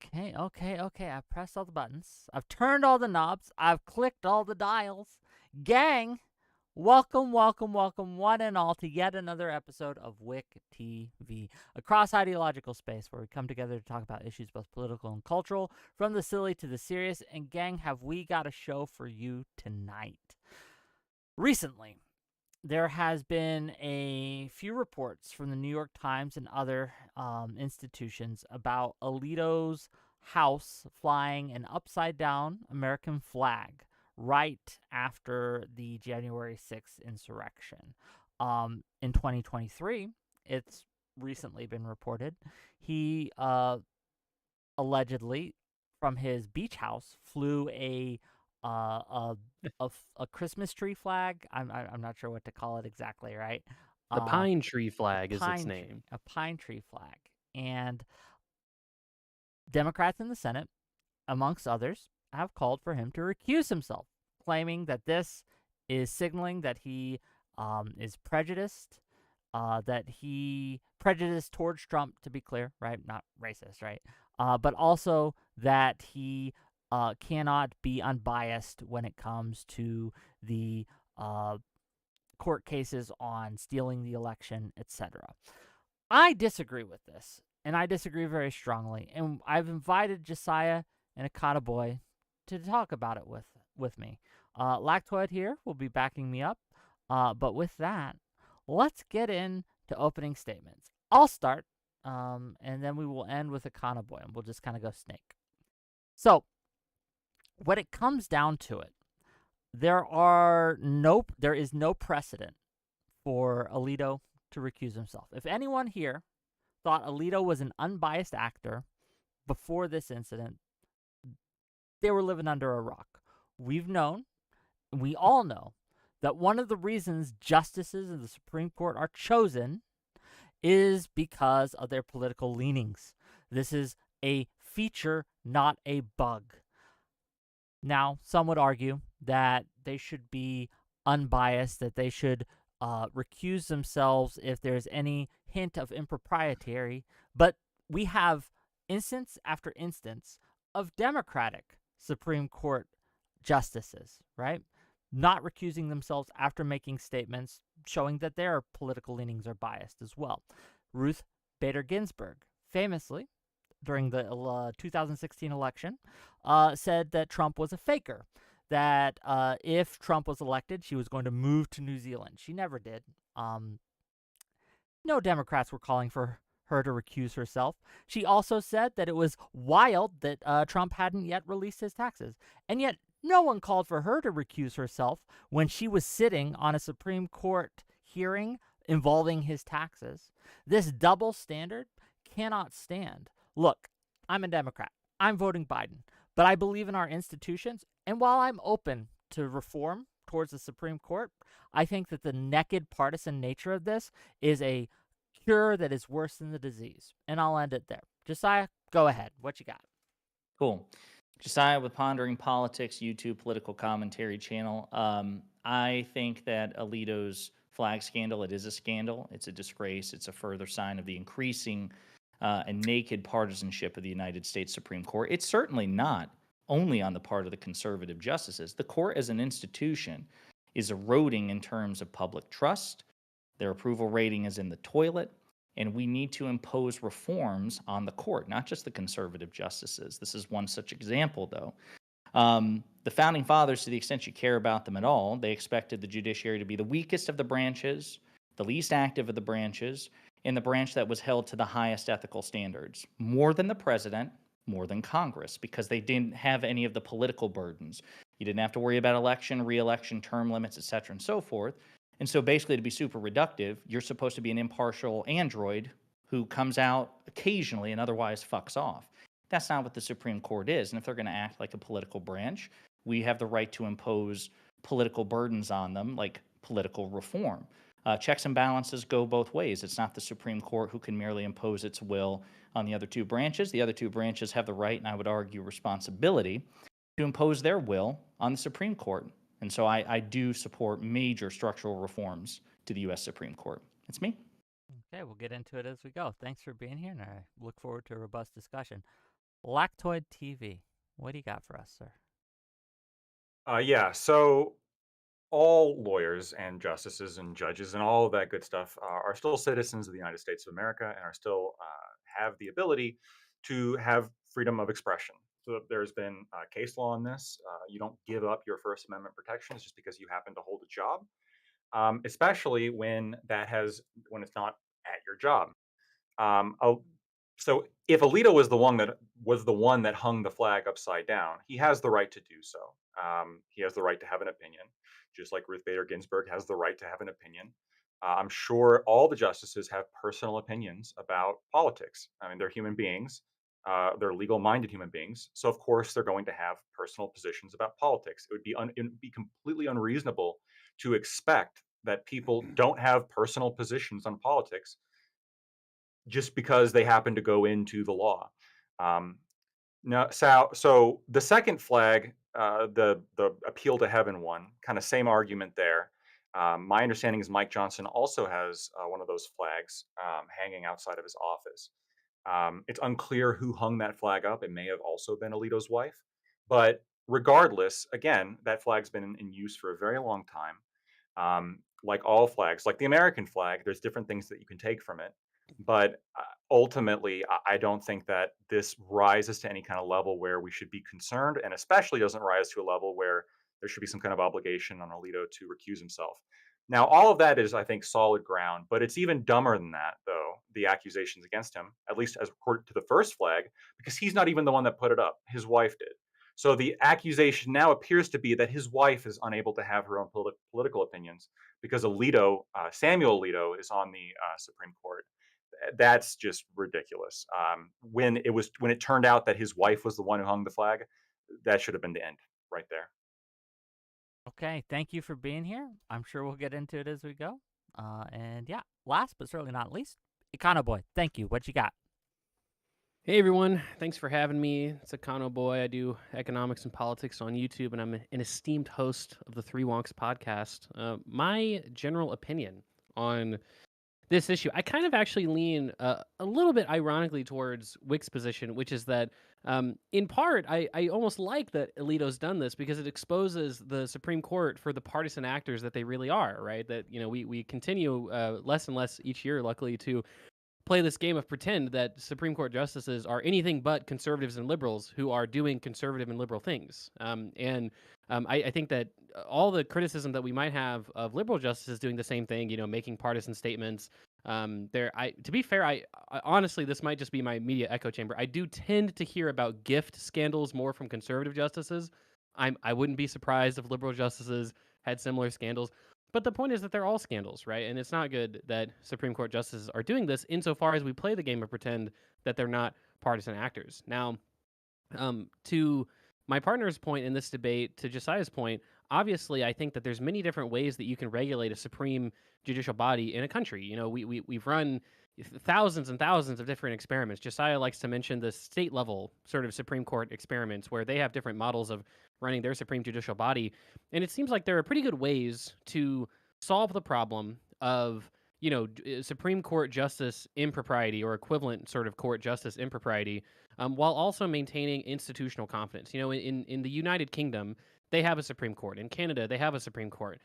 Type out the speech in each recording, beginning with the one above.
Okay. I've pressed all the buttons. I've turned all the knobs. I've clicked all the dials. Gang, welcome, one and all, to yet another episode of WIC TV, a cross-ideological space where we come together to talk about issues both political and cultural, from the silly to the serious. And gang, have we got a show for you tonight. Recently, there has been a few reports from the New York Times and other institutions about Alito's house flying an upside-down American flag right after the January 6th insurrection. In 2023, it's recently been reported, he allegedly, from his beach house, flew a Christmas tree flag. I'm not sure what to call it exactly, right? The Uh, pine tree a flag is its pine tree, name. a pine tree flag, and Democrats in the Senate, amongst others, have called for him to recuse himself, claiming that this is signaling that he is prejudiced, that he prejudiced towards Trump, to be clear, right? Not racist, right? But also that he cannot be unbiased when it comes to the court cases on stealing the election, etc. I disagree with this, and I disagree very strongly. And I've invited Josiah and Akata Boy to talk about it with me. Lactoid here will be backing me up. But with that, let's get into opening statements. I'll start, and then we will end with Akana Boy, and we'll just kind of go snake. So, when it comes down to it, there is no precedent for Alito to recuse himself. If anyone here thought Alito was an unbiased actor before this incident, they were living under a rock. We all know, that one of the reasons justices of the Supreme Court are chosen is because of their political leanings. This is a feature, not a bug. Now, some would argue that they should be unbiased, that they should recuse themselves if there's any hint of impropriety, but we have instance after instance of Democratic Supreme Court justices, right? Not recusing themselves after making statements showing that their political leanings are biased as well. Ruth Bader Ginsburg, famously, during the 2016 election, said that Trump was a faker, that if Trump was elected, she was going to move to New Zealand. She never did. No Democrats were calling for her to recuse herself. She also said that it was wild that Trump hadn't yet released his taxes. And yet, no one called for her to recuse herself when she was sitting on a Supreme Court hearing involving his taxes. This double standard cannot stand. Look, I'm a Democrat. I'm voting Biden. But I believe in our institutions. And while I'm open to reform towards the Supreme Court, I think that the naked partisan nature of this is a cure that is worse than the disease. And I'll end it there. Josiah, go ahead. What you got? Cool. Josiah with Pondering Politics, YouTube political commentary channel. I think that Alito's flag scandal, it is a scandal. It's a disgrace. It's a further sign of the increasing and naked partisanship of the United States Supreme Court. It's certainly not only on the part of the conservative justices. The court as an institution is eroding in terms of public trust. Their approval rating is in the toilet. And we need to impose reforms on the court, not just the conservative justices. This is one such example, though. The founding fathers, to the extent you care about them at all, they expected the judiciary to be the weakest of the branches, the least active of the branches, and the branch that was held to the highest ethical standards, more than the president, more than Congress, because they didn't have any of the political burdens. You didn't have to worry about election, re-election, term limits, et cetera, and so forth. And so basically, to be super reductive, you're supposed to be an impartial android who comes out occasionally and otherwise fucks off. That's not what the Supreme Court is. And if they're going to act like a political branch, we have the right to impose political burdens on them, like political reform. Checks and balances go both ways. It's not the Supreme Court who can merely impose its will on the other two branches. The other two branches have the right, and I would argue responsibility, to impose their will on the Supreme Court. And so I do support major structural reforms to the U.S. Supreme Court. It's me. Okay, we'll get into it as we go. Thanks for being here, and I look forward to a robust discussion. Lactoid TV. What do you got for us, sir? Yeah, so all lawyers and justices and judges and all of that good stuff are still citizens of the United States of America and are still have the ability to have freedom of expression. So there's been case law on this. You don't give up your First Amendment protections just because you happen to hold a job, especially when it's not at your job. Oh, so if Alito was the one that hung the flag upside down, he has the right to do so. He has the right to have an opinion, just like Ruth Bader Ginsburg has the right to have an opinion. I'm sure all the justices have personal opinions about politics. I mean, they're human beings. They're legal-minded human beings, so of course they're going to have personal positions about politics. It would be completely unreasonable to expect that people don't have personal positions on politics just because they happen to go into the law. Um, no, so the second flag, the appeal to heaven one, kind of same argument there. My understanding is Mike Johnson also has one of those flags hanging outside of his office. It's unclear who hung that flag up. It may have also been Alito's wife, but regardless, again, that flag's been in use for a very long time. Like all flags, like the American flag, there's different things that you can take from it. But ultimately, I don't think that this rises to any kind of level where we should be concerned, and especially doesn't rise to a level where there should be some kind of obligation on Alito to recuse himself. Now, all of that is, I think, solid ground, but it's even dumber than that, though, the accusations against him, at least as according to the first flag, because he's not even the one that put it up. His wife did. So the accusation now appears to be that his wife is unable to have her own political opinions because Samuel Alito, is on the Supreme Court. That's just ridiculous. When it turned out that his wife was the one who hung the flag, that should have been the end right there. Okay, thank you for being here. I'm sure we'll get into it as we go. And yeah, last but certainly not least, Econo Boy. Thank you. What you got? Hey everyone, thanks for having me. It's Econo Boy. I do economics and politics on YouTube, and I'm an esteemed host of the Three Wonks podcast. My general opinion on this issue, I kind of actually lean a little bit ironically towards Wick's position, which is that in part, I almost like that Alito's done this because it exposes the Supreme Court for the partisan actors that they really are, right? That, we continue less and less each year, luckily, to play this game of pretend that Supreme Court justices are anything but conservatives and liberals who are doing conservative and liberal things. I think that all the criticism that we might have of liberal justices doing the same thing, making partisan statements. To be fair, I honestly, this might just be my media echo chamber. I do tend to hear about gift scandals more from conservative justices. I wouldn't be surprised if liberal justices had similar scandals. But the point is that they're all scandals, right? And it's not good that Supreme Court justices are doing this insofar as we play the game of pretend that they're not partisan actors. Now, to my partner's point in this debate, to Josiah's point, obviously, I think that there's many different ways that you can regulate a supreme judicial body in a country. We've run thousands and thousands of different experiments. Josiah likes to mention the state level sort of Supreme Court experiments where they have different models of running their supreme judicial body, and it seems like there are pretty good ways to solve the problem of Supreme Court justice impropriety or equivalent sort of court justice impropriety, while also maintaining institutional confidence. In the United Kingdom, they have a Supreme Court. In Canada, they have a Supreme Court.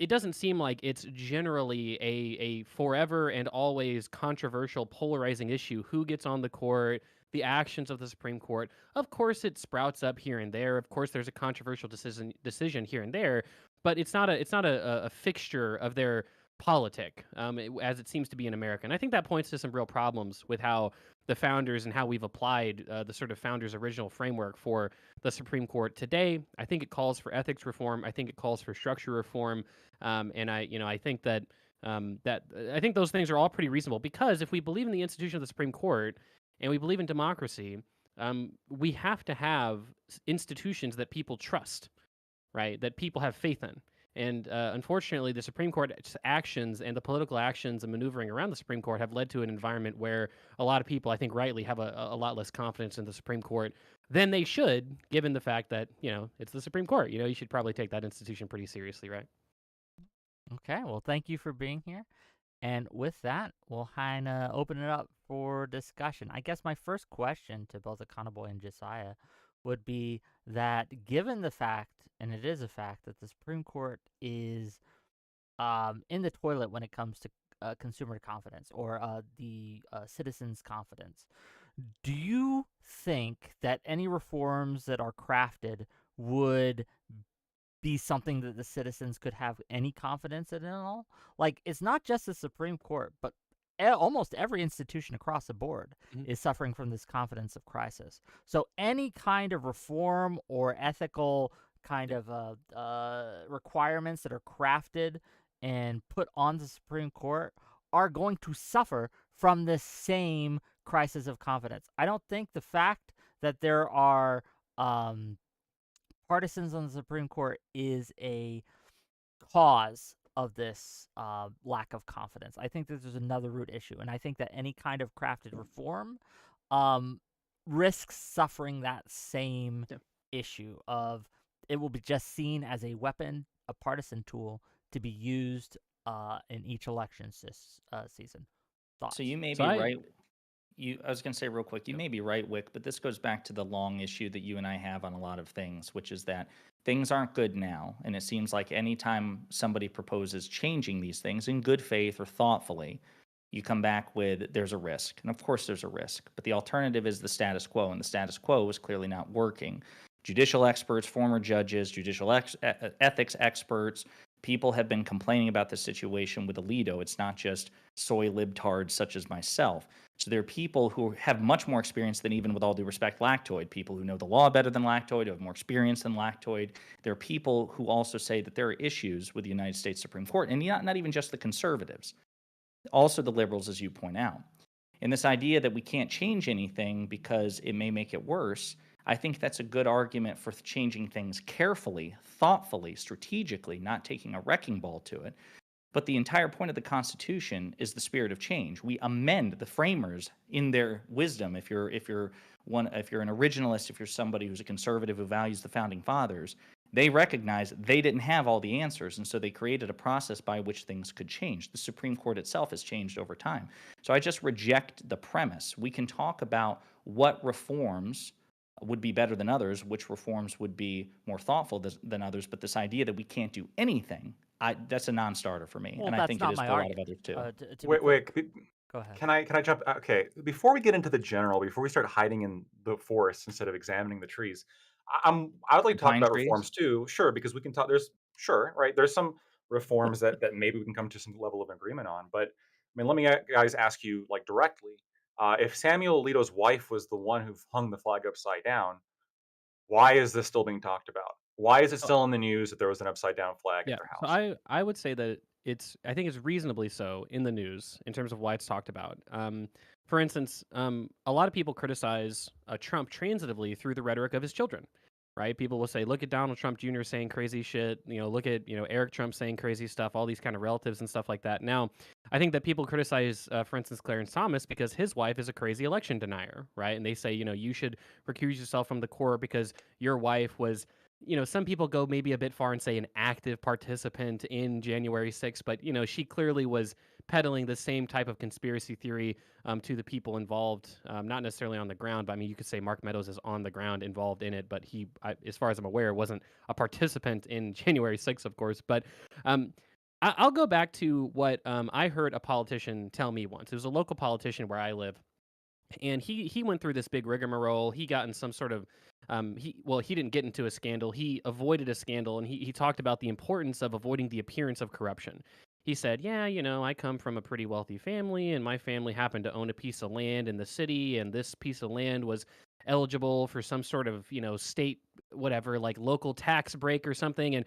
It doesn't seem like it's generally a forever and always controversial, polarizing issue. Who gets on the court? The actions of the Supreme Court. Of course, it sprouts up here and there. Of course, there's a controversial decision here and there, but it's not a fixture of their politic, as it seems to be in America. And I think that points to some real problems with how the founders and how we've applied the sort of founders' original framework for the Supreme Court today. I think it calls for ethics reform. I think it calls for structure reform. I think that I think those things are all pretty reasonable because if we believe in the institution of the Supreme Court and we believe in democracy, we have to have institutions that people trust, right? That people have faith in. And unfortunately, the Supreme Court's actions and the political actions and maneuvering around the Supreme Court have led to an environment where a lot of people, I think rightly, have a lot less confidence in the Supreme Court than they should, given the fact that, it's the Supreme Court. You should probably take that institution pretty seriously, right? Okay, well, thank you for being here. And with that, we'll kind of open it up for discussion. I guess my first question to both Econoboy and Josiah would be that given the fact, and it is a fact, that the Supreme Court is in the toilet when it comes to consumer confidence or the citizens' confidence, do you think that any reforms that are crafted would be something that the citizens could have any confidence in at all? Like, it's not just the Supreme Court, but almost every institution across the board is suffering from this confidence of crisis. So any kind of reform or ethical kind of requirements that are crafted and put on the Supreme Court are going to suffer from this same crisis of confidence. I don't think the fact that there are partisans on the Supreme Court is a cause of this lack of confidence. I think that there's another root issue, and I think that any kind of crafted reform risks suffering that same issue of it will be just seen as a weapon, a partisan tool to be used in each election season. Thoughts? So you may be right. I was going to say real quick, you may be right, Wick, but this goes back to the long issue that you and I have on a lot of things, which is that things aren't good now. And it seems like anytime somebody proposes changing these things in good faith or thoughtfully, you come back with there's a risk. And of course there's a risk, but the alternative is the status quo, and the status quo is clearly not working. Judicial experts, former judges, judicial ethics experts, people have been complaining about this situation with Alito. It's not just soy libtards such as myself. So there are people who have much more experience than, even with all due respect, Lactoid, people who know the law better than Lactoid, who have more experience than Lactoid. There are people who also say that there are issues with the United States Supreme Court, and not even just the conservatives, also the liberals, as you point out. And this idea that we can't change anything because it may make it worse, I think that's a good argument for changing things carefully, thoughtfully, strategically, not taking a wrecking ball to it. But the entire point of the Constitution is the spirit of change. We amend the framers in their wisdom. If you're an originalist, if you're somebody who's a conservative who values the founding fathers, they recognize they didn't have all the answers, and so they created a process by which things could change. The Supreme Court itself has changed over time. So I just reject the premise. We can talk about what reforms would be better than others, which reforms would be more thoughtful than others, but this idea that we can't do anything, that's a non-starter for me, and I think it is for a lot of others too. Wait, go ahead. Can I jump? Okay, before we get into the general, before we start hiding in the forest instead of examining the trees, I would like to talk about reforms too. Sure, because we can talk. There's some reforms that maybe we can come to some level of agreement on. But I mean, let me guys ask you like directly. If Samuel Alito's wife was the one who hung the flag upside down, why is this still being talked about? Why is it still in the news that there was an upside down flag at their house? So I would say that I think it's reasonably so in the news in terms of why it's talked about. For instance, a lot of people criticize Trump transitively through the rhetoric of his children, right? People will say, look at Donald Trump Jr. saying crazy shit, look at, Eric Trump saying crazy stuff, all these kind of relatives and stuff like that. Now, I think that people criticize, for instance, Clarence Thomas because his wife is a crazy election denier, right? And they say, you should recuse yourself from the court because your wife was, some people go maybe a bit far and say an active participant in January 6th, but, she clearly was peddling the same type of conspiracy theory to the people involved, not necessarily on the ground, but I mean, you could say Mark Meadows is on the ground involved in it, but he, as far as I'm aware, wasn't a participant in January 6th, of course. But I'll go back to what I heard a politician tell me once. It was a local politician where I live. And he went through this big rigmarole. He got in some sort of he didn't get into a scandal. He avoided a scandal, and he talked about the importance of avoiding the appearance of corruption. He said, yeah, I come from a pretty wealthy family, and my family happened to own a piece of land in the city, and this piece of land was eligible for some sort of, state, whatever, like local tax break or something. And,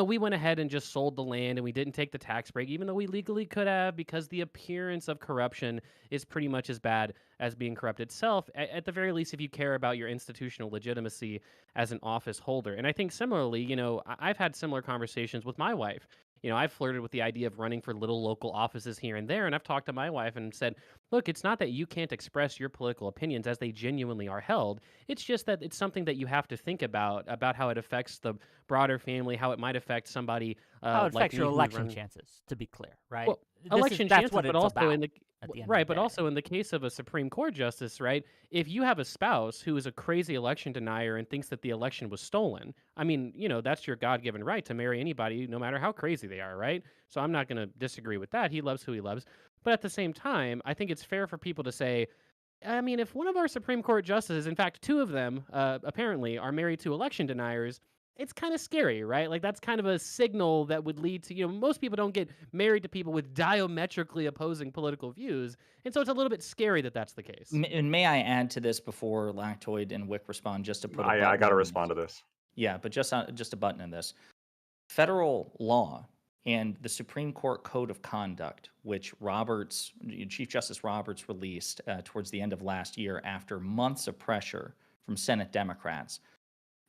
we went ahead and just sold the land, and we didn't take the tax break, even though we legally could have, because the appearance of corruption is pretty much as bad as being corrupt itself, at the very least, if you care about your institutional legitimacy as an office holder. And I think similarly, I've had similar conversations with my wife I've flirted with the idea of running for little local offices here and there, and I've talked to my wife and said, look, it's not that you can't express your political opinions as they genuinely are held. It's just that it's something that you have to think about how it affects the broader family, how it might affect somebody How it like affects your me who would election run. chances, to be clear, right? Well, election That's chances, what but it's also about in the at the end of right, the but day. also in the case of a Supreme Court justice, right? If you have a spouse who is a crazy election denier and thinks that the election was stolen, I mean, that's your God-given right to marry anybody, no matter how crazy they are, right? So I'm not going to disagree with that. He loves who he loves, but at the same time, I think it's fair for people to say, I mean, if one of our Supreme Court justices, in fact, two of them, apparently, are married to election deniers, it's kind of scary, right? Like, that's kind of a signal that would lead to, most people don't get married to people with diametrically opposing political views. And so it's a little bit scary that that's the case. And may I add to this before Lactoid and Wick respond, just to put a I button got to on respond this? to this. Yeah, but just a button in this. Federal law and the Supreme Court Code of Conduct, which Chief Justice Roberts released towards the end of last year after months of pressure from Senate Democrats,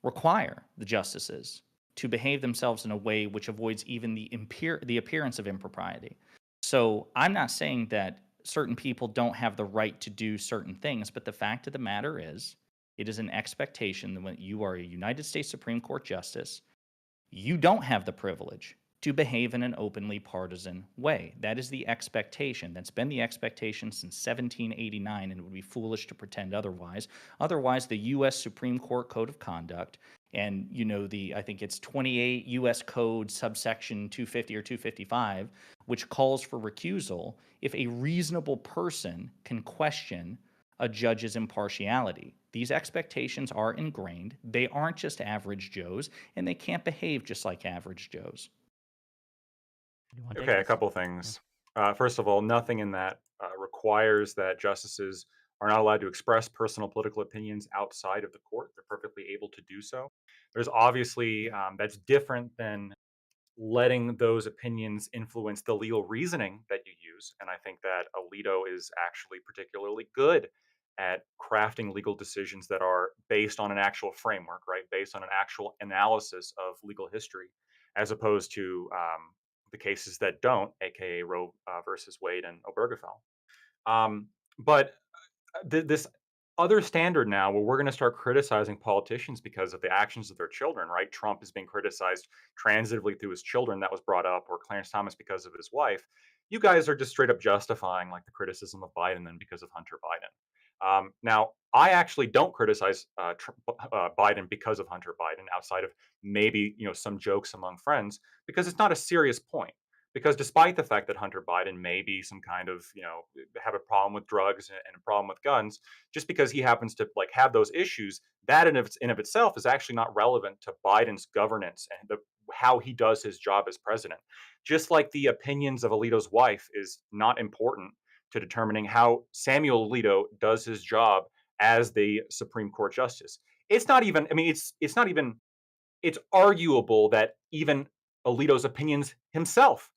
require the justices to behave themselves in a way which avoids even the appearance of impropriety. So I'm not saying that certain people don't have the right to do certain things, but the fact of the matter is, it is an expectation that when you are a United States Supreme Court justice, you don't have the privilege to behave in an openly partisan way. That is the expectation. That's been the expectation since 1789, and it would be foolish to pretend otherwise. Otherwise, the U.S. Supreme Court Code of Conduct and, I think it's 28 U.S. Code subsection 250 or 255, which calls for recusal if a reasonable person can question a judge's impartiality. These expectations are ingrained. They aren't just average Joes, and they can't behave just like average Joes. You want to take Okay, a this? couple things. First of all, nothing in that requires that justices are not allowed to express personal political opinions outside of the court. They're perfectly able to do so. There's obviously that's different than letting those opinions influence the legal reasoning that you use. And I think that Alito is actually particularly good at crafting legal decisions that are based on an actual framework, right? Based on an actual analysis of legal history, as opposed to the cases that don't, aka Roe versus Wade and Obergefell. But this other standard now where we're going to start criticizing politicians because of the actions of their children, right? Trump is being criticized transitively through his children, that was brought up, or Clarence Thomas because of his wife. You guys are just straight up justifying like the criticism of Biden then because of Hunter Biden. Now, I actually don't criticize Biden because of Hunter Biden, outside of maybe some jokes among friends, because it's not a serious point. Because despite the fact that Hunter Biden may be some kind of have a problem with drugs and a problem with guns, just because he happens to like have those issues, that in of itself is actually not relevant to Biden's governance and how he does his job as president. Just like the opinions of Alito's wife is not important to determining how Samuel Alito does his job as the Supreme Court justice. It's not even. I mean, it's not even. It's arguable that even Alito's opinions himself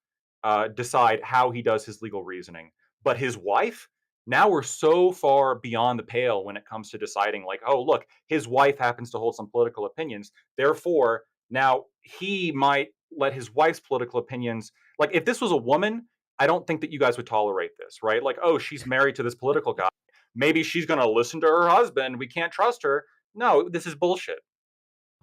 decide how he does his legal reasoning. But his wife, now we're so far beyond the pale when it comes to deciding, like, oh, look, his wife happens to hold some political opinions. Therefore, now he might let his wife's political opinions, like, if this was a woman, I don't think that you guys would tolerate this, right? Like, oh, she's married to this political guy. Maybe she's going to listen to her husband. We can't trust her. No, this is bullshit.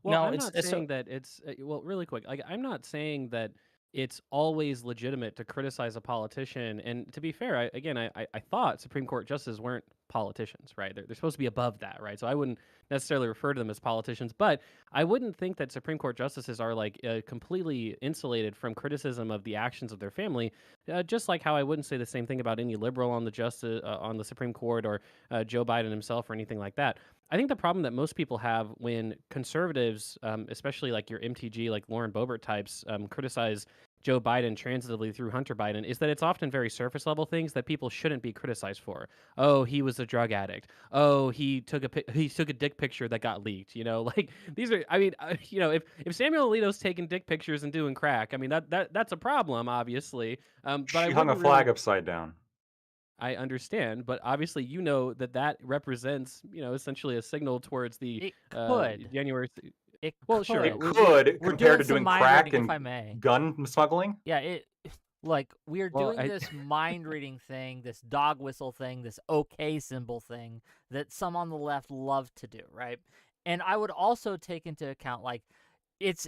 Well, No, I'm not saying that it's well, really quick. Like, I'm not saying that it's always legitimate to criticize a politician. And to be fair, I thought Supreme Court justices weren't politicians, right? They're supposed to be above that, right? So I wouldn't necessarily refer to them as politicians, but I wouldn't think that Supreme Court justices are like completely insulated from criticism of the actions of their family. Just like how I wouldn't say the same thing about any liberal on the justice on the Supreme Court or Joe Biden himself or anything like that. I think the problem that most people have when conservatives, especially like your MTG, like Lauren Boebert types, criticize Joe Biden transitively through Hunter Biden, is that it's often very surface level things that people shouldn't be criticized for. Oh, he was a drug addict. Oh, he took a dick picture that got leaked. Like these are. I mean, if Samuel Alito's taking dick pictures and doing crack, I mean that's a problem, obviously. But She I hung a wouldn't flag really. upside down. I understand, but obviously that represents, essentially a signal towards the It could. January. It Well, sure. could. It we- could, We're compared doing to some doing mind crack reading, if and I may. gun smuggling. Yeah, like we are Well, doing this mind reading thing, this dog whistle thing, this okay symbol thing that some on the left love to do, right? And I would also take into account like it's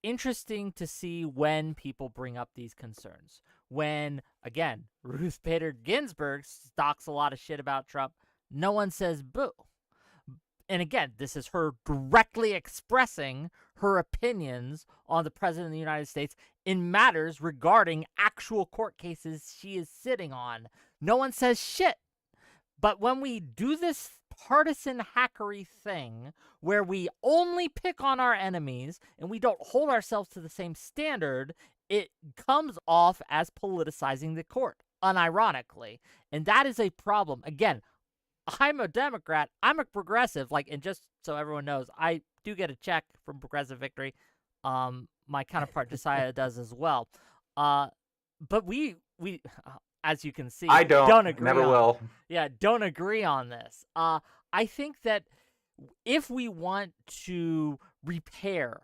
interesting to see when people bring up these concerns. When again, Ruth Bader Ginsburg talks a lot of shit about Trump, no one says boo. And again, this is her directly expressing her opinions on the President of the United States in matters regarding actual court cases she is sitting on. No one says shit. But when we do this partisan hackery thing where we only pick on our enemies and we don't hold ourselves to the same standard, it comes off as politicizing the court, unironically. And that is a problem. Again, I'm a Democrat. I'm a progressive. Like, and just so everyone knows, I do get a check from Progressive Victory. My counterpart Josiah does as well. But we, as you can see, I don't agree. Never on, will. Yeah, don't agree on this. I think that if we want to repair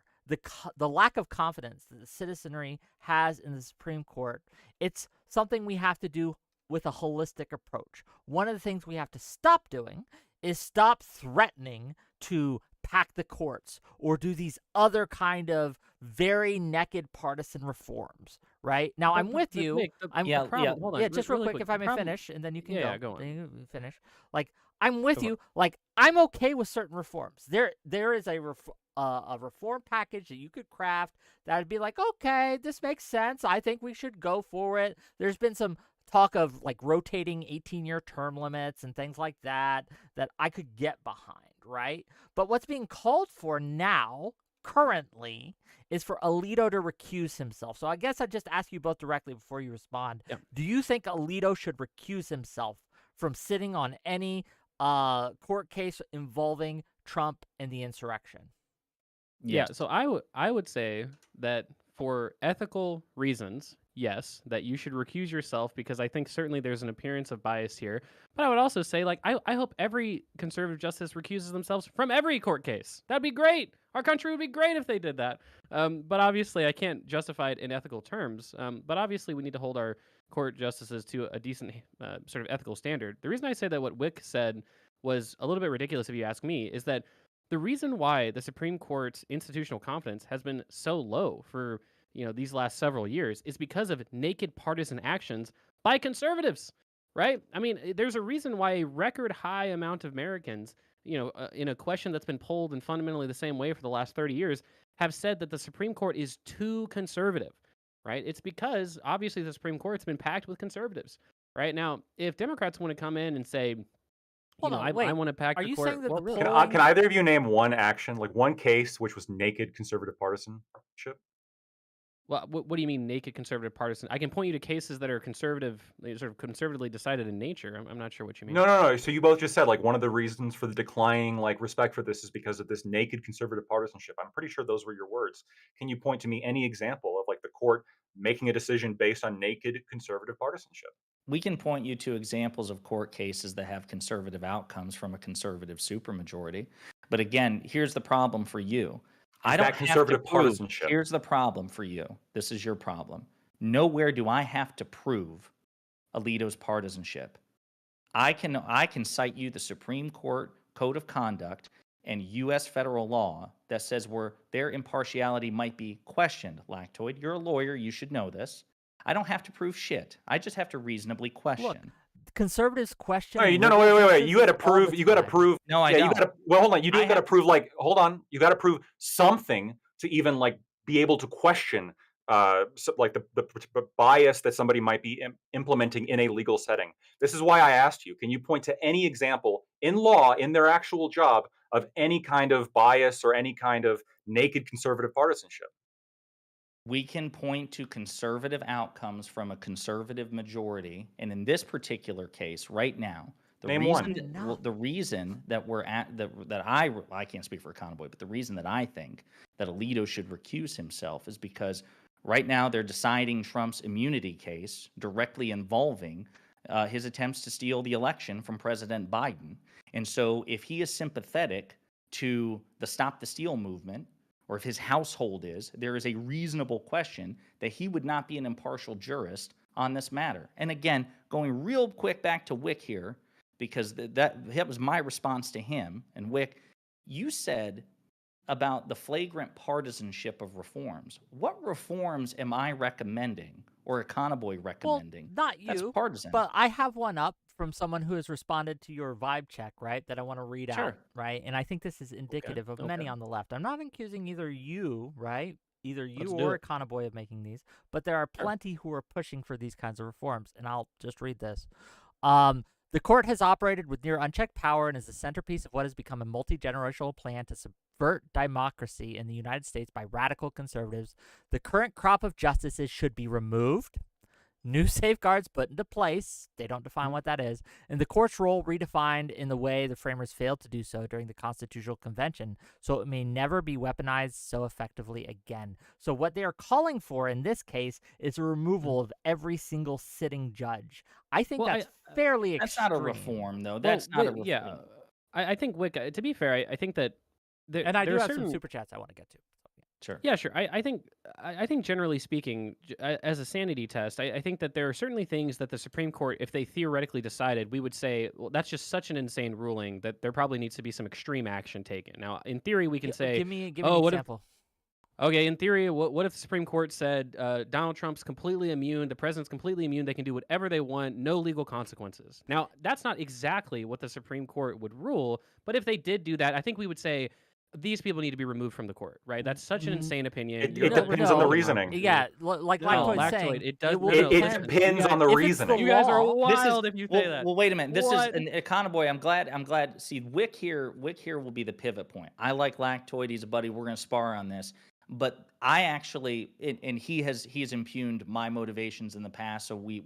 the lack of confidence that the citizenry has in the Supreme Court, it's something we have to do with a holistic approach. One of the things we have to stop doing is stop threatening to pack the courts or do these other kind of very naked partisan reforms, right? Now, I'm with you. Nick, Yeah, problem, hold on. Yeah, just real really quick, if I may finish, and then you can go. Yeah, go on. Then you finish. Like, I'm with Go you. Like, I'm okay with certain reforms. There is a reform package that you could craft that would be like, okay, this makes sense. I think we should go for it. There's been some talk of like rotating 18-year term limits and things like that I could get behind, right? But what's being called for now, currently, is for Alito to recuse himself. So I guess I'd just ask you both directly before you respond. Yeah. Do you think Alito should recuse himself from sitting on any court case involving Trump and the insurrection? Yeah, so I would say that for ethical reasons, yes, that you should recuse yourself because I think certainly there's an appearance of bias here. But I would also say, like, I hope every conservative justice recuses themselves from every court case. That'd be great. Our country would be great if they did that. But obviously, I can't justify it in ethical terms. But obviously, we need to hold our court justices to a decent sort of ethical standard. The reason I say that what Wick said was a little bit ridiculous, if you ask me, is that the reason why the Supreme Court's institutional confidence has been so low for these last several years is because of naked partisan actions by conservatives, right? I mean, there's a reason why a record high amount of Americans, in a question that's been polled in fundamentally the same way for the last 30 years, have said that the Supreme Court is too conservative, right? It's because obviously the Supreme Court's been packed with conservatives, right? Now, if Democrats want to come in and say, I want to pack Are the you court. saying that well, the really, polling- Can either of you name one action, like one case, which was naked conservative partisanship? Well, what do you mean naked conservative partisan? I can point you to cases that are conservative, sort of conservatively decided in nature. I'm not sure what you mean. No. So you both just said like one of the reasons for the declining like respect for this is because of this naked conservative partisanship. I'm pretty sure those were your words. Can you point to me any example of like the court making a decision based on naked conservative partisanship? We can point you to examples of court cases that have conservative outcomes from a conservative supermajority. But again, here's the problem for you. I don't that have conservative to prove. partisanship? Here's the problem for you. This is your problem. Nowhere do I have to prove Alito's partisanship. I can cite you the Supreme Court Code of Conduct and U.S. federal law that says where their impartiality might be questioned. Lactoid, you're a lawyer. You should know this. I don't have to prove shit. I just have to reasonably question. Look, conservatives question. No, liberal wait. justices You got to all prove. the You got to time. prove. No, I yeah, don't. You got to. Well, hold on. You do I got to have- prove. Like, hold on. You got to prove something to even like be able to question, like the bias that somebody might be implementing in a legal setting. This is why I asked you. Can you point to any example in law, in their actual job, of any kind of bias or any kind of naked conservative partisanship? We can point to conservative outcomes from a conservative majority, and in this particular case, right now, Name one. the reason that we're at that I can't speak for Conboy, but the reason that I think that Alito should recuse himself is because right now they're deciding Trump's immunity case directly involving his attempts to steal the election from President Biden, and so if he is sympathetic to the Stop the Steal movement, or if his household is, there is a reasonable question that he would not be an impartial jurist on this matter. And again, going real quick back to Wick here, because that was my response to him. And Wick, you said about the flagrant partisanship of reforms. What reforms am I recommending or Econoboy recommending? Well, not That's you, partisan. but I have one up from someone who has responded to your vibe check, right, that I want to read out, Sure. right? And I think this is indicative of many on the left. I'm not accusing either you, right, either you Let's do or it. Econoboy of making these, but there are plenty who are pushing for these kinds of reforms, and I'll just read this. The court has operated with near unchecked power and is the centerpiece of what has become a multi-generational plan to subvert democracy in the United States by radical conservatives. The current crop of justices should be removed, new safeguards put into place, they don't define what that is, and the court's role redefined in the way the framers failed to do so during the Constitutional Convention, so it may never be weaponized so effectively again. So what they are calling for in this case is a removal of every single sitting judge. I think that's fairly That's extreme. not a reform, though. That's not a reform. Yeah, I think Wick. To be fair, I think that And I do there are have certain some super chats I want to get to. Sure. Yeah, sure. I think generally speaking, as a sanity test, I think that there are certainly things that the Supreme Court, if they theoretically decided, we would say, well, that's just such an insane ruling that there probably needs to be some extreme action taken. Now, in theory, we can say, Give me oh, an what example. Okay, in theory, what if the Supreme Court said Donald Trump's completely immune, the president's completely immune, they can do whatever they want, no legal consequences? Now, that's not exactly what the Supreme Court would rule, but if they did do that, I think we would say these people need to be removed from the court, right? That's such an insane opinion. It You're not depends on the removing reason. democracy. Yeah, like No, Lactoid's saying, Lactoid, it does. will no, It listen, depends on the if it's reasoning. the You guys are law- wild if you say that. Well, wait a minute. This What? is an Econoboy. I'm glad. See, Wick here will be the pivot point. I like Lactoid. He's a buddy. We're going to spar on this. But I actually, and he has impugned my motivations in the past. So we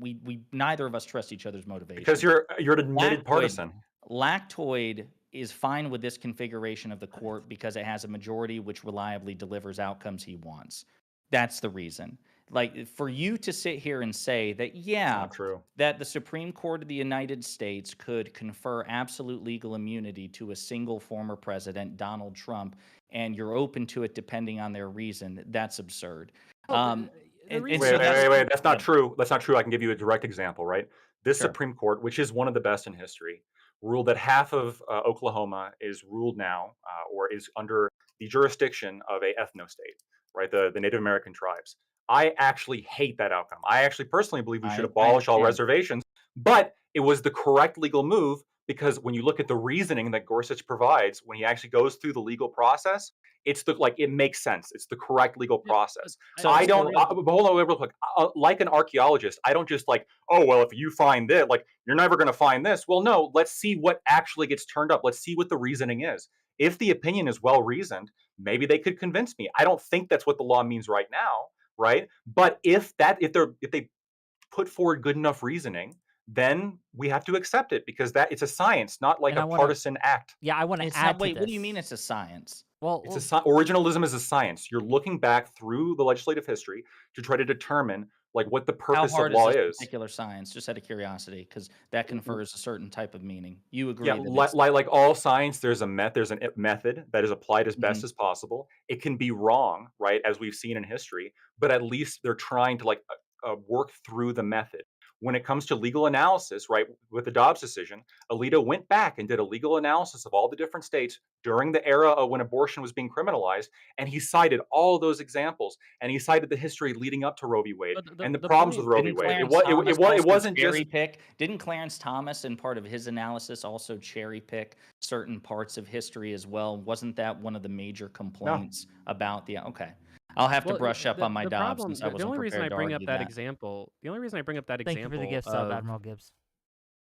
neither of us trust each other's motivations. Because you're an admitted Lactoid- partisan. Lactoid is fine with this configuration of the court because it has a majority which reliably delivers outcomes he wants. That's the reason. Like, for you to sit here and say that, Not true. that the Supreme Court of the United States could confer absolute legal immunity to a single former president, Donald Trump, and you're open to it depending on their reason, that's absurd. the And reason- so Wait. That's not yeah. true. That's not true. I can give you a direct example, right? This Sure. Supreme Court, which is one of the best in history, ruled that half of Oklahoma is ruled now or is under the jurisdiction of a ethno-state, right? The Native American tribes. I actually hate that outcome. I actually personally believe we should I abolish all understand. reservations, but it was the correct legal move because when you look at the reasoning that Gorsuch provides, when he actually goes through the legal process, it's it makes sense. It's the correct legal process. So- I don't. But hold on, real quick. Like an archaeologist, I don't just oh well, if you find this, you're never going to find this. Well, no. Let's see what actually gets turned up. Let's see what the reasoning is. If the opinion is well reasoned, maybe they could convince me. I don't think that's what the law means right now, right? But if they put forward good enough reasoning, then we have to accept it because it's a science, not like And I a wanna- partisan act. Yeah, I want to It's add not, to wait, this. what do you mean it's a science? Well, Originalism is a science. You're looking back through the legislative history to try to determine what the How purpose hard of law is this is. particular science? Just out of curiosity, because that confers a certain type of meaning. You agree Yeah, that it's like all science, there's a method that is applied as best as possible. It can be wrong, right, as we've seen in history, but at least they're trying to work through the method. When it comes to legal analysis, right, with the Dobbs decision, Alito went back and did a legal analysis of all the different states during the era of when abortion was being criminalized, and he cited all of those examples, and he cited the history leading up to Roe v. Wade But and the the problems point- with Roe v. Didn't Wade. Clarence Thomas It also wasn't cherry just pick? Didn't Clarence Thomas, in part of his analysis, also cherry pick certain parts of history as well? Wasn't that one of the major complaints about the? Okay, I'll have to Well, brush up on my the Dobbs problem- since I the wasn't only reason I prepared to bring up argue that example. The only reason I bring up that thank you example. for the gift, of, Admiral Gibbs.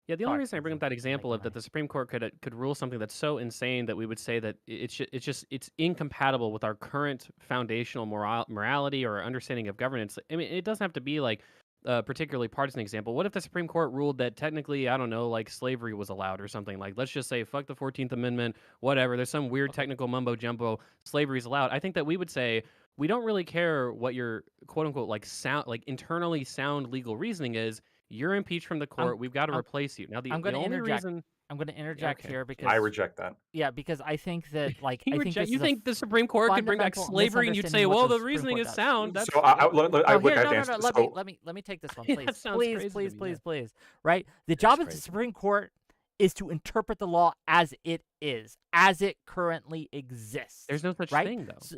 Yeah, the only Sorry, reason I bring up that example of that the Supreme Court could rule something that's so insane that we would say that it's incompatible with our current foundational morality or understanding of governance. I mean, it doesn't have to be like a particularly partisan example. What if the Supreme Court ruled that technically, I don't know, slavery was allowed or something? Let's just say, fuck the 14th Amendment, whatever. There's some weird technical mumbo jumbo. Slavery is allowed. I think that we would say we don't really care what your quote unquote internally sound legal reasoning is. You're impeached from the court. We've got to replace you. Now, the I'm going to only interject. reason I'm going to interject okay. here because I reject that. because I think that like You I think reject. this You is a think the Supreme Court could bring back fundamental slavery, and you'd say, misunderstanding what "Well, the the Supreme reasoning Court is does. sound." That's So I Oh, would here, have to no, answer. let me take this one, Yeah, please. that sounds Please, crazy to please, me, please, yeah. please, right? The It job is of the crazy. Supreme Court is to interpret the law as it is, as it currently exists. There's no such right? thing, though. So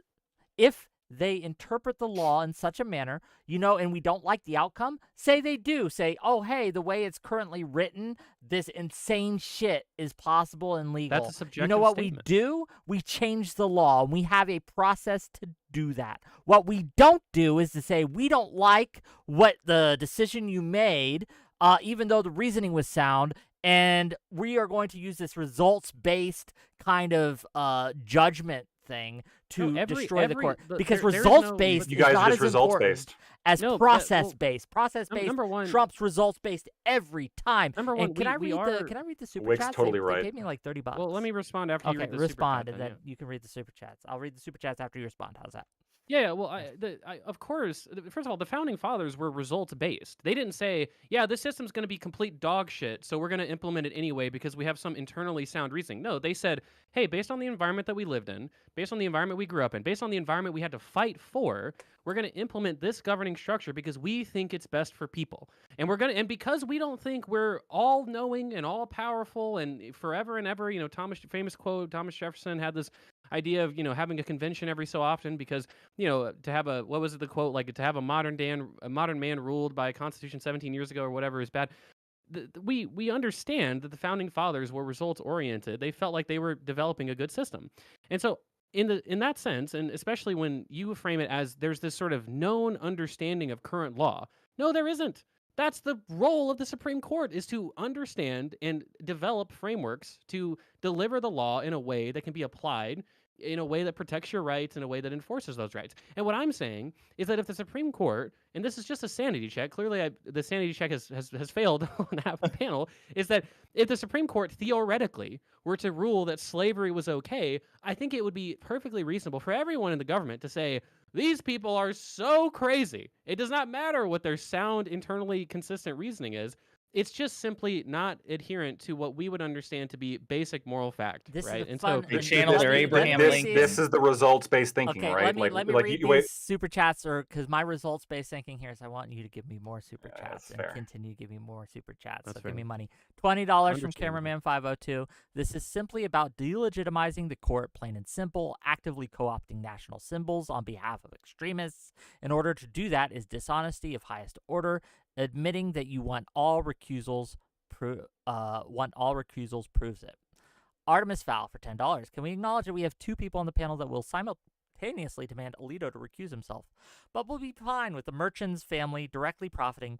if they interpret the law in such a manner, and we don't like the outcome, say they do. Say, oh, hey, the way it's currently written, this insane shit is possible and legal. That's a subjective You know what statement. we do? We change the law, and we have a process to do that. What we don't do is to say we don't like what the decision you made, even though the reasoning was sound, and we are going to use this results-based kind of judgment thing to destroy the court, because there's results-based You is guys not are as just results important based. as No, process-based. Process-based number one, trumps results-based every time. Number one, And can I we read are. Can I read the super Wick's chats? totally They right. gave me like $30. Well, let me respond after you Okay, read the respond, super and chat, then you can read the super chats. I'll read the super chats after you respond. How's that? Yeah, well, of course, first of all, the founding fathers were results-based. They didn't say, yeah, this system's going to be complete dog shit, so we're going to implement it anyway because we have some internally sound reasoning. No, they said, hey, based on the environment that we lived in, based on the environment we grew up in, based on the environment we had to fight for, we're going to implement this governing structure because we think it's best for people. And because we don't think we're all-knowing and all-powerful and forever and ever, famous quote, Thomas Jefferson had this idea of, having a convention every so often because to have what was it, the quote, like to have a modern man ruled by a constitution 17 years ago or whatever is bad. We understand that the founding fathers were results oriented. They felt like they were developing a good system. And so in that sense, and especially when you frame it as there's this sort of known understanding of current law. No, there isn't. That's the role of the Supreme Court, is to understand and develop frameworks to deliver the law in a way that can be applied in a way that protects your rights, in a way that enforces those rights. And what I'm saying is that if the Supreme Court, and this is just a sanity check, clearly the sanity check has failed on half the panel, is that if the Supreme Court theoretically were to rule that slavery was okay, I think it would be perfectly reasonable for everyone in the government to say, these people are so crazy. It does not matter what their sound, internally consistent reasoning is. It's just simply not adherent to what we would understand to be basic moral fact, This right? is a And fun. so They channel their Abraham This Lincoln. this is the results based thinking, Okay, right? let me read these super chats, because my results-based thinking here is I want you to give me more super chats and fair. continue to give me more super chats. That's So give fair. me money. $20 from Understandable. Cameraman 502. This is simply about delegitimizing the court, plain and simple. Actively co-opting national symbols on behalf of extremists. In order to do that is dishonesty of highest order. Admitting that you want all recusals proves it. Artemis Fowl for $10. Can we acknowledge that we have two people on the panel that will simultaneously demand Alito to recuse himself, but will be fine with the merchant's family directly profiting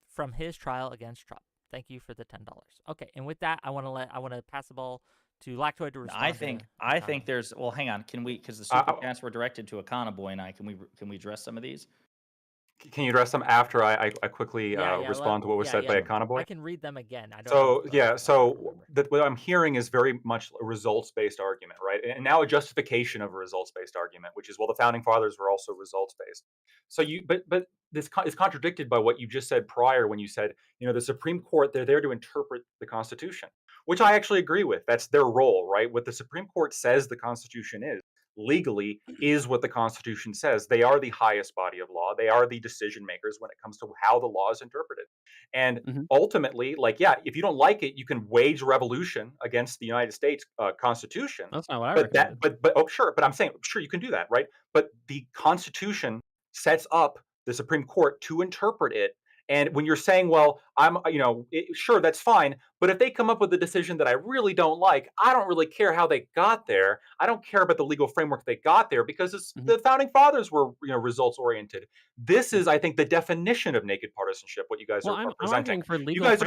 from his trial against Trump? Thank you for the $10. Okay, and with that, I want to pass the ball to Lactoid to respond. I think there's, well, hang on, can we, because the super chats were directed to Akana Boy and I, can we address some of these? Can you address them after I quickly respond to what was said by Econoboy? I can read them again. I don't so what I'm hearing is very much a results-based argument, right? And now a justification of a results-based argument, which is, well, the founding fathers were also results-based. So but this is contradicted by what you just said prior when you said, the Supreme Court, they're there to interpret the Constitution, which I actually agree with. That's their role, right? What the Supreme Court says the Constitution is, legally, is what the Constitution says. They are the highest body of law. They are the decision makers when it comes to how the law is interpreted. And ultimately, if you don't like it, you can wage revolution against the United States Constitution. That's not what I recommended. But I'm saying, sure, you can do that, right? But the Constitution sets up the Supreme Court to interpret it. And when you're saying, well, sure, that's fine. But if they come up with a decision that I really don't like, I don't really care how they got there. I don't care about the legal framework they got there, because the founding fathers were, results oriented. This is, I think, the definition of naked partisanship. What you guys are presenting. You guys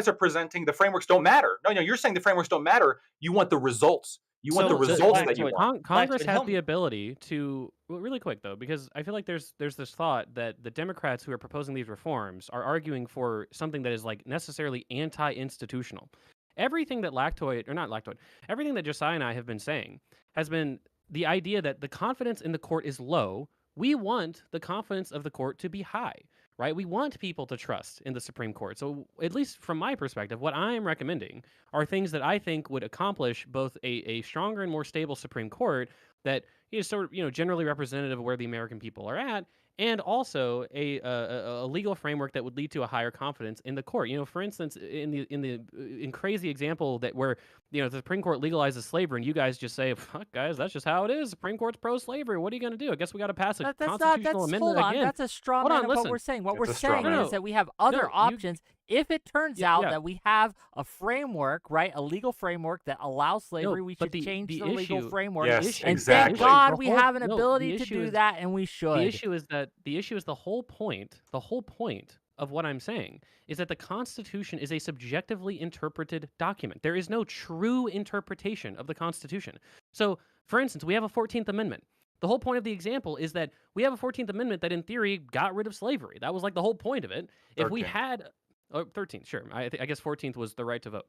are presenting the frameworks don't matter. No, you're saying the frameworks don't matter. You want the results. You want the results that you want. Congress has the ability to, really quick though, because I feel like there's this thought that the Democrats who are proposing these reforms are arguing for something that is like necessarily anti-institutional. Everything that everything that Josiah and I have been saying has been the idea that the confidence in the court is low. We want the confidence of the court to be high, right? We want people to trust in the Supreme Court. So, at least from my perspective, what I'm recommending are things that I think would accomplish both a stronger and more stable Supreme Court that is sort of, generally representative of where the American people are at, and also a legal framework that would lead to a higher confidence in the court. For instance, in crazy example that where the Supreme Court legalizes slavery, and you guys just say, "Fuck, guys, that's just how it is. Supreme Court's pro-slavery. What are you going to do? I guess we got to pass a constitutional amendment hold on. again." That's a straw Hold man on, of what listen. we're saying. What It's we're a straw saying man. is that we have other options. If it turns out yeah. that we have a framework, right, a legal framework that allows slavery, we but should change the legal issue- framework. Yes, And exactly. thank God The we whole- have an no, ability the to issue do is- that, and we should. The issue is the whole point of what I'm saying is that the Constitution is a subjectively interpreted document. There is no true interpretation of the Constitution. So, for instance, we have a 14th Amendment. The whole point of the example is that we have a 14th Amendment that in theory got rid of slavery. That was like the whole point of it. If we 13th. had 13th, sure. I guess 14th was the right to vote.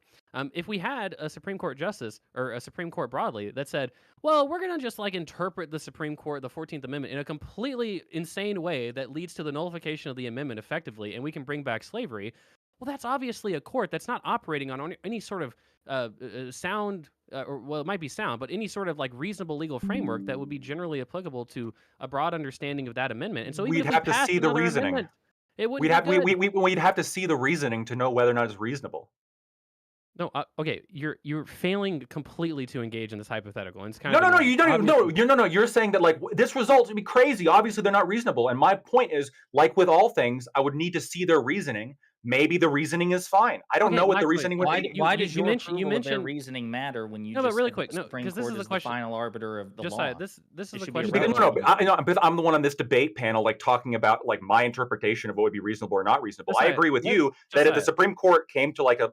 If we had a Supreme Court justice or a Supreme Court broadly that said, well, we're going to just like interpret the Supreme Court, the 14th Amendment in a completely insane way that leads to the nullification of the amendment effectively, and we can bring back slavery. Well, that's obviously a court that's not operating on any sort of sound, well, it might be sound, but any sort of like reasonable legal framework that would be generally applicable to a broad understanding of that amendment. And so even We'd if we have to passed see the another reasoning. amendment, it wouldn't We'd be have good. we'd have to see the reasoning to know whether or not it's reasonable. No, okay, you're failing completely to engage in this hypothetical, and it's kind No, of no, no, annoying. you don't even Obviously- know. You're saying that like this result would be crazy. Obviously, they're not reasonable. And my point is, like with all things, I would need to see their reasoning. Maybe the reasoning is fine. I don't Okay, know what the Michael, reasoning would Why, be. why does you your mentioned- you approval of their mentioned- reasoning matter when you No, but just really said quick, the no, Supreme 'cause this Court is the is the question. final arbiter of the Josiah, law? this It is the should be question. Because, irrelevant. because I'm the one on this debate panel, like talking about like my interpretation of what would be reasonable or not reasonable. I Josiah, agree with let- you that if the Josiah. Supreme Court came to like a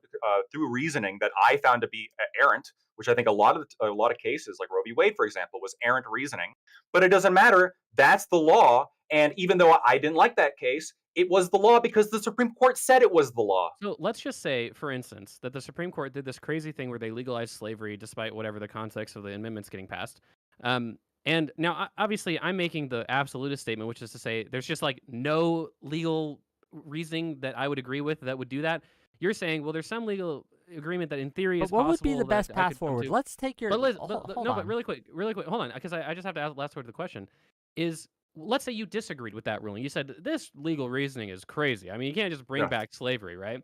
through reasoning that I found to be errant, which I think a lot of cases, like Roe v. Wade, for example, was errant reasoning. But it doesn't matter. That's the law. And even though I didn't like that case, it was the law because the Supreme Court said it was the law. So let's just say, for instance, that the Supreme Court did this crazy thing where they legalized slavery despite whatever the context of the amendments getting passed. And now, obviously, I'm making the absolutist statement, which is to say there's just like no legal reasoning that I would agree with that would do that. You're saying, well, there's some legal agreement that in theory But is what would be possible the that best I path could come forward? to. Let's take your. But, hold no, on. but really quick, hold on, because I just have to ask the last word of the question. Is let's say you disagreed with that ruling. You said this legal reasoning is crazy. I mean, you can't just bring Yeah. back slavery, right?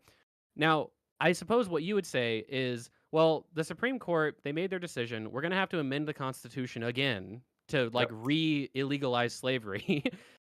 Now, I suppose what you would say is, well, the Supreme Court, they made their decision. We're going to have to amend the Constitution again to like re-illegalize slavery.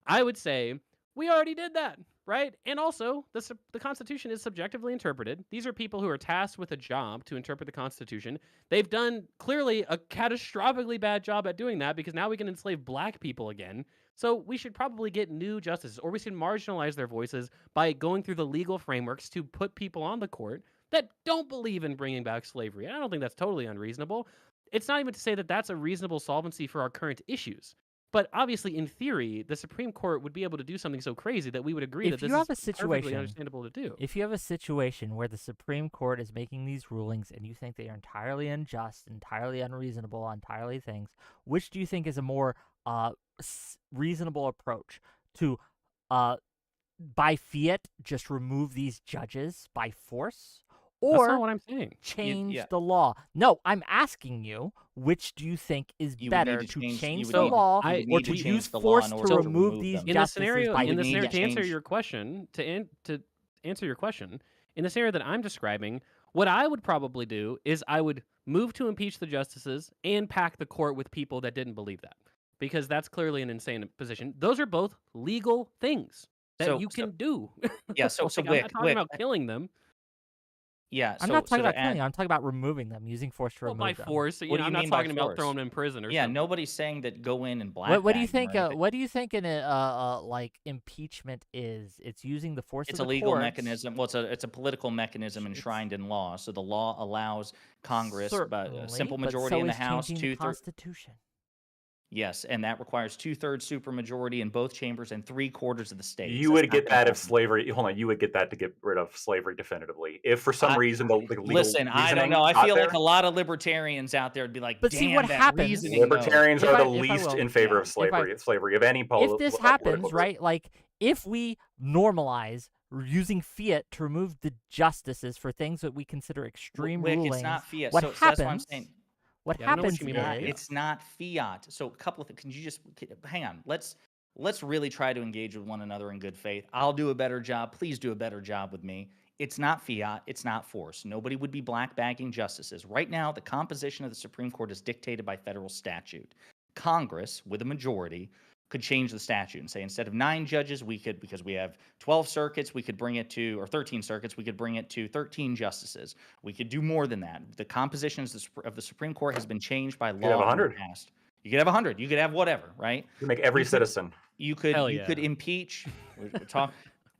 I would say we already did that, right? And also, the Constitution is subjectively interpreted. These are people who are tasked with a job to interpret the Constitution. They've done clearly a catastrophically bad job at doing that because now we can enslave black people again. So we should probably get new justices, or we should marginalize their voices by going through the legal frameworks to put people on the court that don't believe in bringing back slavery. And I don't think that's totally unreasonable. It's not even to say that that's a reasonable solvency for our current issues. But obviously, in theory, the Supreme Court would be able to do something so crazy that we would agree If that this you have is a perfectly situation- understandable to do. If you have a situation where the Supreme Court is making these rulings and you think they are entirely unjust, entirely unreasonable, entirely things, which do you think is a more reasonable approach to, by fiat, just remove these judges by force? That's not Or what I'm saying. change yeah. the law? No, I'm asking you, which do you think is You would need better to to change- change you would the need- law I- you would or need to change use the law force in to order remove these them. In the justices scenario, by in the fiat? scenario- to answer change- your question, to answer your question, in the scenario that I'm describing, what I would probably do is I would move to impeach the justices and pack the court with people that didn't believe that, because that's clearly an insane position. Those are both legal things that So- you can do. Yeah, so Like, I'm Wick, not talking Wick, about killing them. yeah, I'm so, not so talking to about killing add- them. I'm talking about removing them, using force to Well, by remove them. force. What do I'm you not mean by talking about force? throwing them in prison or Yeah, something. nobody's saying that go in and black. What do you bag them think? or anything. What do you think in a like impeachment is? It's using the force It's of a the legal courts. mechanism. Well, it's a political mechanism It's- enshrined in law. So the law allows Congress, by a Certainly, simple but majority so in the is House, changing the 2/3. Constitution. Yes, and that requires 2/3 supermajority in both chambers and 3/4 of the states. You That's would not get gonna that if happen. slavery. Hold on, you would get that to get rid of slavery definitively. If for some reason the legal Listen, I don't reasoning know. I got feel there, like a lot of libertarians out there would be like, But "Damn, see what that happens- reasoning, though." libertarians If are I- the if I least will- in favor yeah, of slavery. Slavery of any If political this political happens, group. right? Like if we normalize using fiat to remove the justices for things that we consider extreme Wick, rulings, it's not fiat. what So happens? that's what I'm saying. What Yeah, I don't know what happens you mean by is fiat. It's not fiat. So a couple of things. Can you just hang on? Let's really try to engage with one another in good faith. I'll do a better job. Please do a better job with me. It's not fiat. It's not force. Nobody would be black bagging justices. Right now, the composition of the Supreme Court is dictated by federal statute. Congress, with a majority, could change the statute and say instead of 9 judges, we could, because we have 12 circuits, we could bring it to, or 13 circuits, we could bring it to 13 justices. We could do more than that. The composition of the Supreme Court has been changed by You could have law in the 100. past. You could have 100. You could have whatever, right? You make every You could- citizen. You could Hell you yeah. could impeach.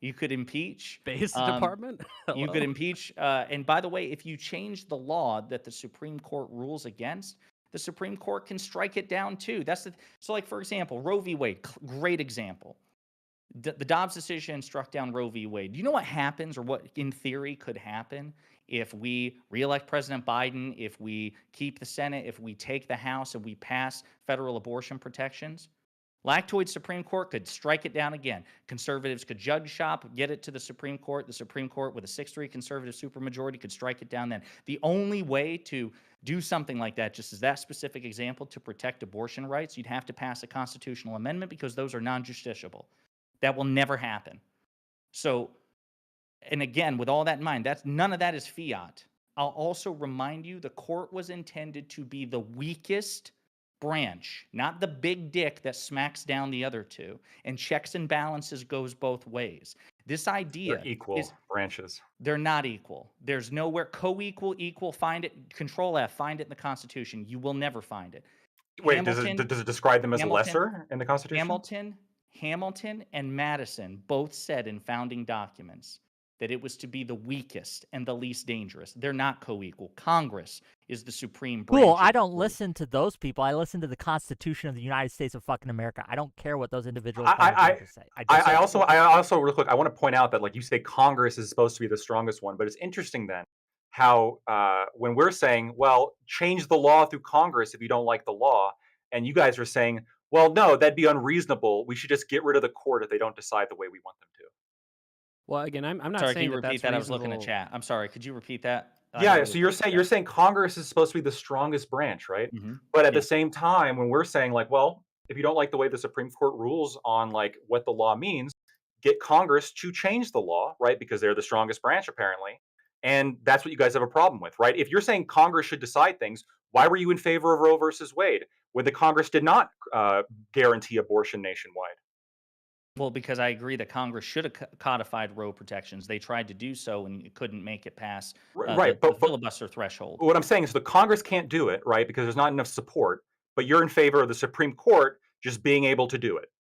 You could impeach. Base um, department? You could Hello? impeach. And by the way, if you change the law that the Supreme Court rules against, the Supreme Court can strike it down too. So, like for example, Roe v. Wade, great example. The Dobbs decision struck down Roe v. Wade. Do you know what happens, or what in theory could happen, if we reelect President Biden, if we keep the Senate, if we take the House, and we pass federal abortion protections? Lactoid Supreme Court could strike it down again. Conservatives could judge shop, get it to the Supreme Court. The Supreme Court, with a 6-3 conservative supermajority, could strike it down then. The only way to do something like that, just as that specific example, to protect abortion rights, you'd have to pass a constitutional amendment, because those are non-justiciable. That will never happen. So, and again, with all that in mind, none of that is fiat. I'll also remind you, the court was intended to be the weakest branch, not the big dick that smacks down the other two. And checks and balances goes both ways. This idea They're equal branches. They're not equal. There's nowhere co-equal, equal. Find it. Control F. Find it in the Constitution. You will never find it. Wait, does it describe them as Hamilton- lesser in the Constitution? Hamilton and Madison both said in founding documents that it was to be the weakest and the least dangerous. They're not co-equal. Congress is the supreme branch. Cool. of I the don't court. listen to those people. I listen to the Constitution of the United States of fucking America. I don't care what those individual politicians say. I also real quick, I want to point out that, like you say, Congress is supposed to be the strongest one, but it's interesting then how when we're saying, well, change the law through Congress if you don't like the law, and you guys are saying, well, no, that'd be unreasonable. We should just get rid of the court if they don't decide the way we want them to. Well, again, I'm not Sorry, saying can you that repeat that's that? I was looking at reasonable. chat. I'm sorry. Could you repeat that? Yeah, so you're saying Congress is supposed to be the strongest branch, right? Mm-hmm. But at Yeah. the same time, when we're saying, like, well, if you don't like the way the Supreme Court rules on like what the law means, get Congress to change the law, right? Because they're the strongest branch apparently. And that's what you guys have a problem with, right? If you're saying Congress should decide things, why were you in favor of Roe versus Wade when the Congress did not guarantee abortion nationwide? Well, because I agree that Congress should have codified Roe protections. They tried to do so and couldn't make it past Right, the but filibuster threshold. what I'm saying is the Congress can't do it, right? Because there's not enough support. But you're in favor of the Supreme Court just being able to do it.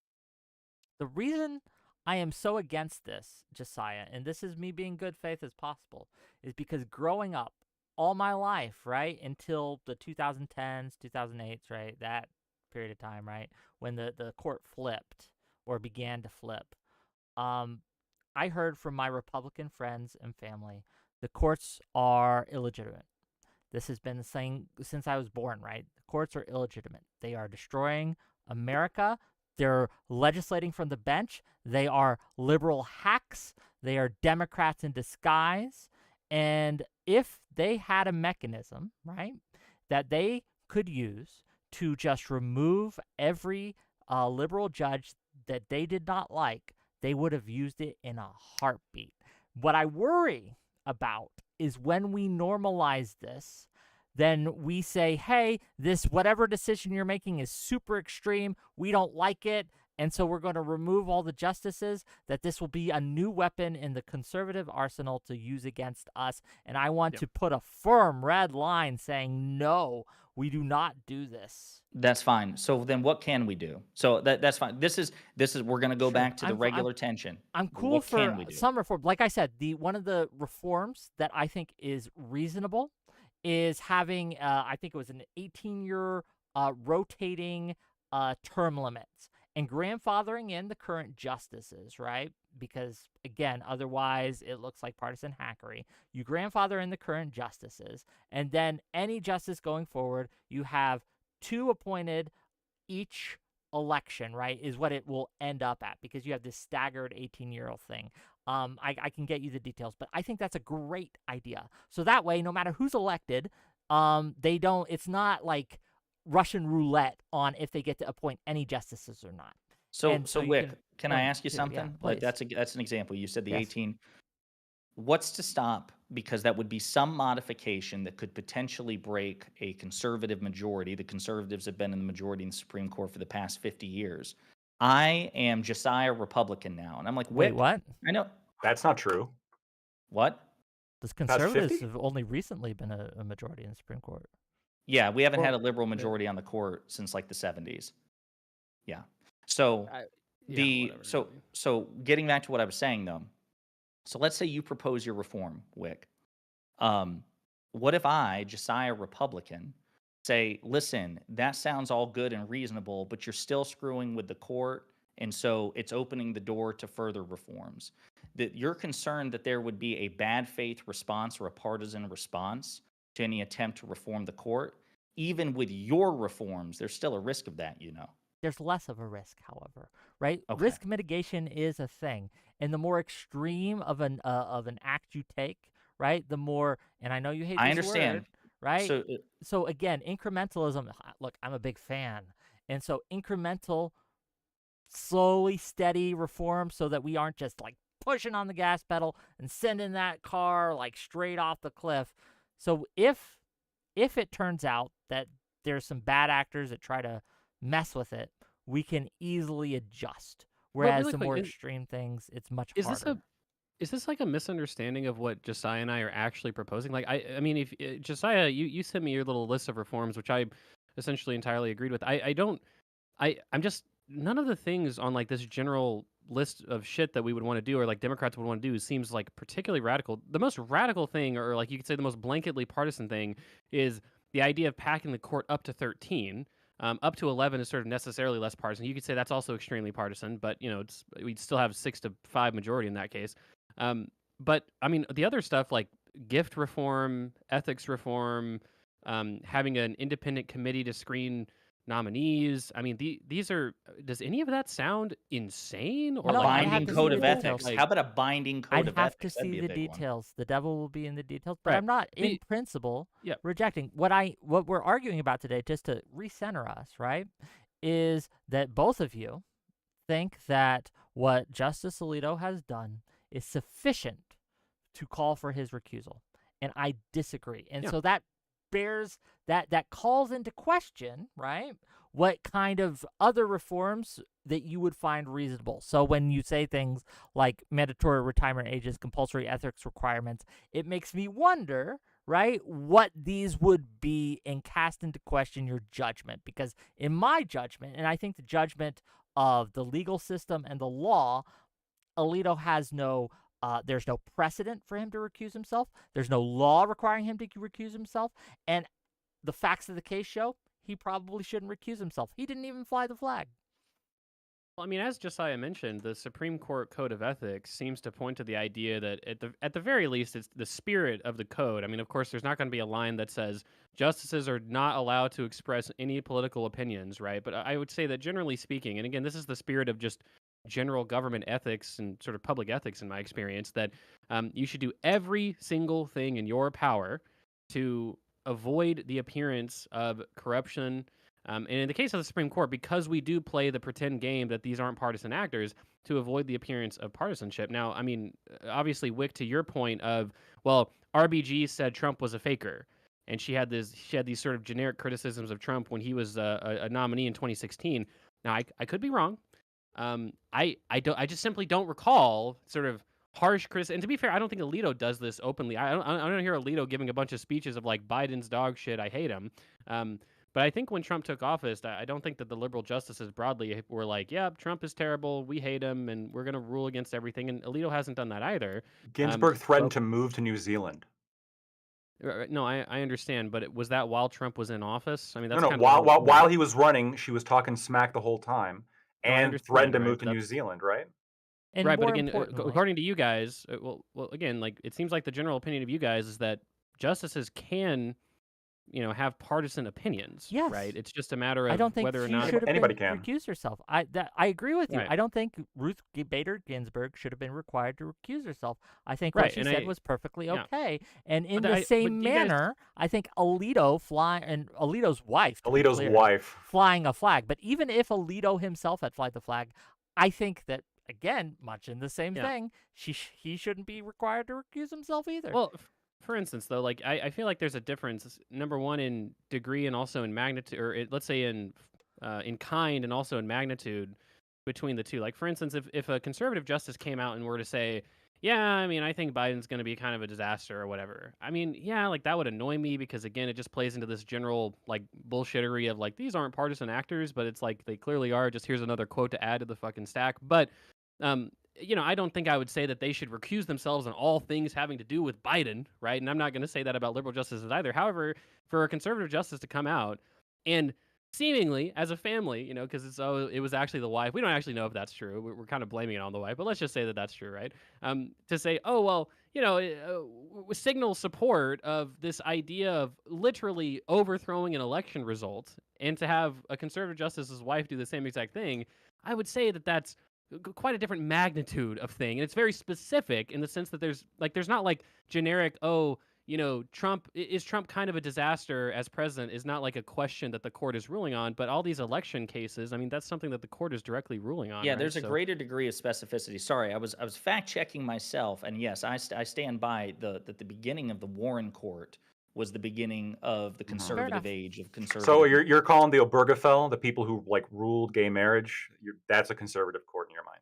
The reason I am so against this, Josiah, and this is me being good faith as possible, is because growing up all my life, right, until the 2010s, 2008s, right, that period of time, right, when the court flipped or began to flip, I heard from my Republican friends and family, the courts are illegitimate. This has been the saying since I was born, right? The courts are illegitimate. They are destroying America. They're legislating from the bench. They are liberal hacks. They are Democrats in disguise. And if they had a mechanism, right, that they could use to just remove every liberal judge that they did not like, they would have used it in a heartbeat. What I worry about is when we normalize this, then we say, hey, this whatever decision you're making is super extreme. We don't like it. And so we're going to remove all the justices, that this will be a new weapon in the conservative arsenal to use against us. And I want to put a firm red line saying, no, we do not do this. That's fine. So then what can we do? So that's fine. This is we're going to go back to the regular tension. I'm cool What for can we do? some reform. Like I said, one of the reforms that I think is reasonable is having, I think it was an 18-year rotating term limits and grandfathering in the current justices, right? Because, again, otherwise it looks like partisan hackery. You grandfather in the current justices, and then any justice going forward, you have 2 appointed each election, right, is what it will end up at, because you have this staggered 18-year thing. I can get you the details, but I think that's a great idea. So that way, no matter who's elected, it's not like Russian roulette on if they get to appoint any justices or not. So, And so you Wick, can I point ask you to- something? yeah, Like please. that's an example. You said the Yes. 18. What's to stop? Because that would be some modification that could potentially break a conservative majority. The conservatives have been in the majority in the Supreme Court for the past 50 years. I am Josiah Republican now, and I'm like, Wait, Wick, what? I know That's not true. what? The conservatives 50? have only recently been a majority in the Supreme Court. Yeah, we haven't had a Well, liberal majority on the court since like the 70s. Yeah. So whatever. so getting back to what I was saying though. So let's say you propose your reform, Wick. What if I, Josiah Republican, say, listen, that sounds all good and reasonable, but you're still screwing with the court, and so it's opening the door to further reforms. That you're concerned that there would be a bad faith response or a partisan response to any attempt to reform the court. Even with your reforms, there's still a risk of that, you know. There's less of a risk, however, right? Okay. Risk mitigation is a thing, and the more extreme of an act you take, right, the more. And I know you hate I this understand. word, right? So So again, incrementalism. Look, I'm a big fan, and so incremental, slowly, steady reform, so that we aren't just like pushing on the gas pedal and sending that car like straight off the cliff. So if it turns out that there's some bad actors that try to mess with it, we can easily adjust. Whereas really the quick, more extreme things, it's much Is harder. is this like a misunderstanding of what Josiah and I are actually proposing? Like, I mean, if Josiah, you sent me your little list of reforms, which I essentially entirely agreed with. I'm just none of the things on like this general list of shit that we would want to do or like Democrats would want to do seems like particularly radical. The most radical thing, or like you could say the most blanketly partisan thing, is the idea of packing the court up to 13. Up to 11 is sort of necessarily less partisan. You could say that's also extremely partisan, but we'd still have 6-5 majority in that case. But I mean, the other stuff like gift reform, ethics reform, having an independent committee to screen nominees. I mean, these are. Does any of that sound insane or a No, like I'd have binding to code see of the ethics. details. Like, How about a binding code I'd of have ethics? to That'd see be a the big one. details. The devil will be in the details, but Right. I'm not I mean, in principle yeah. rejecting what we're arguing about today. Just to recenter us, right, is that both of you think that what Justice Alito has done is sufficient to call for his recusal, and I disagree. And Yeah. so that bears that calls into question, right, what kind of other reforms that you would find reasonable. So when you say things like mandatory retirement ages, compulsory ethics requirements, it makes me wonder, right, what these would be and cast into question your judgment. Because in my judgment, and I think the judgment of the legal system and the law, Alito has there's no precedent for him to recuse himself. There's no law requiring him to recuse himself. And the facts of the case show he probably shouldn't recuse himself. He didn't even fly the flag. Well, I mean, as Josiah mentioned, the Supreme Court Code of Ethics seems to point to the idea that at the very least, it's the spirit of the code. I mean, of course, there's not going to be a line that says justices are not allowed to express any political opinions, right? But I would say that generally speaking, and again, this is the spirit of just general government ethics and sort of public ethics in my experience, that you should do every single thing in your power to avoid the appearance of corruption. And in the case of the Supreme Court, because we do play the pretend game that these aren't partisan actors, to avoid the appearance of partisanship. Now, I mean, obviously, Wick, to your point of, well, RBG said Trump was a faker, and she had these sort of generic criticisms of Trump when he was a nominee in 2016. Now, I could be wrong. I just simply don't recall sort of harsh criticism. And to be fair, I don't think Alito does this openly. I don't hear Alito giving a bunch of speeches of like Biden's dog shit. I hate him. But I think when Trump took office, I don't think that the liberal justices broadly were like, yeah, Trump is terrible, we hate him, and we're going to rule against everything. And Alito hasn't done that either. Ginsburg threatened to move to New Zealand. No, I understand, but was that while Trump was in office? I mean, that's No, kind of while he was running, she was talking smack the whole time No, I and threatened to understand, move right? to New Zealand, right? And Right, but more again, importantly, according to you guys, well, again, like it seems like the general opinion of you guys is that justices can have partisan opinions, Yes. right? It's just a matter I of don't think whether or she not should have Anybody been can. recused herself. I agree with you. Right. I don't think Ruth Bader Ginsburg should have been required to recuse herself. I think what Right, she and said was perfectly yeah. okay. And in But the but same you guys, manner, I think Alito's wife, to be Alito's clear, wife. flying a flag. But even if Alito himself had flied the flag, I think that, again, much in the same Yeah. thing, he shouldn't be required to recuse himself either. Well, for instance, though, like I feel like there's a difference. Number one, in degree and also in magnitude, or let's say in kind and also in magnitude between the two. Like for instance, if a conservative justice came out and were to say, "Yeah, I mean, I think Biden's going to be kind of a disaster or whatever," I mean, yeah, like that would annoy me because again, it just plays into this general like bullshittery of like these aren't partisan actors, but it's like they clearly are. Just here's another quote to add to the fucking stack, but. Um, I don't think I would say that they should recuse themselves on all things having to do with Biden, right? And I'm not going to say that about liberal justices either. However, for a conservative justice to come out and seemingly as a family, because it was actually the wife. We don't actually know if that's true. We're kind of blaming it on the wife, but let's just say that that's true, right? To say, oh well, signal support of this idea of literally overthrowing an election result, and to have a conservative justice's wife do the same exact thing, I would say that that's quite a different magnitude of thing, and it's very specific in the sense that there's not like generic, oh, Trump is Trump kind of a disaster as president is not like a question that the court is ruling on, but all these election cases, I mean, that's something that the court is directly ruling on. Yeah, right? there's a greater degree of specificity. Sorry, I was fact checking myself, and yes, I stand by that the beginning of the Warren Court was the beginning of the conservative age of conservative. So you're calling the Obergefell, the people who like ruled gay marriage, that's a conservative court in your mind?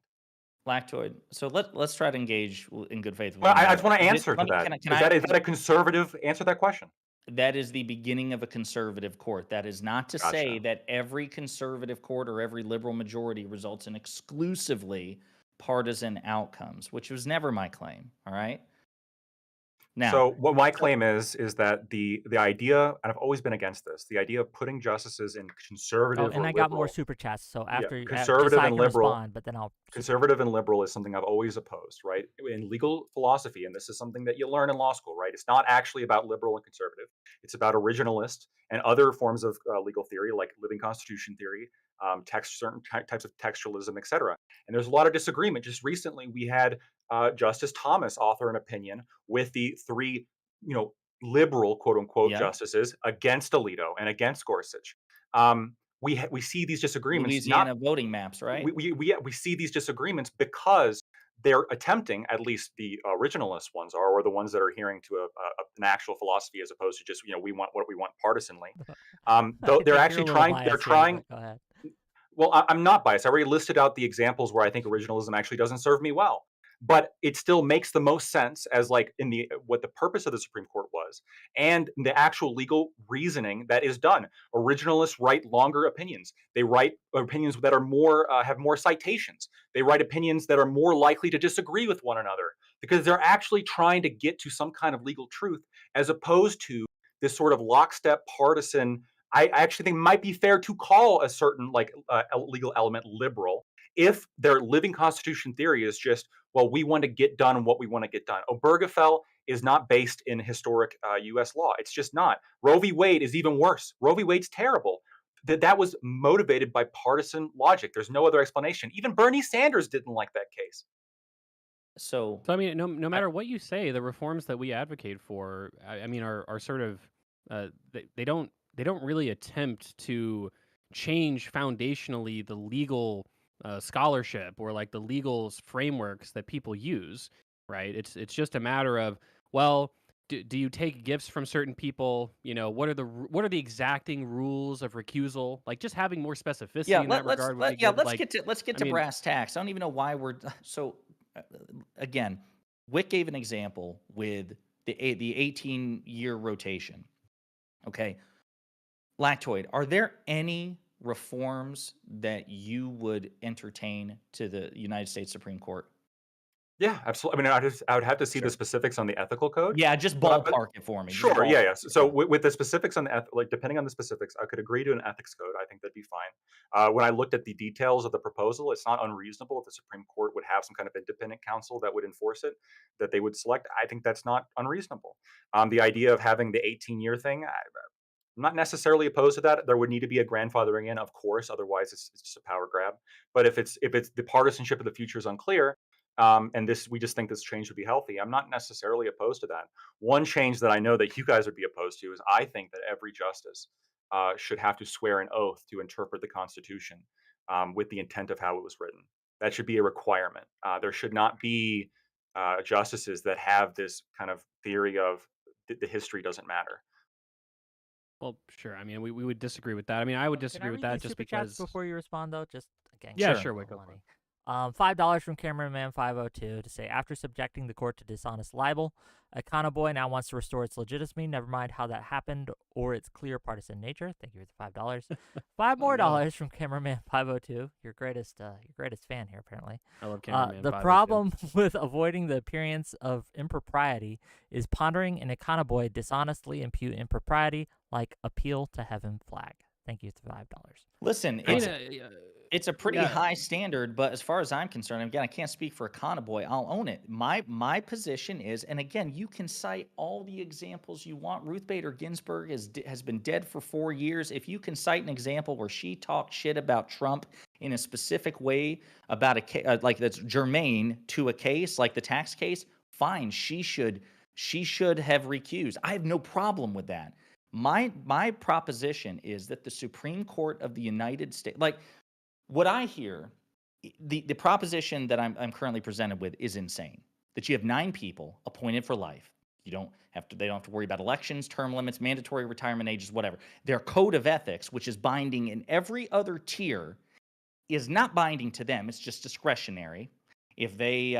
Lactoid. So let's try to engage in good faith. With Well, one I just another. want to answer to that. Is that a conservative? Answer that question. That is the beginning of a conservative court. That is not to say Gotcha. that every conservative court or every liberal majority results in exclusively partisan outcomes, which was never my claim. All right. Now, So what my claim is that the idea, and I've always been against this, the idea of putting justices in conservative and or I got liberal, more super chats, so after conservative Josiah and can liberal, respond, but then I'll conservative and liberal is something I've always opposed, right? In legal philosophy, and this is something that you learn in law school, right? It's not actually about liberal and conservative. It's about originalist and other forms of legal theory, like living constitution theory, certain types of textualism, etc. And there's a lot of disagreement. Just recently, we had Justice Thomas author an opinion with the three, liberal quote unquote justices against Alito and against Gorsuch. We see these disagreements. Louisiana voting maps, right? We see these disagreements because they're attempting, at least the originalist ones are, or the ones that are adhering to an actual philosophy as opposed to just we want what we want partisanly. Though they're actually trying. They're trying. Go ahead. Well, I'm not biased. I already listed out the examples where I think originalism actually doesn't serve me well. But it still makes the most sense as like in the what the purpose of the Supreme Court was and the actual legal reasoning that is done. Originalists write longer opinions. They write opinions that are more have more citations. They write opinions that are more likely to disagree with one another because they're actually trying to get to some kind of legal truth as opposed to this sort of lockstep partisan. I actually think it might be fair to call a certain legal element liberal if their living constitution theory is just, well, we want to get done what we want to get done. Obergefell is not based in historic U.S. law. It's just not. Roe v. Wade is even worse. Roe v. Wade's terrible. That was motivated by partisan logic. There's no other explanation. Even Bernie Sanders didn't like that case. So I mean, no matter what you say, the reforms that we advocate for, I mean, are sort of they don't really attempt to change foundationally the legal scholarship or like the legal frameworks that people use, right? It's just a matter of, well, do you take gifts from certain people? What are the exacting rules of recusal? Like just having more specificity in that regard would be good. Let's get to brass tacks. I don't even know why we're so. Again, Wick gave an example with the 18-year rotation. Okay, Lactoid, are there any reforms that you would entertain to the United States Supreme Court? Yeah, absolutely. I mean, I would have to see the specifics on the ethical code. Yeah, just ballpark it for me. Sure. Yeah. So with the specifics on the depending on the specifics, I could agree to an ethics code. I think that'd be fine. When I looked at the details of the proposal, it's not unreasonable if the Supreme Court would have some kind of independent counsel that would enforce it, that they would select. I think that's not unreasonable. The idea of having the 18-year thing, I'm not necessarily opposed to that. There would need to be a grandfathering in, of course. Otherwise, it's just a power grab. But if it's the partisanship of the future is unclear, and we just think this change would be healthy, I'm not necessarily opposed to that. One change that I know that you guys would be opposed to is I think that every justice should have to swear an oath to interpret the Constitution with the intent of how it was written. That should be a requirement. There should not be justices that have this kind of theory of the history doesn't matter. Well, sure. I mean, we would disagree with that. I mean, I would Can I disagree with read that these just super chats because. before you respond, though? Just again, Yeah, give sure, me Wick, the go for money. $5 from Cameraman 502 to say, after subjecting the court to dishonest libel, Econoboy now wants to restore its legitimacy. Never mind how that happened or its clear partisan nature. Thank you for the $5. Five more dollars from Cameraman 502, your greatest fan here apparently. I love Cameraman. The 502. problem with avoiding the appearance of impropriety is pondering an Econoboy dishonestly impute impropriety like appeal to heaven flag. Thank you for $5. Listen, I mean, it's a pretty yeah. high standard, but as far as I'm concerned, again, I can't speak for Econoboy. I'll own it. My position is, and again, you can cite all the examples you want. Ruth Bader Ginsburg has been dead for 4 years. If you can cite an example where she talked shit about Trump in a specific way about like that's germane to a case, like the tax case, fine. She should have recused. I have no problem with that. My proposition is that the Supreme Court of the United States, like what I hear, the proposition that I'm currently presented with is insane. That you have 9 people appointed for life. They don't have to worry about elections, term limits, mandatory retirement ages, whatever. Their code of ethics, which is binding in every other tier, is not binding to them. It's just discretionary. If they,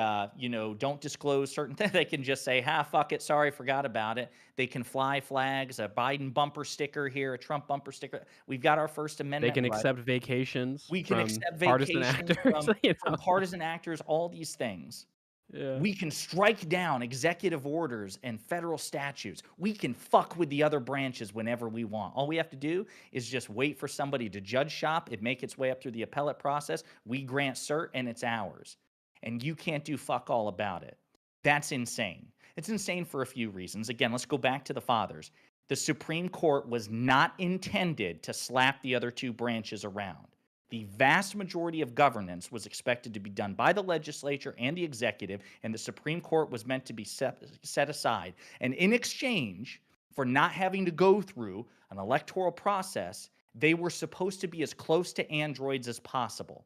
don't disclose certain things, they can just say, fuck it, sorry, forgot about it. They can fly flags, a Biden bumper sticker here, a Trump bumper sticker. We've got our First They Amendment can right. accept vacations. We can from accept partisan vacations actors. from partisan actors, all these things. Yeah. We can strike down executive orders and federal statutes. We can fuck with the other branches whenever we want. All we have to do is just wait for somebody to judge shop it, make its way up through the appellate process. We grant cert, and it's ours. And you can't do fuck all about it. That's insane. It's insane for a few reasons. Again, let's go back to the fathers. The Supreme Court was not intended to slap the other 2 branches around. The vast majority of governance was expected to be done by the legislature and the executive, and the Supreme Court was meant to be set aside. And in exchange for not having to go through an electoral process, they were supposed to be as close to androids as possible.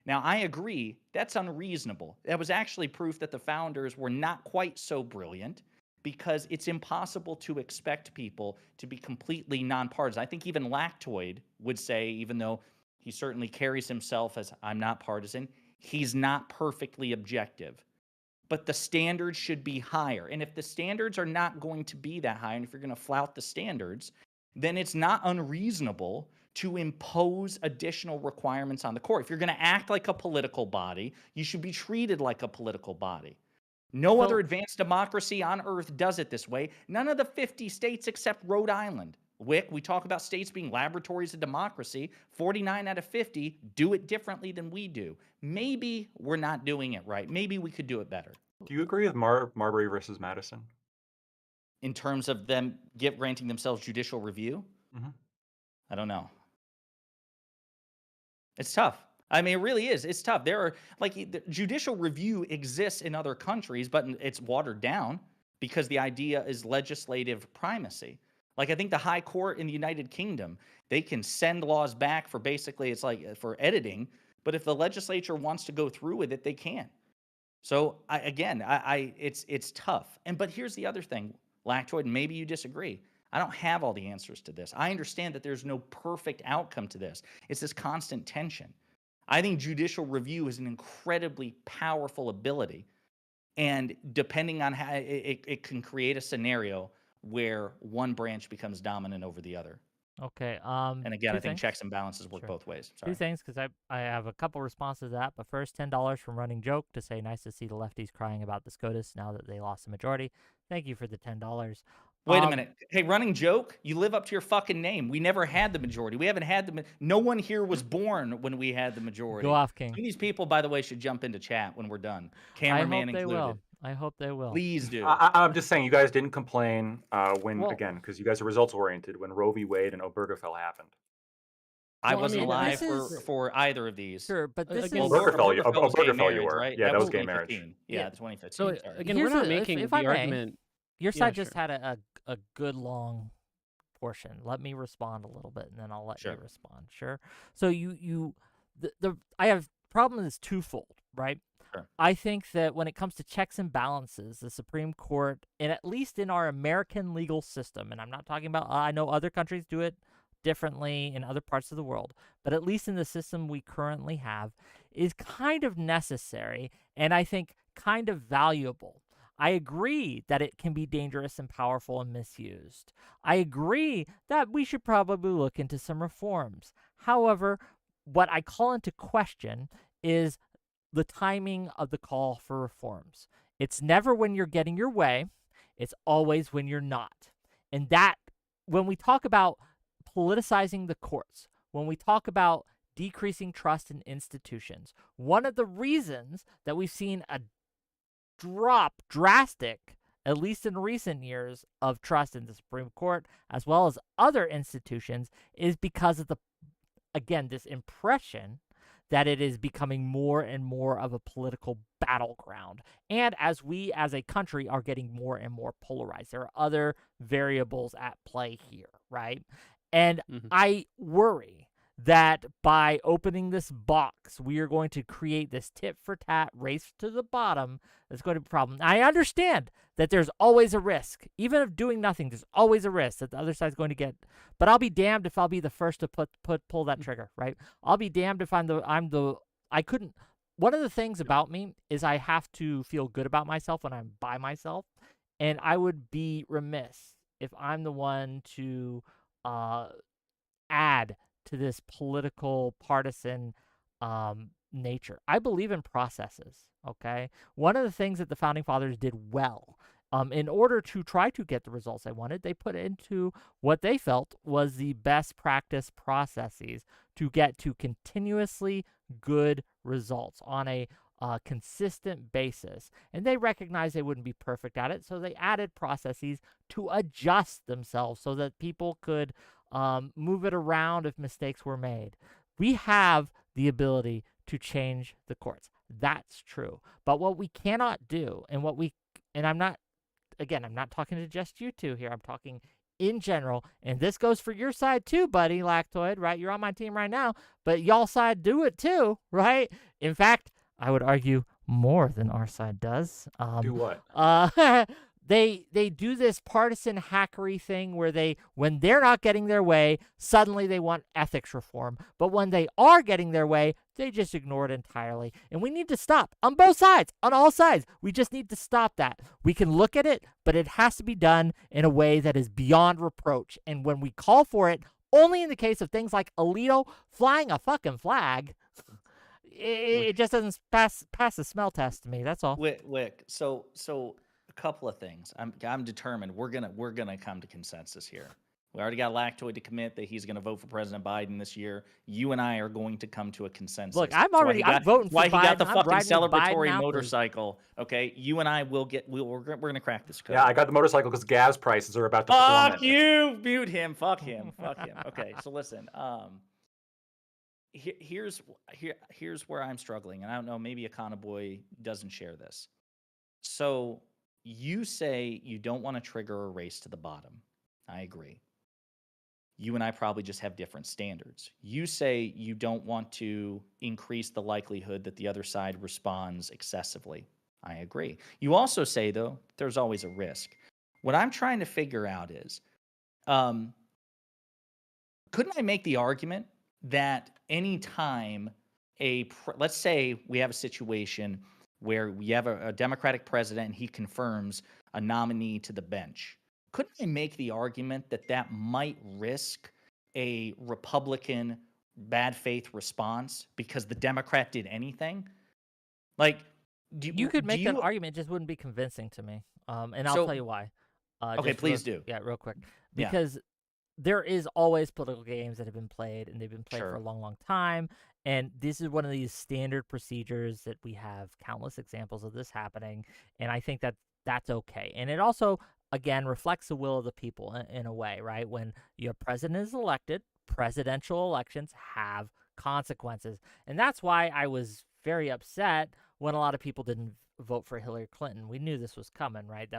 Now, I agree, that's unreasonable. That was actually proof that the founders were not quite so brilliant, because it's impossible to expect people to be completely nonpartisan. I think even Lactoid would say, even though he certainly carries himself as I'm not partisan, he's not perfectly objective. But the standards should be higher. And if the standards are not going to be that high, and if you're going to flout the standards, then it's not unreasonable to impose additional requirements on the court. If you're going to act like a political body, you should be treated like a political body. No other advanced democracy on earth does it this way. None of the 50 states except Rhode Island. Wick, we talk about states being laboratories of democracy. 49 out of 50 do it differently than we do. Maybe we're not doing it right. Maybe we could do it better. Do you agree with Marbury versus Madison? In terms of them granting themselves judicial review? Mm-hmm. I don't know. It's tough. I mean, it really is. It's tough. There are, judicial review exists in other countries, but it's watered down because the idea is legislative primacy. Like, I think the High Court in the United Kingdom, they can send laws back for basically, it's like for editing, but if the legislature wants to go through with it, they can. So it's tough. But here's the other thing, Lactoid, maybe you disagree. I don't have all the answers to this. I understand that there's no perfect outcome to this. It's this constant tension. I think judicial review is an incredibly powerful ability. And depending on how it can create a scenario where one branch becomes dominant over the other. Okay. And again, I think checks and balances work both ways. Sorry. 2 things, because I have a couple responses to that. But first, $10 from Running Joke to say, nice to see the lefties crying about the SCOTUS now that they lost the majority. Thank you for the $10. Wait a minute. Hey, Running Joke, you live up to your fucking name. We never had the majority. We haven't had no one here was born when we had the majority. Go off, King. These people, by the way, should jump into chat when we're done. Cameraman included. I hope they will. Please do. I'm just saying, you guys didn't complain when, Well- again, because you guys are results oriented, when Roe v. Wade and Obergefell happened. I Well, I wasn't mean, alive this for either of these. Sure, but this Again, is Obergefell, was gay Obergefell you marriage, were. right? Yeah, that was was gay marriage. 2015. Yeah. Yeah, the 2015. So sorry. again, Here's we're not a- making if the I may, argument. your Yeah, side just sure. had a good long portion. Let me respond a little bit, and then I'll let you Sure. respond. Sure. So I have problem is twofold, right? Sure. I think that when it comes to checks and balances, the Supreme Court, and at least in our American legal system, and I'm not talking about, I know other countries do it differently in other parts of the world, but at least in the system we currently have, is kind of necessary and I think kind of valuable. I agree that it can be dangerous and powerful and misused. I agree that we should probably look into some reforms. However, what I call into question is the timing of the call for reforms. It's never when you're getting your way, it's always when you're not. And that, when we talk about politicizing the courts, when we talk about decreasing trust in institutions, one of the reasons that we've seen a drastic, at least in recent years, of trust in the Supreme Court as well as other institutions is because of this impression that it is becoming more and more of a political battleground. And as we as a country are getting more and more polarized, there are other variables at play here, right? And I worry that by opening this box, we are going to create this tit-for-tat race to the bottom that's going to be a problem. I understand that there's always a risk. Even of doing nothing, there's always a risk that the other side's going to get. But I'll be damned if I'll be the first to pull that trigger, right? I'll be damned if one of the things about me is I have to feel good about myself when I'm by myself. And I would be remiss if I'm the one to add to this political partisan nature. I believe in processes, okay? One of the things that the Founding Fathers did well, in order to try to get the results they wanted, they put into what they felt was the best practice processes to get to continuously good results on a consistent basis. And they recognized they wouldn't be perfect at it, so they added processes to adjust themselves so that people could move it around if mistakes were made. We have the ability to change the courts. That's true. But what we cannot do, and I'm not talking to just you two here, I'm talking in general, and this goes for your side too, buddy, Lactoid, right? You're on my team right now, but y'all side do it too, right? In fact, I would argue more than our side does. Do what? They do this partisan hackery thing where when they're not getting their way, suddenly they want ethics reform. But when they are getting their way, they just ignore it entirely. And we need to stop on both sides, on all sides. We just need to stop that. We can look at it, but it has to be done in a way that is beyond reproach. And when we call for it, only in the case of things like Alito flying a fucking flag, it just doesn't pass the smell test to me. That's all. Wick. So a couple of things. I'm determined we're gonna come to consensus here. We already got Lactoid to commit that he's gonna vote for President Biden this year. You and I are going to come to a consensus. Look, I'm voting for Biden. Why he got the I'm fucking riding with Biden celebratory out. motorcycle? Okay, you and I we're gonna crack this code. Yeah, I got the motorcycle because gas prices are about to Fuck plummet. you! Mute him. Fuck him. Fuck him. Okay, so listen. Here's where I'm struggling, and I don't know. Maybe Akana Boy doesn't share this. So you say you don't want to trigger a race to the bottom. I agree. You and I probably just have different standards. You say you don't want to increase the likelihood that the other side responds excessively. I agree. You also say, though, there's always a risk. What I'm trying to figure out is, couldn't I make the argument that any time let's say we have a situation where we have a Democratic president and he confirms a nominee to the bench, couldn't I make the argument that might risk a Republican bad faith response because the Democrat did anything? Like, you could make that argument, it just wouldn't be convincing to me. And I'll tell you why. Okay, please do. Yeah, real quick. Yeah. Because there is always political games that have been played, and they've been played for a Sure. long, long time. And this is one of these standard procedures that we have countless examples of this happening. And I think that that's okay. And it also, again, reflects the will of the people in a way, right? When your president is elected, presidential elections have consequences. And that's why I was very upset when a lot of people didn't vote for Hillary Clinton. We knew this was coming, right?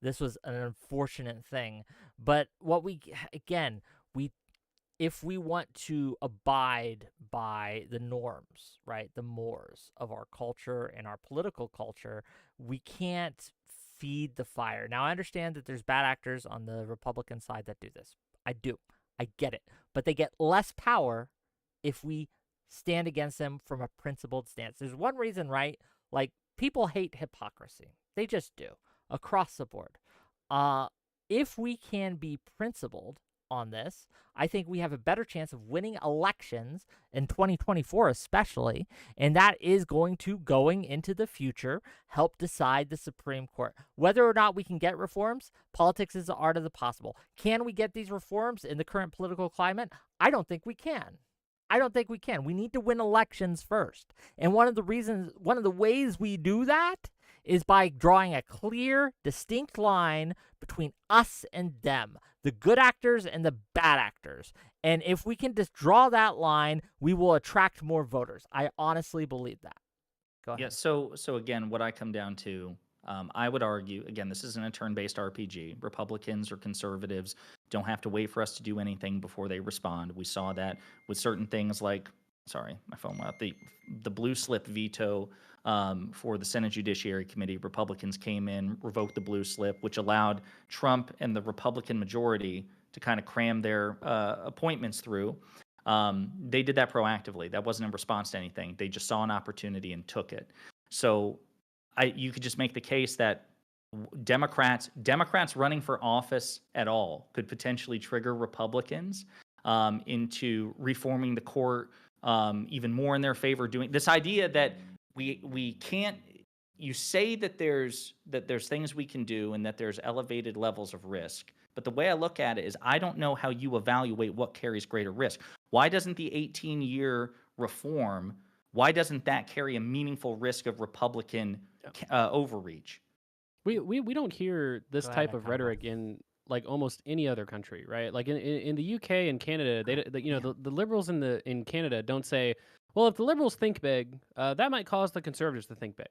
This was an unfortunate thing. But what again, if we want to abide by the norms, right, the mores of our culture and our political culture, we can't feed the fire. Now, I understand that there's bad actors on the Republican side that do this. I do. I get it. But they get less power if we stand against them from a principled stance. There's one reason, right? Like, people hate hypocrisy. They just do, across the board. If we can be principled on this, I think we have a better chance of winning elections in 2024 especially, and that is going into the future, help decide the Supreme Court. Whether or not we can get reforms, politics is the art of the possible. Can we get these reforms in the current political climate? I don't think we can. We need to win elections first. And one of the ways we do that is by drawing a clear, distinct line between us and them, the good actors and the bad actors. And if we can just draw that line, we will attract more voters. I honestly believe that. Go ahead. Yeah. So again, what I come down to, I would argue, again, this isn't a turn-based RPG. Republicans or conservatives don't have to wait for us to do anything before they respond. We saw that with certain things like, sorry, my phone went out, the blue slip veto for the Senate Judiciary Committee. Republicans came in, revoked the blue slip, which allowed Trump and the Republican majority to kind of cram their appointments through. They did that proactively. That wasn't in response to anything. They just saw an opportunity and took it. So you could just make the case that Democrats running for office at all could potentially trigger Republicans into reforming the court even more in their favor. Doing this idea that we can't. You say that there's things we can do and that there's elevated levels of risk. But the way I look at it is I don't know how you evaluate what carries greater risk. Why doesn't the 18-year reform, why doesn't that carry a meaningful risk of Republican overreach? We don't hear this Go ahead, type of Econo. rhetoric in like almost any other country, right? Like in the UK and Canada, the liberals in Canada don't say, well, if the liberals think big, that might cause the conservatives to think big,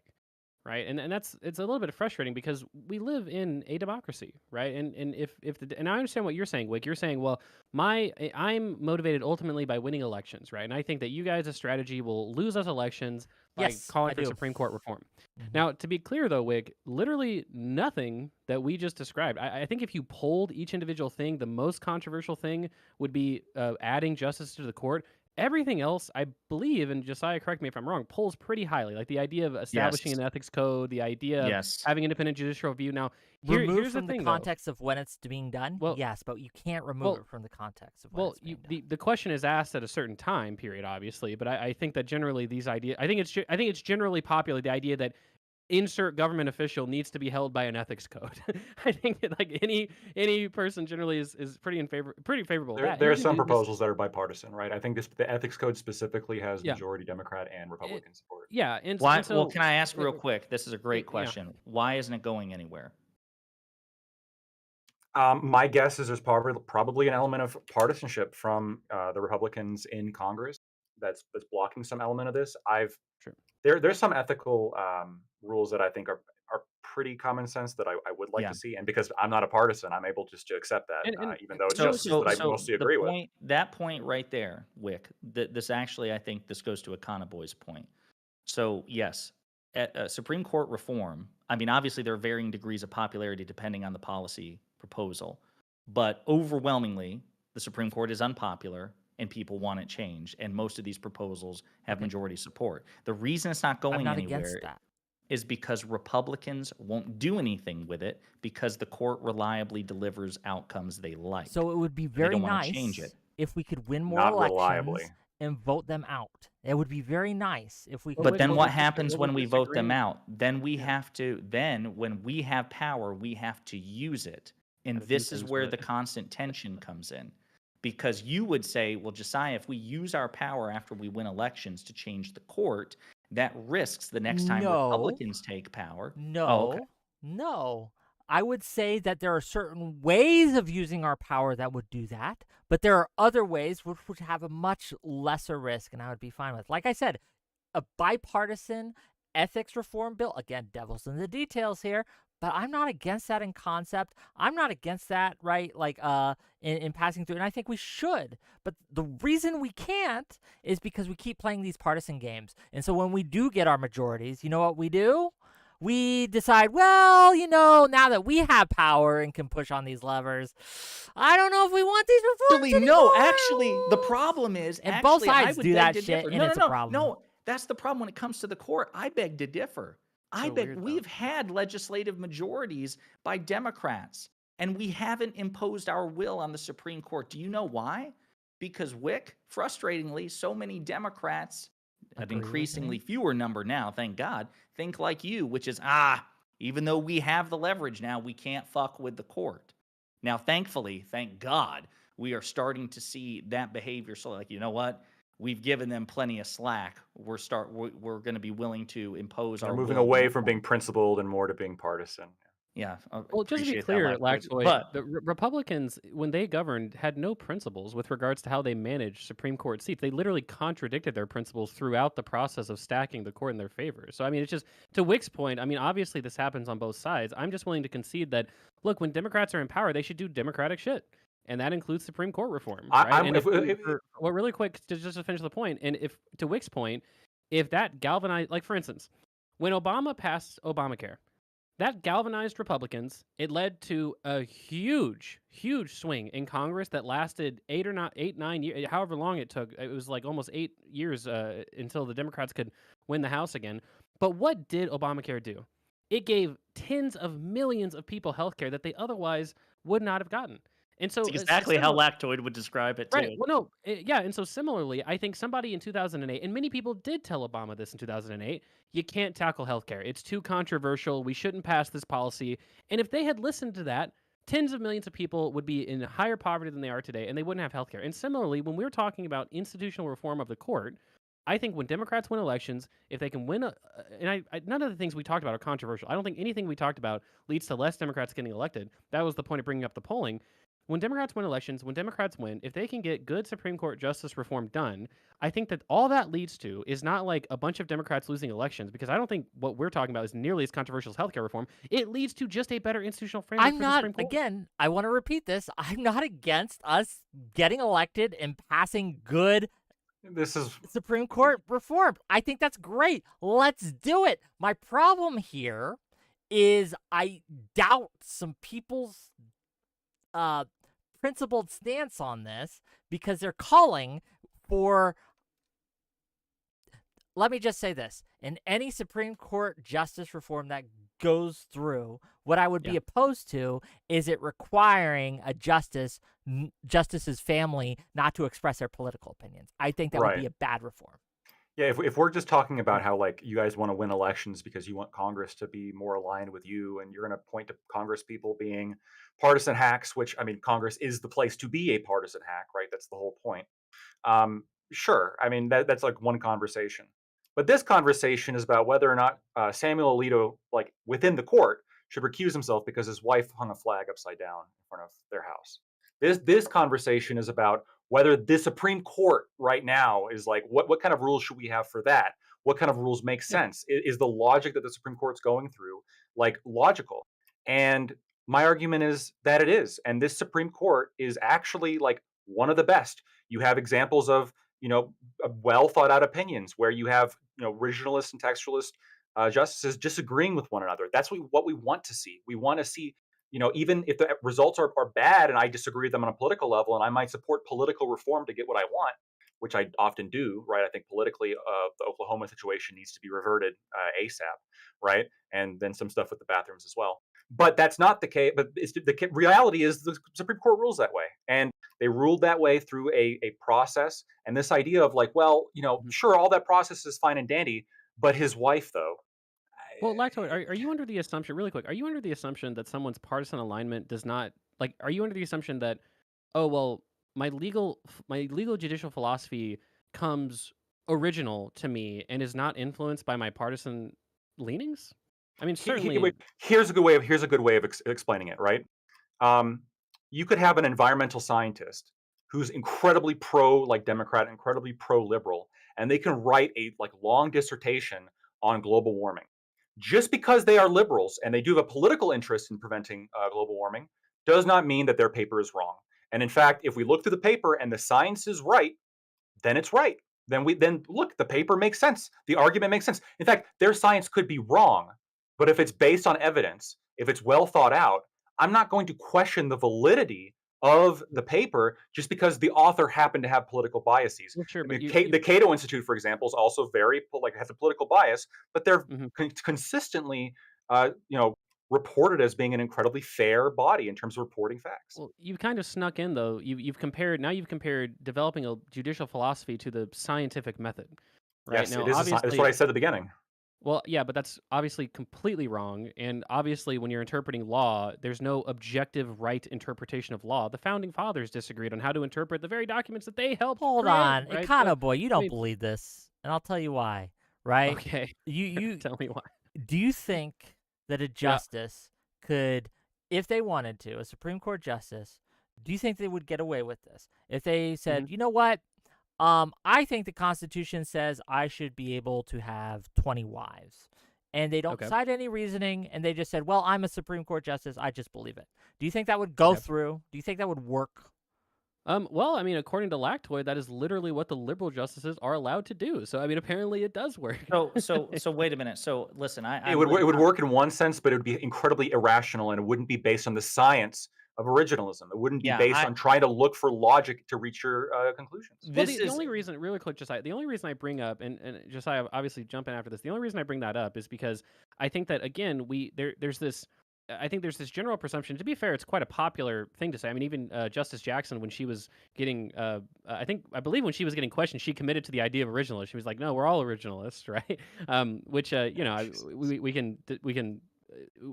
right? And it's a little bit frustrating because we live in a democracy, right? And and I understand what you're saying, Wick. You're saying, well, I'm motivated ultimately by winning elections, right? And I think that you guys' strategy will lose us elections by Yes, calling I for do. Supreme Court reform. Mhm. Now, to be clear though, Wick, literally nothing that we just described. I think if you polled each individual thing, the most controversial thing would be adding justice to the court. Everything else, I believe, and Josiah, correct me if I'm wrong, polls pretty highly. Like the idea of establishing Yes. an ethics code, the idea of Yes. having independent judicial review. Now, Removed here's the from thing, the though. context of when it's being done, Well- yes, but you can't remove well- it from the context of when Well, it's being done. the question is asked at a certain time period, obviously, but I think that generally these ideas, I think it's generally popular, the idea that insert government official needs to be held by an ethics code. I think that, like any person generally is pretty favorable. of that. There are Even some this- proposals that are bipartisan, right? I think the ethics code specifically has Yeah. majority Democrat and Republican support. Yeah, and Why? and so, Well, can I ask real quick? This is a great yeah. question. Why isn't it going anywhere? My guess is there's probably an element of partisanship from the Republicans in Congress that's blocking some element of this. Sure. There's some ethical rules that I think are pretty common sense that I would like Yeah. to see, and because I'm not a partisan, I'm able just to accept that, And- even though it's So- justice that I mostly agree with. That point right there, Wick. This actually, I think this goes to Econo Boy's point. So yes, Supreme Court reform. I mean, obviously there are varying degrees of popularity depending on the policy proposal, but overwhelmingly, the Supreme Court is unpopular and people want it changed. And most of these proposals have majority support. The reason it's not I'm going not anywhere against that. is because Republicans won't do anything with it because the court reliably delivers outcomes they like. So it would be They very don't wanna nice change it. if we could win more Not elections reliably. and vote them out. It would be very nice if we could. But then Well, what we're happens when we vote them disagreeing. out? Then we Yeah. have to, then when we have power, we have to use it. And Gotta do this is things where with the it. constant tension comes in. Because you would say, well, Josiah, if we use our power after we win elections to change the court, that risks the next time No. Republicans take power. No. Oh, okay. No. I would say that there are certain ways of using our power that would do that, but there are other ways which would have a much lesser risk, and I would be fine with. Like I said, a bipartisan ethics reform bill, again, devil's in the details here, but I'm not against that in concept. I'm not against that, right? Like in passing through, and I think we should. But the reason we can't is because we keep playing these partisan games. And so when we do get our majorities, you know what we do? We decide, well, now that we have power and can push on these levers, I don't know if we want these reforms anymore. Actually, the problem is, And both I sides would do beg that to shit, differ. and it's a problem. No, that's the problem when it comes to the court. I beg to differ. So weird, though. We've had legislative majorities by Democrats, and we haven't imposed our will on the Supreme Court. Do you know why? Because frustratingly, so many Democrats, an Agree with increasingly me. fewer number now, thank God, think like you, which is, even though we have the leverage now, we can't fuck with the court. Now, thankfully, thank God, we are starting to see that behavior. So, like, you know what? We've given them plenty of slack. We're going to be willing to impose They're our moving will away more. from being principled and more to being partisan. Yeah. Well, just to be appreciate that clear, last point. Laxoid, But the Republicans, when they governed, had no principles with regards to how they managed Supreme Court seats. They literally contradicted their principles throughout the process of stacking the court in their favor. So, I mean, it's just, to Wick's point, I mean, obviously this happens on both sides. I'm just willing to concede that, look, when Democrats are in power, they should do Democratic shit. And that includes Supreme Court reform, right? Well, really quick, just to finish the point, and if, to Wick's point, if that galvanized, like, for instance, when Obama passed Obamacare, that galvanized Republicans. It led to a huge, huge swing in Congress that lasted 9 years, however long it took. It was like almost 8 years until the Democrats could win the House again. But what did Obamacare do? It gave tens of millions of people health care that they otherwise would not have gotten. And so it's exactly how Lactoid would describe it, too. Right. Well, no, yeah. And so similarly, I think somebody in 2008, and many people did tell Obama this in 2008, you can't tackle healthcare. It's too controversial. We shouldn't pass this policy. And if they had listened to that, tens of millions of people would be in higher poverty than they are today, and they wouldn't have healthcare. And similarly, when we're talking about institutional reform of the court, I think when Democrats win elections, if they can win, and none of the things we talked about are controversial. I don't think anything we talked about leads to less Democrats getting elected. That was the point of bringing up the polling. When Democrats win elections, if they can get good Supreme Court justice reform done, I think that all that leads to is not like a bunch of Democrats losing elections, because I don't think what we're talking about is nearly as controversial as healthcare reform. It leads to just a better institutional framework for the Supreme Court. Again, I want to repeat this. I'm not against us getting elected and passing good Supreme Court reform. I think that's great. Let's do it. My problem here is I doubt some people's principled stance on this, because they're calling for, let me just say this, in any Supreme Court justice reform that goes through, what I would be opposed to is it requiring a justice's family not to express their political opinions. I think that would be a bad reform. Yeah, if we're just talking about how, like, you guys want to win elections because you want Congress to be more aligned with you, and you're going to point to Congress people being partisan hacks, which, I mean, Congress is the place to be a partisan hack, right? That's the whole point. Sure, I mean, that's like one conversation. But this conversation is about whether or not Samuel Alito, like, within the court, should recuse himself because his wife hung a flag upside down in front of their house. This conversation is about whether the Supreme Court right now is like, what kind of rules should we have for that? What kind of rules make sense? Is the logic that the Supreme Court's going through, like, logical? And my argument is that it is. And this Supreme Court is actually, like, one of the best. You have examples of, well thought out opinions where you have, originalist and textualist justices disagreeing with one another. That's what we want to see. We want to see, even if the results are bad and I disagree with them on a political level, and I might support political reform to get what I want, which I often do, right? I think politically, the Oklahoma situation needs to be reverted ASAP, right? And then some stuff with the bathrooms as well. But that's not the case. But the reality is the Supreme Court rules that way. And they ruled that way through a process. And this idea of, like, well, sure, all that process is fine and dandy, but his wife, though. Well, Lacto, are you under the assumption, really quick, are you under the assumption that someone's partisan alignment does not like, are you under the assumption that, oh well, my legal judicial philosophy comes original to me and is not influenced by my partisan leanings? I mean, certainly. Here's a good way of explaining it, right? Um, you could have an environmental scientist who's incredibly pro like Democrat, incredibly pro liberal, and they can write a like long dissertation on global warming. Just because they are liberals and they do have a political interest in preventing global warming does not mean that their paper is wrong. And in fact, if we look through the paper and the science is right, then it's right. Then look, the paper makes sense. The argument makes sense. In fact, their science could be wrong, but if it's based on evidence, if it's well thought out, I'm not going to question the validity of the paper just because the author happened to have political biases. Well, sure, I but mean, the Cato Institute, for example, is also very like has a political bias, but they're Mhm. consistently, reported as being an incredibly fair body in terms of reporting facts. Well, you've kind of snuck in though. You've compared developing a judicial philosophy to the scientific method, right? Yes, Now, it is. That's what obviously, I said at the beginning. well, yeah, but that's obviously completely wrong. And obviously, when you're interpreting law, there's no objective right interpretation of law. The founding fathers disagreed on how to interpret the very documents that they helped Hold create, on, right? Econo So, boy, you I don't mean, believe this, and I'll tell you why. Right? okay, You tell me why. do you think that a Yeah. justice could, if they wanted to, a Supreme Court justice, do you think they would get away with this if they said, Mhm. you know what? I think the Constitution says I should be able to have 20 wives. And they don't Okay. cite any reasoning, and they just said, well, I'm a Supreme Court justice. I just believe it. Do you think that would go Okay. through? Do you think that would work? Well, I mean, according to Lactoid, that is literally what the liberal justices are allowed to do. So, I mean, apparently it does work. So wait a minute. So listen, It would work in one sense, but it would be incredibly irrational, and it wouldn't be based on the science of originalism. It wouldn't be yeah, based on trying to look for logic to reach your conclusions. Well, this the is only reason, really quick, Josiah, the only reason I bring up, and Josiah, obviously jump in after this, the only reason I bring that up is because I think that, again, I think there's this general presumption. To be fair, it's quite a popular thing to say. I mean, even Justice Jackson, when she was getting, I believe when she was getting questioned, she committed to the idea of originalists. She was like, "No, we're all originalists," right? Which,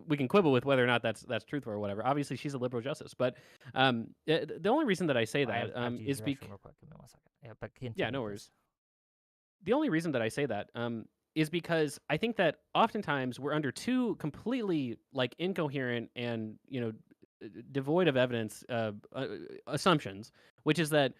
we can quibble with whether or not that's truthful or whatever. Obviously, she's a liberal justice, but the only reason that I say I that have to use is the because restroom real quick. Give me 1 second. Yeah, but continue, yeah, no please. worries. The only reason that I say that is because I think that oftentimes we're under two completely like incoherent and devoid of evidence assumptions, which is that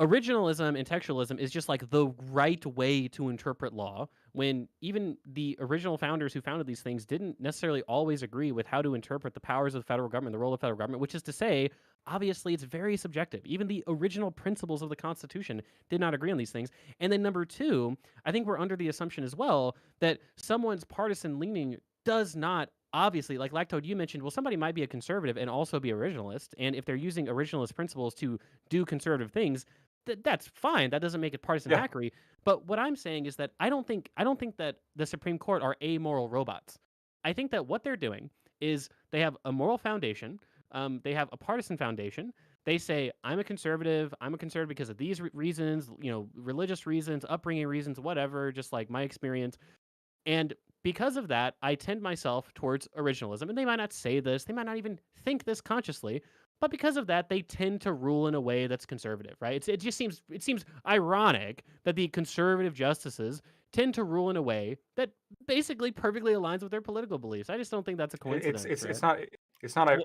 originalism and textualism is just like the right way to interpret law, when even the original founders who founded these things didn't necessarily always agree with how to interpret the powers of the federal government, the role of the federal government, which is to say, obviously it's very subjective. Even the original principles of the Constitution did not agree on these things. And then number two, I think we're under the assumption as well that someone's partisan leaning does not obviously, like Lactoid, you mentioned, well, somebody might be a conservative and also be originalist. And if they're using originalist principles to do conservative things, that's fine. That doesn't make it partisan Yeah. hackery. But what I'm saying is that I don't think that the Supreme Court are amoral robots. I think that what they're doing is they have a moral foundation. They have a partisan foundation. They say, I'm a conservative. I'm a conservative because of these reasons, religious reasons, upbringing reasons, whatever, just like my experience. And because of that, I tend myself towards originalism. And they might not say this, they might not even think this consciously, but because of that, they tend to rule in a way that's conservative, right? It seems ironic that the conservative justices tend to rule in a way that basically perfectly aligns with their political beliefs. I just don't think that's a coincidence. It's not a Well-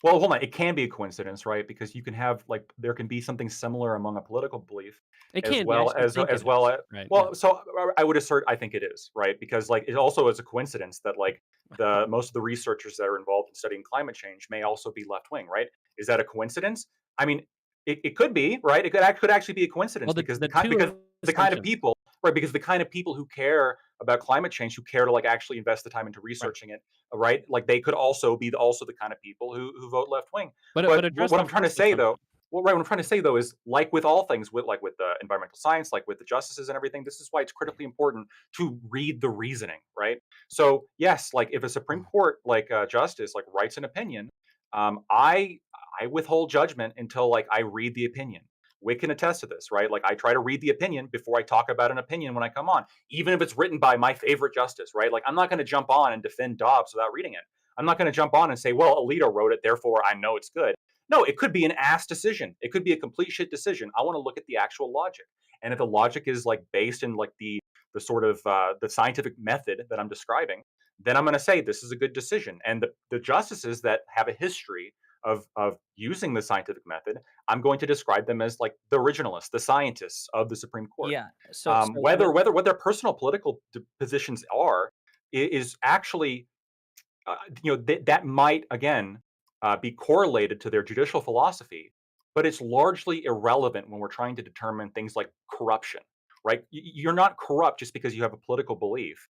well, hold on. It can be a coincidence, right? Because you can have like there can be something similar among a political belief It as can be. I well just don't think as it well is, as right? well. So I would assert I think it is, right? Because like it also is a coincidence that like the most of the researchers that are involved in studying climate change may also be left wing, right? Is that a coincidence? I mean, it could be, right? Could actually be a coincidence Well, because the two because the kind of assumptions, people, right? Because the kind of people who care about climate change, who care to like actually invest the time into right? researching it, right? Like they could also be also the kind of people who vote left wing. But But address what the I'm trying to first say though, assumption. well, right, what I'm trying to say though is like with all things, with the environmental science, like with the justices and everything, this is why it's critically important to read the reasoning, right? So yes, like if a Supreme Court like justice like writes an opinion, I withhold judgment until like I read the opinion. Wick can attest to this, right? Like I try to read the opinion before I talk about an opinion when I come on, even if it's written by my favorite justice, right? Like I'm not going to jump on and defend Dobbs without reading it. I'm not going to jump on and say, well, Alito wrote it, therefore I know it's good. No, it could be an ass decision. It could be a complete shit decision. I want to look at the actual logic. And if the logic is like based in like the sort of the scientific method that I'm describing, then I'm going to say this is a good decision. And the justices that have a history of using the scientific method, I'm going to describe them as like the originalists, the scientists of the Supreme Court. Yeah. So Whether what their personal political positions are is actually that might again be correlated to their judicial philosophy, but it's largely irrelevant when we're trying to determine things like corruption, right? You're not corrupt just because you have a political belief.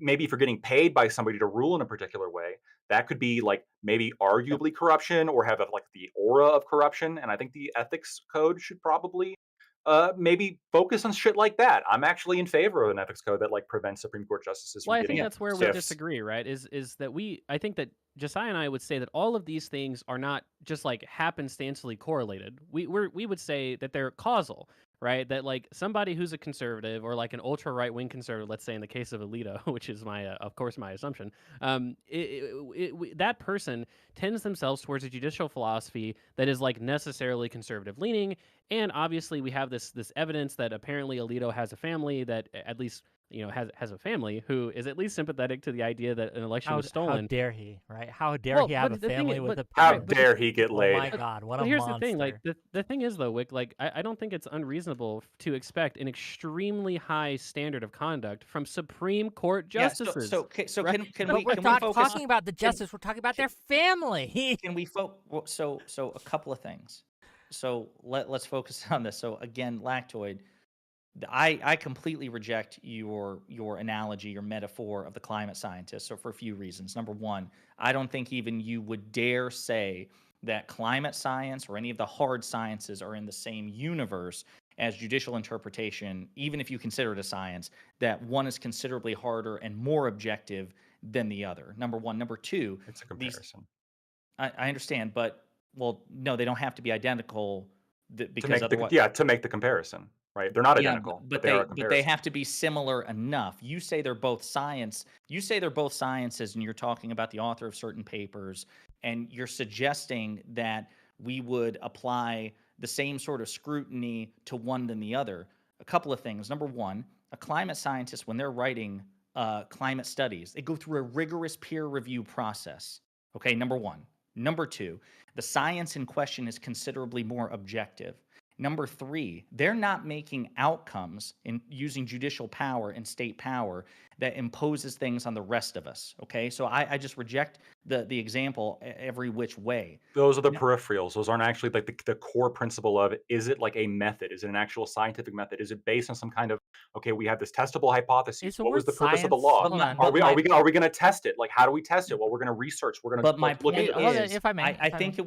Maybe if you're getting paid by somebody to rule in a particular way, that could be like maybe arguably corruption or have like the aura of corruption. And I think the ethics code should probably maybe focus on shit like that. I'm actually in favor of an ethics code that like prevents Supreme Court justices Well, from I getting think that's where we stiffs. disagree, right? Is that I think that Josiah and I would say that all of these things are not just like happenstancely correlated. We would say that they're causal, right? That like somebody who's a conservative or like an ultra right wing conservative, let's say in the case of Alito, which is my of course my assumption, that person tends themselves towards a judicial philosophy that is like necessarily conservative leaning, and obviously we have this evidence that apparently Alito has a family that at least has a family who is at least sympathetic to the idea that an election was How stolen. dare he, right? How dare Well, he have a but the thing family is- with but- a How right, but dare he get Oh laid? my God, what But a here's monster. the thing, like the thing is though, Wick, like I don't think it's unreasonable to expect an extremely high standard of conduct from Supreme Court justices. right? Can But we we're can we not focus talking about the justice. We're talking about their family. can we so a couple of things. So let's focus on this. So again, Lactoid, I completely reject your analogy, your metaphor of the climate scientist. So for a few reasons. Number one, I don't think even you would dare say that climate science or any of the hard sciences are in the same universe as judicial interpretation, even if you consider it a science, that one is considerably harder and more objective than the other. Number one. Number two, It's a these comparison. I understand, but well, no, they don't have to be identical To because make otherwise, to make the comparison, right? They're not yeah, identical, but but they are a but they comparison. have to be similar enough. You say they're both science. You say they're both sciences, and you're talking about the author of certain papers, and you're suggesting that we would apply the same sort of scrutiny to one than the other. A couple of things. Number one, a climate scientist, when they're writing climate studies, they go through a rigorous peer review process. Okay, number one. Number two, the science in question is considerably more objective. Number three, they're not making outcomes in using judicial power and state power that imposes things on the rest of us. Okay, so I just reject the example every which way. Those are the Yeah. peripherals. Those aren't actually like the core principle of it. Is it like a method? Is it an actual scientific method? Is it based on some kind of okay? We have this testable hypothesis. Is the What was word the purpose of the science- law? hold on, Are but we my- are we going to test it? Like how do we test it? Well, we're going to research. We're going to But my look point into Hold on, this. is, if I may, I if I think may. it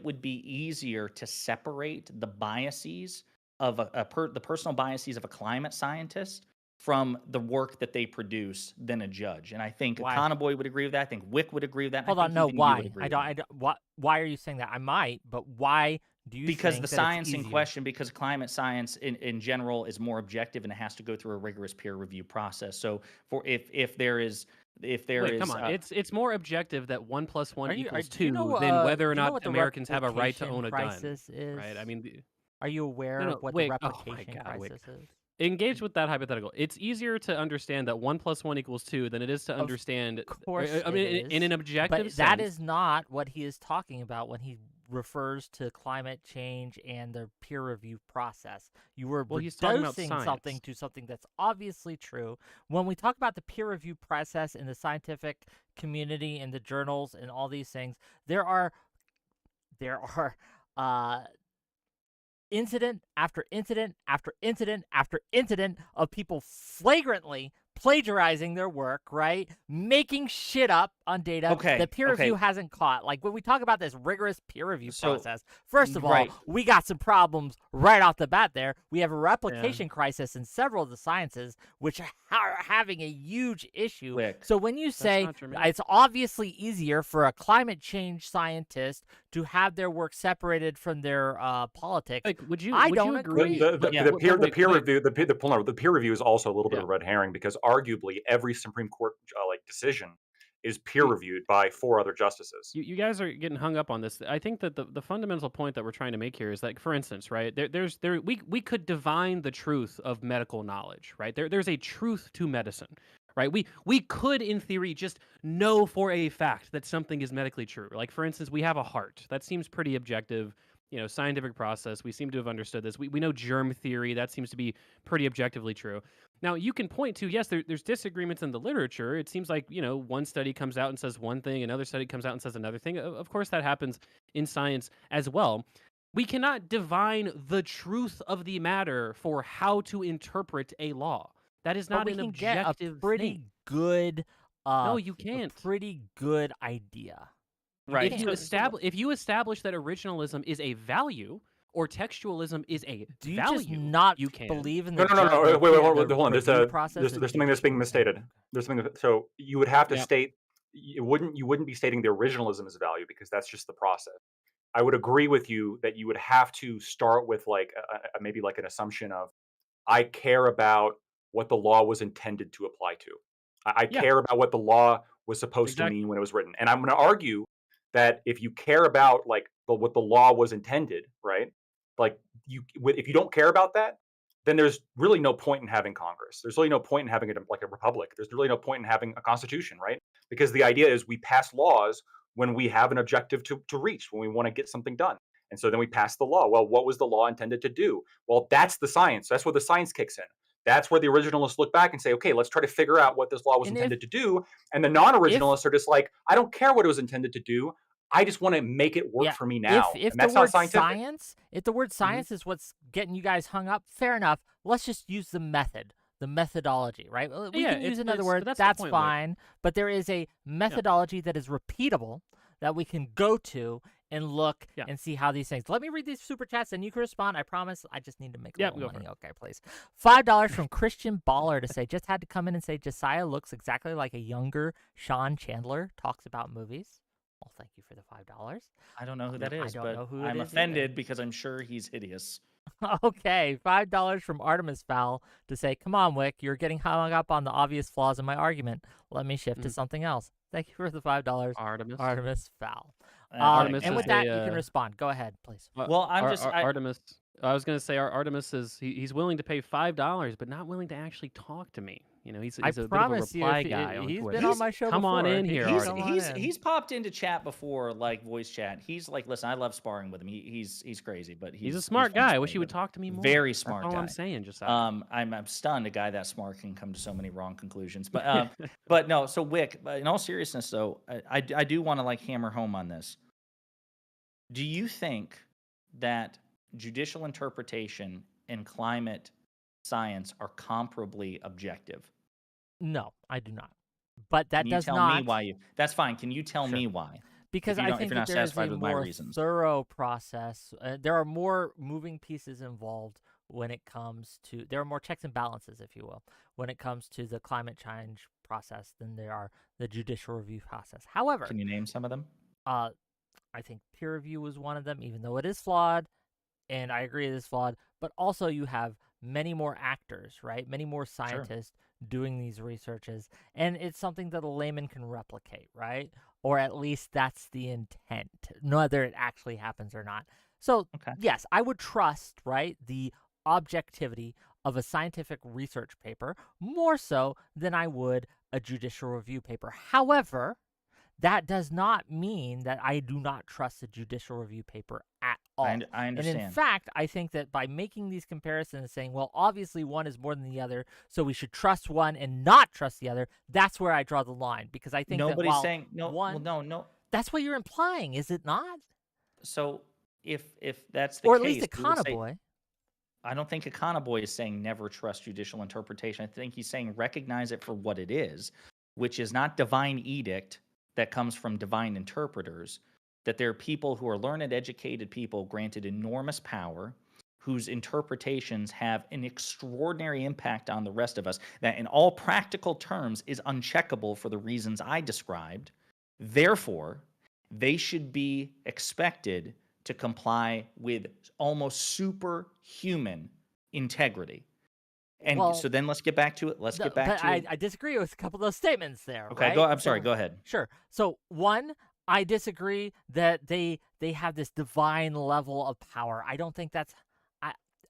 would be easier to separate the biases of the personal biases of a climate scientist from the work that they produce than a judge. And I think Why? Econoboy would agree with that. I think Wick would agree with that. and Hold I on, think no, even you would why? agree I with don't. that. I don't. Why are you saying that? I might, but why do you? Because think the that it's science in easier? question, because climate science in general is more objective and it has to go through a rigorous peer review process. So for if there is Wait, come on. It's more objective that 1 + 1 Are you- equals do you 2 know, than whether or do you know not what the Americans have a right to replication own a gun. crisis is? Right? I mean, are you aware No, of what Wick, the oh my replication God, Wick. crisis is? engage with that hypothetical. It's easier to understand that 1 + 1 = 2 than it is to understand. Of course, I mean, it in is, an objective but sense. that is not what he is talking about when he refers to climate change and the peer review process. You were Well, he's talking about reducing science. something to something that's obviously true. When we talk about the peer review process in the scientific community, in the journals, and all these things, there are incident after incident after incident after incident of people flagrantly plagiarizing their work, right? Making shit up on data Okay, that peer okay. review hasn't caught. Like when we talk about this rigorous peer review So, process, first of all, right. we got some problems right off the bat there. We have a replication crisis in several of the sciences, which are having a huge issue. Wick. So when you say not germane. it's obviously easier for a climate change scientist to have their work separated from their politics, Like, would you? I would don't you agree. agree? The peer wait. review the peer review is also a little bit of Yeah. a red herring because arguably every Supreme Court like decision is peer reviewed by 4 other justices. You guys are getting hung up on this. I think that the fundamental point that we're trying to make here is that, for instance, right, we could divine the truth of medical knowledge, right? There's a truth to medicine, right? We could, in theory, just know for a fact that something is medically true. Like, for instance, we have a heart. That seems pretty objective, scientific process. We seem to have understood this. We know germ theory. That seems to be pretty objectively true. Now, you can point to, yes, there's disagreements in the literature. It seems like, one study comes out and says one thing, another study comes out and says another thing. Of course, that happens in science as well. We cannot divine the truth of the matter for how to interpret a law. That is But not we an can get a objective pretty thing. good No, you a can't. pretty good idea. Right. If you establish that originalism is a value or textualism is a Do you value, just not you can. believe in No, the no, no, no. the- Wait, the hold on. review process? There's the something that's being judicial- misstated. There's something so you would have to Yeah. state you wouldn't be stating the originalism as a value because that's just the process. I would agree with you that you would have to start with like maybe like an assumption of I care about what the law was intended to apply to. I Yeah. care about what the law was supposed to Exactly. mean when it was written, and I'm going to argue that if you care about like what the law was intended, right? Like if you don't care about that, then there's really no point in having Congress. There's really no point in having like a republic. There's really no point in having a constitution, right? Because the idea is we pass laws when we have an objective to reach, when we want to get something done. And so then we pass the law. Well, what was the law intended to do? Well, that's the science. That's where the science kicks in. That's where the originalists look back and say, okay, let's try to figure out what this law was intended to do. And the non-originalists are just like, I don't care what it was intended to do. I just want to make it work for me now. If and that's the word not scientific. science, if the word science is what's getting you guys hung up, fair enough. Let's just use the method, the methodology, right? We Yeah, can use it's- another but word. that's the That's point, Mike. fine. But there is a methodology that is repeatable that we can go to and look Yeah. and see how these things. Let me read these super chats and you can respond. I promise. I just need to make a Yeah, little go for money. Okay, please. $5 from Christian Baller to say, just had to come in and say Josiah looks exactly like a younger Sean Chandler, talks about movies. Well, thank you for the $5. I don't know who that I is, don't but know who it I'm is offended because I'm sure he's hideous. Okay, $5 from Artemis Fowl to say, come on, Wick, you're getting hung up on the obvious flaws in my argument. Let me shift to something else. Thank you for the $5, Artemis. Artemis Fowl. Artemis and is with that, you a, can respond. Go ahead, please. Well, I'm just- I- Artemis. I was going to say Artemis is he's willing to pay $5, but not willing to actually talk to me. He's I a bit of a promise you, reply if guy on he's Twitter. been on my show Come before. on in here, He's Artemis. he's popped into chat before, like voice chat. He's like, listen, I love sparring with him. He's crazy, but He's a smart fun guy. I sparring wish he would with him. talk to me more. Very That's smart all guy. I'm saying, just I'm stunned a guy that smart can come to so many wrong conclusions. But but no. So Wick, in all seriousness, though, I do want to like hammer home on this. Do you think that judicial interpretation and climate science are comparably objective? No, I do not. But that Can you does tell not. me why you? That's fine. Can you tell Sure. me why? Because If you I don't- if think you're that not there is satisfied a with my more reasons. thorough process. There are more moving pieces involved when it comes to. There are more checks and balances, if you will, when it comes to the climate change process than there are the judicial review process. However, Can you name some of them? I think peer review was one of them, even though it is flawed, and I agree it is flawed. But also, you have many more actors, right? Many more scientists doing these researches, and it's something that a layman can replicate, right? Or at least that's the intent, whether it actually happens or not. So, Okay. yes, I would trust, right, the objectivity of a scientific research paper more so than I would a judicial review paper. However, that does not mean that I do not trust the judicial review paper at all. I And understand. in fact, I think that by making these comparisons and saying, well, obviously one is more than the other, so we should trust one and not trust the other, that's where I draw the line. Because I think Nobody's that while saying no. one, Well, no. that's what you're implying, is it not? So if that's the Or case, at least we would say- Econoboy. I don't think Econoboy is saying never trust judicial interpretation. I think he's saying recognize it for what it is, which is not divine edict that comes from divine interpreters, that there are people who are learned, educated people granted enormous power, whose interpretations have an extraordinary impact on the rest of us, that in all practical terms is uncheckable for the reasons I described. Therefore, they should be expected to comply with almost superhuman integrity. And Well, so then let's get back to it. Let's get back but to it. I disagree with a couple of those statements there. Okay, right? I'm sorry. Go ahead. Sure. So one, I disagree that they have this divine level of power. I don't think that's.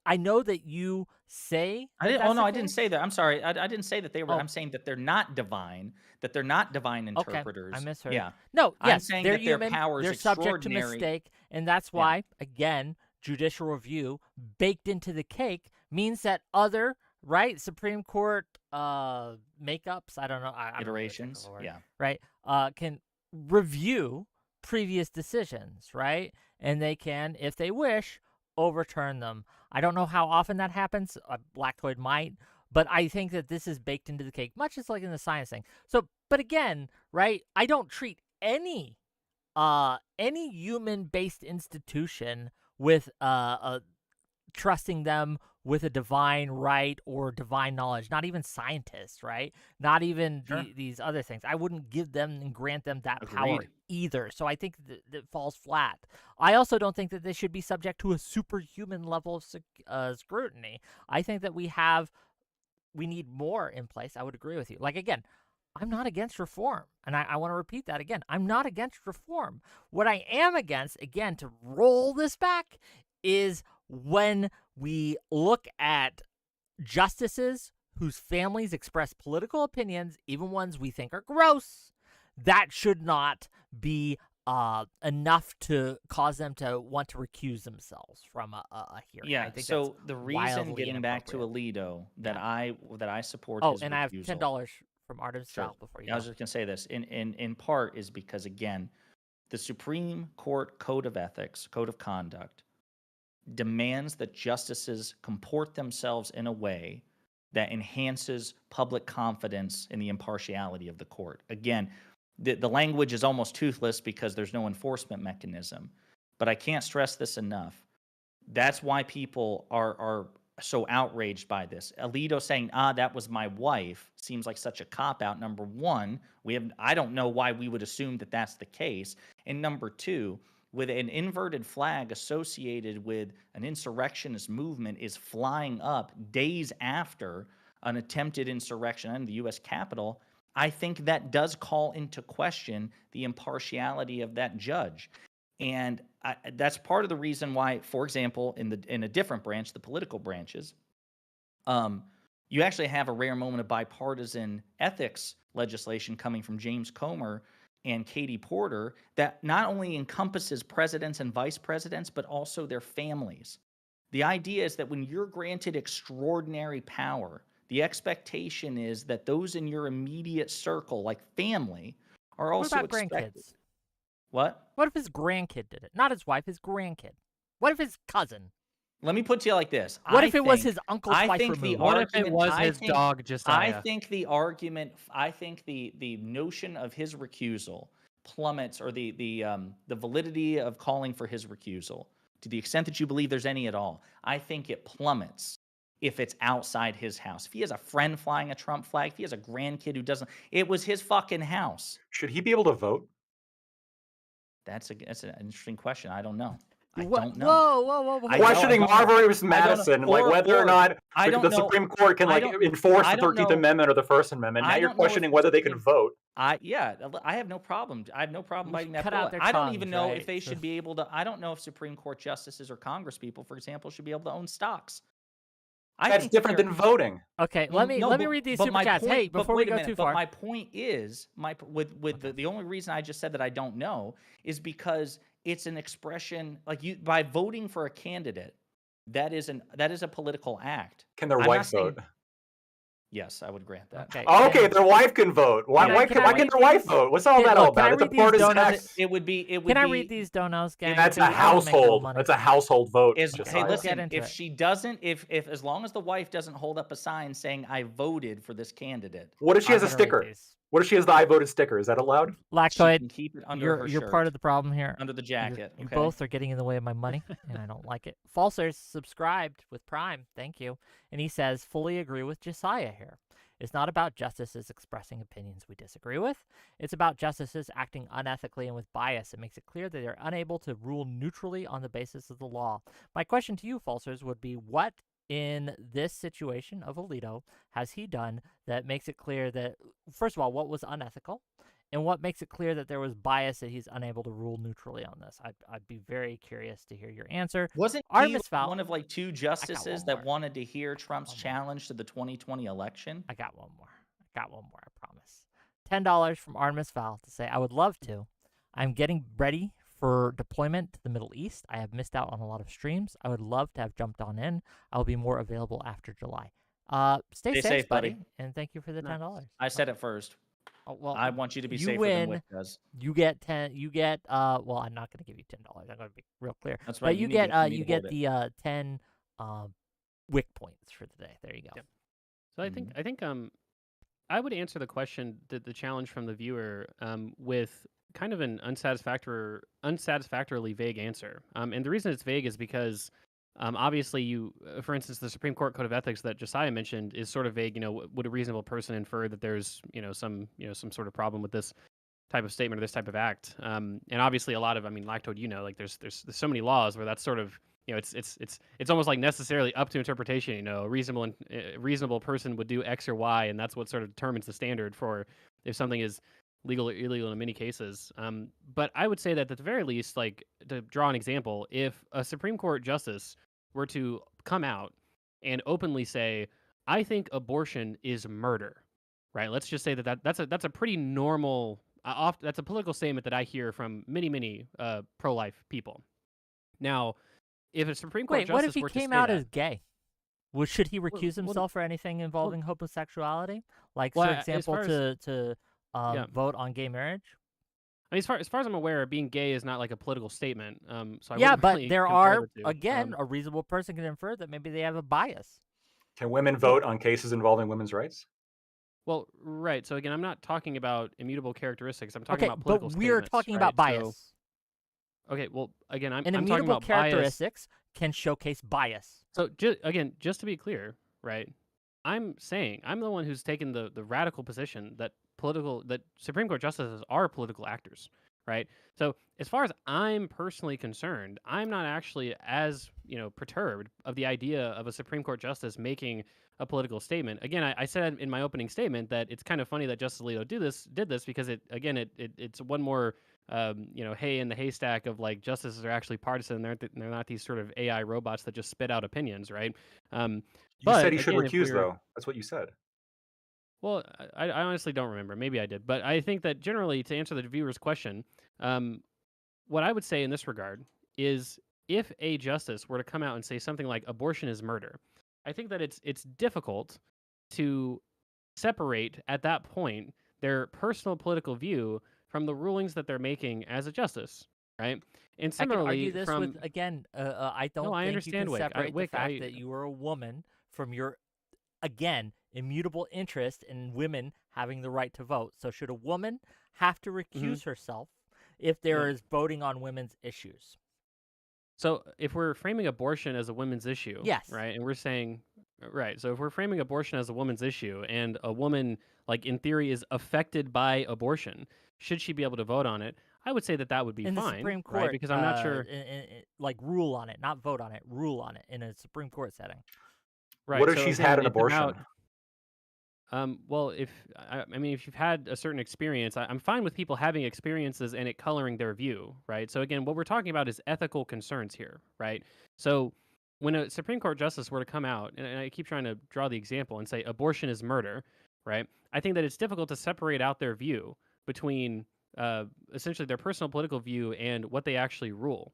I know that you say. I didn't. that's Oh no, the I didn't case. say that. I'm sorry. I didn't say that they were. Oh. I'm saying that they're not divine. That they're not divine Okay, interpreters. I misheard. Yeah. No, I'm yes, saying they're that their human. power is They're subject to extraordinary. mistake, and that's Yeah. why, again, judicial review baked into the cake means that other Supreme Court makeups. I don't know. I'm not gonna think of Iterations. a word, Yeah. Right. Can review previous decisions. Right, and they can, if they wish, overturn them. I don't know how often that happens. Blacktoid might. But I think that this is baked into the cake, much as like in the science thing. So, but again, right, I don't treat any human-based institution with trusting them with a divine right or divine knowledge. Not even scientists, right? Not even Sure. these other things. I wouldn't give them and grant them that power Agreed. either. So I think that falls flat. I also don't think that they should be subject to a superhuman level of scrutiny. I think that we need more in place. I would agree with you. Like, again, I'm not against reform. And I want to repeat that again. I'm not against reform. What I am against, again, to roll this back, is when we look at justices whose families express political opinions, even ones we think are gross, that should not be enough to cause them to want to recuse themselves from a hearing. Yeah. I think So that's the reason, wildly getting back to inappropriate. Alito, that I support. Oh, his and I have recusal. $10 from Artemis Sure. Fowl before you I was go. just gonna say this in part is because, again, the Supreme Court Code of Ethics, Code of Conduct, demands that justices comport themselves in a way that enhances public confidence in the impartiality of the court. Again, the language is almost toothless because there's no enforcement mechanism. But I can't stress this enough. That's why people are so outraged by this. Alito saying, that was my wife, seems like such a cop-out. Number one, I don't know why we would assume that that's the case. And number two, with an inverted flag associated with an insurrectionist movement is flying up days after an attempted insurrection in the U.S. Capitol, I think that does call into question the impartiality of that judge. And that's part of the reason why, for example, in a different branch, the political branches, you actually have a rare moment of bipartisan ethics legislation coming from James Comer and Katie Porter that not only encompasses presidents and vice presidents, but also their families. The idea is that when you're granted extraordinary power, the expectation is that those in your immediate circle, like family, are also What about expected. grandkids? What? What if his grandkid did it? Not his wife, his grandkid. What if his cousin? Let me put it to you like this. What if it was his uncle's I wife think the removed? What if it argument- was I his think- dog, Josiah? I think the argument, I think the notion of his recusal plummets, or the validity of calling for his recusal, to the extent that you believe there's any at all. I think it plummets if it's outside his house. If he has a friend flying a Trump flag, if he has a grandkid who doesn't, it was his fucking house. Should he be able to vote? That's an interesting question. I don't know. I What? don't know. Whoa. I Questioning don't know. Marbury's I don't know. Madison, like Or- whether or not I don't the know. Supreme Court can I like don't- enforce I the don't 13th know. Amendment or the First Amendment. Now I you're don't know if questioning the whether they can Supreme- vote. I have no problem. I have no problem You biting should that cut out bullet. their I don't tongues, even know right? if they should be able to. I don't know if Supreme Court justices or Congress people, for example, should be able to own stocks. I That's think that different they're- than voting. Okay, let me read these but super my chats. point- Hey, but before we wait a go minute, too but far. my point is, the only reason I just said that I don't know is because it's an expression, like, you, by voting for a candidate, that is a political act. Can their I'm wife not saying- vote? Yes, I would grant that. Okay. Oh, okay, their wife can vote. Why Can I can read their wife these? vote? What's all Can- that look, all can I about? It's a read these partisan donuts? act. It would be. Can I read these donos, gang? That's a Because I wanna make more household. money. That's a household vote. Is, Josiah. hey, We'll get listen, into if it. she doesn't, if as long as the wife doesn't hold up a sign saying I voted for this candidate, What if she has a I'm gonna read sticker? these. What if she has the I voted sticker? Is that allowed? she Lactoid, can keep it under her you're shirt, part of the problem here. under the You're- jacket. You okay? both are getting in the way of my money, and I don't like it. Falsers subscribed with Prime. Thank you. And he says, fully agree with Josiah here. It's not about justices expressing opinions we disagree with. It's about justices acting unethically and with bias. It makes it clear that they're unable to rule neutrally on the basis of the law. My question to you, Falsers, would be, what in this situation of Alito has he done that makes it clear that, first of all, what was unethical, and what makes it clear that there was bias that he's unable to rule neutrally on this? I'd be very curious to hear your answer. Wasn't he Artemis Fowl, one of like two justices one that more. wanted to hear Trump's One more. challenge to the 2020 election? I got one more. I promise. $10 from Artemis Fowl to say, I would love to. I'm getting ready for deployment to the Middle East. I have missed out on a lot of streams. I would love to have jumped on in. I'll be more available after July. Stay safe, buddy. And thank you for the $10. I said it first. Oh, well, I want you to be you safer win. than Wick does. You get 10. You get well, I'm not going to give you $10. I'm going to be real clear. That's right. But you get the 10 Wick points for the day. There you go. Yep. So I think I would answer the question, the challenge from the viewer, with kind of an unsatisfactorily vague answer. And the reason it's vague is because obviously for instance, the Supreme Court Code of Ethics that Josiah mentioned is sort of vague. Would a reasonable person infer that there's some sort of problem with this type of statement or this type of act? And obviously a lot of, Lactoid, like there's so many laws where that's sort of, it's almost like necessarily up to interpretation. A reasonable person would do X or Y, and that's what sort of determines the standard for if something is legal or illegal in many cases. But I would say that at the very least, like to draw an example, if a Supreme Court justice were to come out and openly say, "I think abortion is murder," right? Let's just say that's a pretty normal. That's a political statement that I hear from many pro-life people. Now, if a Supreme Court justice what if he were to came say out that, as gay? Should he recuse himself for anything involving homosexuality? Like, for example, to vote on gay marriage? I mean, as far as I'm aware, being gay is not like a political statement. So I yeah, wouldn't but really there compare are, the two. again, a reasonable person can infer that maybe they have a bias. Can women vote on cases involving women's rights? Well, right. So again, I'm not talking about immutable characteristics. I'm talking about political but we're statements, talking right? about bias. Okay, well, again, I'm immutable talking about characteristics can showcase bias. So just to be clear, right? I'm saying I'm the one who's taken the radical position that Supreme Court justices are political actors, right? So as far as I'm personally concerned, I'm not actually as perturbed of the idea of a Supreme Court justice making a political statement. Again, I said in my opening statement that it's kind of funny that Justice Alito did this because it's one more hay in the haystack of like justices are actually partisan. They're not these sort of AI robots that just spit out opinions, right? You said he should recuse, though. That's what you said. Well, I honestly don't remember. Maybe I did. But I think that generally, to answer the viewer's question, what I would say in this regard is if a justice were to come out and say something like abortion is murder, I think that it's difficult to separate at that point their personal political view from the rulings that they're making as a justice, right? And similarly, I can argue this with, again, I don't think understand, you can Wick. separate the fact that you are a woman from your, again, immutable interest in women having the right to vote. So should a woman have to recuse herself if there is voting on women's issues? So if we're framing abortion as a women's issue, yes, right, and we're saying, right, so if we're framing abortion as a woman's issue and a woman, like in theory, is affected by abortion, should she be able to vote on it? I would say that would be in fine, the Supreme Court, right? Because I'm not sure, like rule on it, not vote on it, rule on it in a Supreme Court setting. Right. What if she's had an abortion? Well, if you've had a certain experience, I'm fine with people having experiences and it coloring their view, right? So again, what we're talking about is ethical concerns here, right? So when a Supreme Court justice were to come out, and I keep trying to draw the example and say abortion is murder, right? I think that it's difficult to separate out their view between essentially their personal political view and what they actually rule,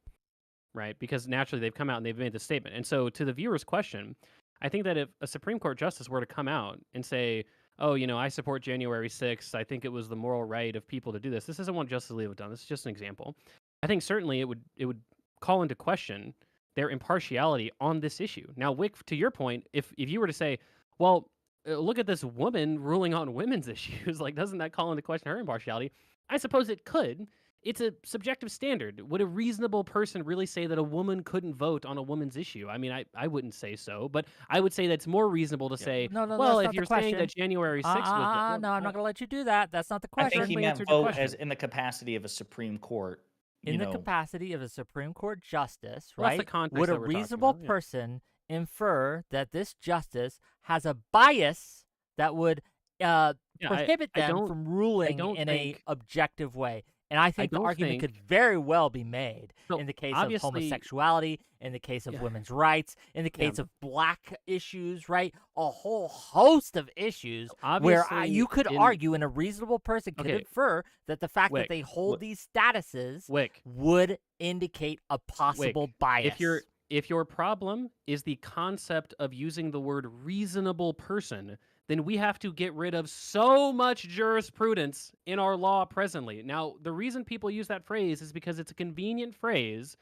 right? Because naturally they've come out and they've made the statement. And so to the viewer's question, I think that if a Supreme Court justice were to come out and say, oh, I support January 6th, I think it was the moral right of people to do this. This isn't what Justice Alito done. This is just an example. I think certainly it would call into question their impartiality on this issue. Now, Wick, to your point, if you were to say, well, look at this woman ruling on women's issues, like doesn't that call into question her impartiality? I suppose it could. It's a subjective standard. Would a reasonable person really say that a woman couldn't vote on a woman's issue? I mean, I wouldn't say so, but I would say that's more reasonable to say, well, if you're saying that January 6th was... No, I'm not going to let you do that. That's not the question. I think he meant vote as in the capacity of a Supreme Court. In the capacity of a Supreme Court justice, Well, right? that's the context Would a that we're talking reasonable about, person infer that this justice has a bias that would prohibit I them don't from ruling don't in a think objective way. And I think the don't argument could think very well be made so. in the case of Obviously, homosexuality, in the case of yeah, women's rights, in the yeah. case of black issues, right? A whole host of issues where you Obviously, could argue, and a reasonable person could Okay, infer that the fact that Wick, they hold these statuses Wick, would indicate a possible Wick. bias. If your problem is the concept of using the word reasonable person, then we have to get rid of so much jurisprudence in our law presently. Now, the reason people use that phrase is because it's a convenient phrase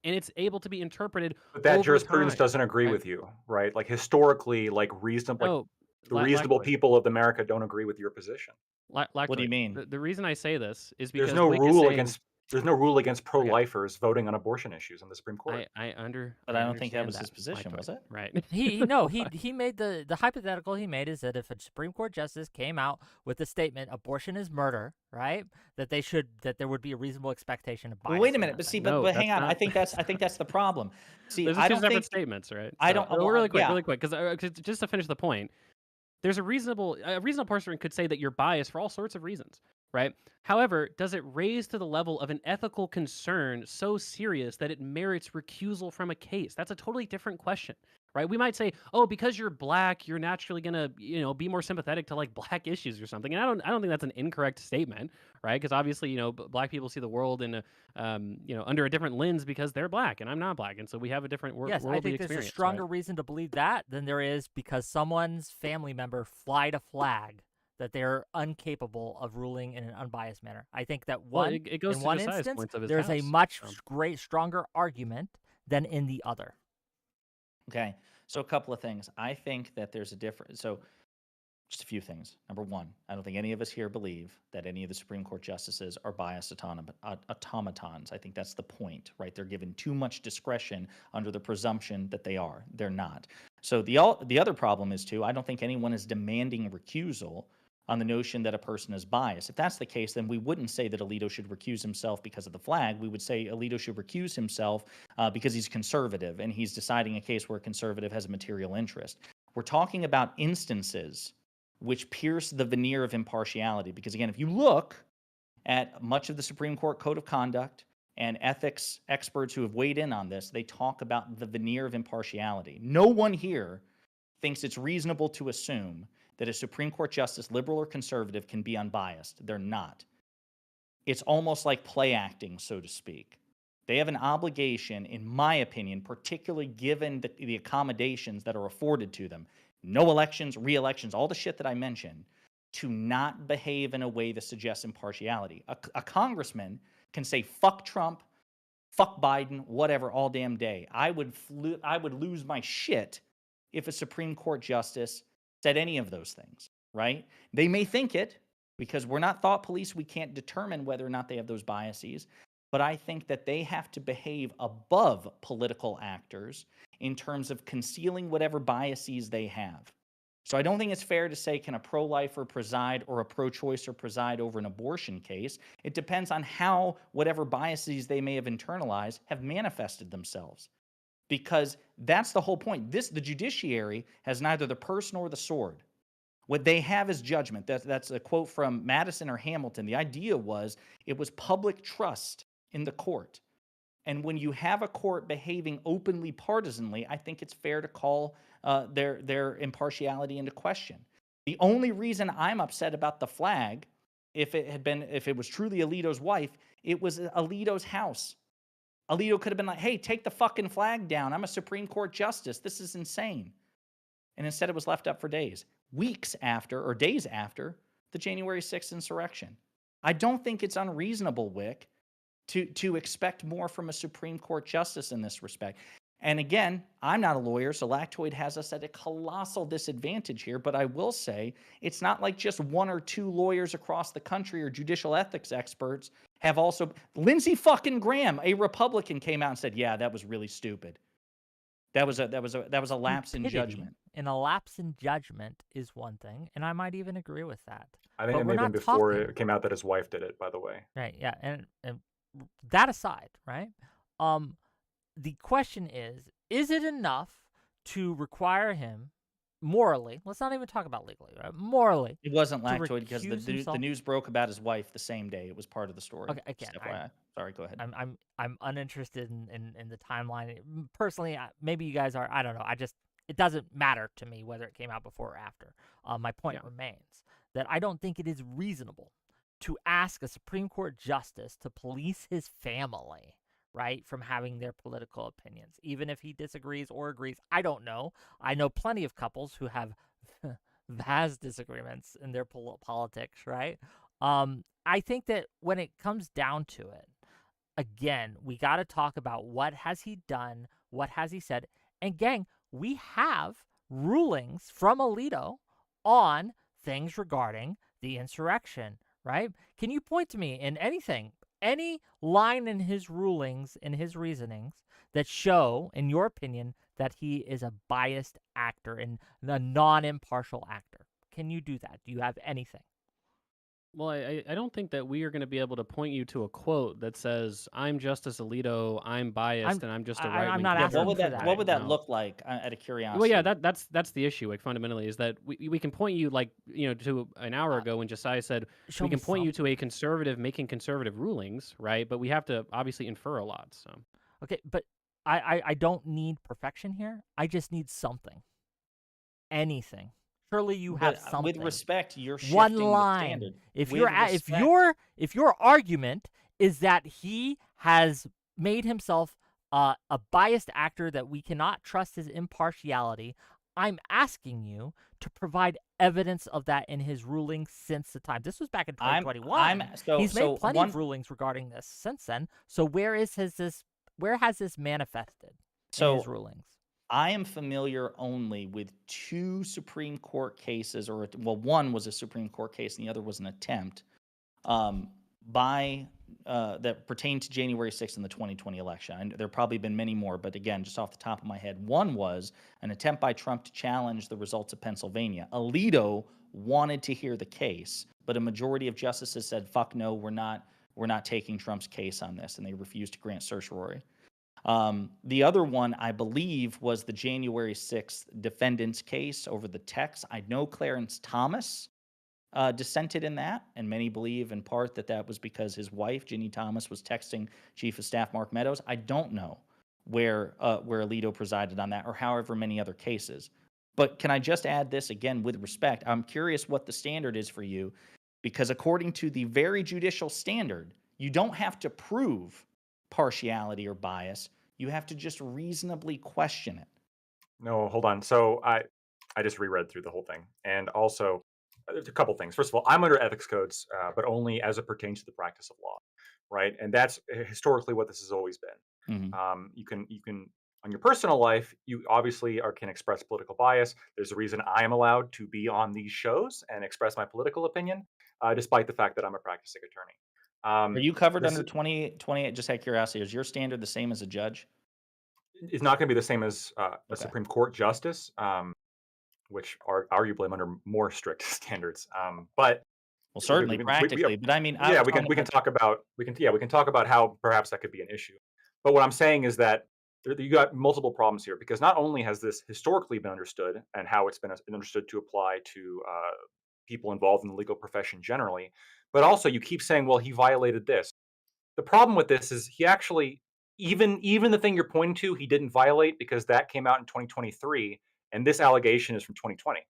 and it's able to be interpreted But that over jurisprudence time. doesn't agree Right? with you, right? Like historically, like No, the reasonable Lactoid. people of America don't agree with your position. What do you Lactoid. mean? The reason I say this is There's because no Wick is rule saying, against there's no rule against okay, pro-lifers voting on abortion issues in the Supreme Court. But I don't think that understand was his position, Lactoid, was it? right? He made the hypothetical he made is that if a Supreme Court justice came out with the statement abortion is murder, right? That there would be a reasonable expectation of bias. Well, wait a in minute, that but see, thing. No, but hang that's on. I not. think that's the problem. See, Those I are two don't separate think statements, right? I So, don't. Well, really quick, yeah. really quick, because just to finish the point, there's a reasonable person could say that you're biased for all sorts of reasons, right? However, does it raise to the level of an ethical concern so serious that it merits recusal from a case? That's a totally different question, right? We might say, oh, because you're black, you're naturally gonna, be more sympathetic to like black issues or something. And I don't think that's an incorrect statement, right? Because obviously, black people see the world in under a different lens because they're black and I'm not black, and so we have a different Yes, I worldly think there's a experience. stronger Right? reason to believe that than there is because someone's family member flied a flag that they're incapable of ruling in an unbiased manner. I think that Well, it goes in to one Josiah's instance, points of his there's a house. much stronger argument than in the other. Okay, so a couple of things. I think that there's a difference. So, just a few things. Number one, I don't think any of us here believe that any of the Supreme Court justices are biased automatons. I think that's the point, right? They're given too much discretion under the presumption that they are. They're not. So the other problem is too, I don't think anyone is demanding recusal on the notion that a person is biased. If that's the case, then we wouldn't say that Alito should recuse himself because of the flag. We would say Alito should recuse himself because he's conservative and he's deciding a case where a conservative has a material interest. We're talking about instances which pierce the veneer of impartiality. Because again, if you look at much of the Supreme Court Code of Conduct and ethics experts who have weighed in on this, they talk about the veneer of impartiality. No one here thinks it's reasonable to assume that a Supreme Court justice, liberal or conservative, can be unbiased. They're not. It's almost like play acting, so to speak. They have an obligation, in my opinion, particularly given the accommodations that are afforded to them, no elections, re-elections, all the shit that I mentioned, to not behave in a way that suggests impartiality. A congressman can say, fuck Trump, fuck Biden, whatever, all damn day. I would lose my shit if a Supreme Court justice said any of those things, right? They may think it, because we're not thought police. We can't determine whether or not they have those biases. But I think that they have to behave above political actors in terms of concealing whatever biases they have. So I don't think it's fair to say, can a pro-lifer preside or a pro-choicer preside over an abortion case? It depends on how whatever biases they may have internalized have manifested themselves. Because that's the whole point. The judiciary has neither the purse nor the sword. What they have is judgment. That's a quote from Madison or Hamilton. The idea was it was public trust in the court. And when you have a court behaving openly partisanly, I think it's fair to call their impartiality into question. The only reason I'm upset about the flag, if it was truly Alito's wife, it was Alito's house. Alito could have been like, hey, take the fucking flag down. I'm a Supreme Court justice. This is insane. And instead it was left up for days, weeks after, or days after, the January 6th insurrection. I don't think it's unreasonable, Wick, to expect more from a Supreme Court justice in this respect. And again, I'm not a lawyer, so Lactoid has us at a colossal disadvantage here, but I will say it's not like just one or two lawyers across the country or judicial ethics experts have also... Lindsey fucking Graham, a Republican, came out and said, yeah, that was really stupid. That was a lapse in judgment. And a lapse in judgment is one thing, and I might even agree with that. I think But it may have been before it came out that his wife did it, by the way. Right, yeah, and that aside, right? The question is it enough to require him morally, let's not even talk about legally, right? Morally, It wasn't to lactoid because the recuse himself. news broke about his wife the same day. It was part of the story. Okay, again, Just FYI. Sorry, go ahead. I'm uninterested in the timeline. Personally, maybe you guys are. I don't know. It doesn't matter to me whether it came out before or after. My point remains that I don't think it is reasonable to ask a Supreme Court justice to police his family, right, from having their political opinions, even if he disagrees or agrees. I don't know. I know plenty of couples who have vast disagreements in their politics, right? I think that when it comes down to it, again, we got to talk about what has he done, what has he said, and gang, we have rulings from Alito on things regarding the insurrection, right? Can you point to me in anything, any line in his rulings, in his reasonings, that show, in your opinion, that he is a biased actor and a non-impartial actor? Can you do that? Do you have anything? Well, I don't think that we are going to be able to point you to a quote that says, "I'm Justice Alito, I'm biased, and I'm just a right I'm wing." not asking What for that. would that No. look like? Out of curiosity. Well, yeah, that's the issue. Like fundamentally, is that we can point you to an hour ago when Josiah said Show we me can point you something. to a conservative making conservative rulings, right? But we have to obviously infer a lot. So Okay, but I don't need perfection here. I just need something. Anything. Surely you have But something. with respect, you're shifting One the line. standard. If With your respect- if your argument is that he has made himself a biased actor, that we cannot trust his impartiality, I'm asking you to provide evidence of that in his rulings since the time. This was back in 2021. He's made plenty of rulings regarding this since then. So where has this manifested in his rulings? I am familiar only with two Supreme Court cases, one was a Supreme Court case and the other was an attempt that pertained to January 6th in the 2020 election. And there have probably been many more, but again, just off the top of my head, one was an attempt by Trump to challenge the results of Pennsylvania. Alito wanted to hear the case, but a majority of justices said, "Fuck no, we're not taking Trump's case on this," and they refused to grant certiorari. The other one, I believe, was the January 6th defendant's case over the text. I know Clarence Thomas dissented in that, and many believe in part that was because his wife, Ginny Thomas, was texting Chief of Staff Mark Meadows. I don't know where Alito presided on that, or however many other cases. But can I just add this again with respect? I'm curious what the standard is for you, because according to the very judicial standard, you don't have to prove partiality or bias. You have to just reasonably question it. No, hold on. So I just reread through the whole thing, and also there's a couple things. First of all, I'm under ethics codes, but only as it pertains to the practice of law, right? And that's historically what this has always been. Mhm. You can on your personal life, you obviously can express political bias. There's a reason I am allowed to be on these shows and express my political opinion, despite the fact that I'm a practicing attorney. Are you covered this under 28? Just out of curiosity, is your standard the same as a judge? is not going to be the same as a Okay. Supreme Court justice, which are arguably under more strict standards. But Well, certainly practically, but I mean, I yeah, was we talking can about talk about we can talk about how perhaps that could be an issue. But what I'm saying is that you got multiple problems here, because not only has this historically been understood and how it's been understood to apply to people involved in the legal profession generally, but also you keep saying, well, he violated this. The problem with this is he actually, even the thing you're pointing to, he didn't violate, because that came out in 2023, and this allegation is from 2020.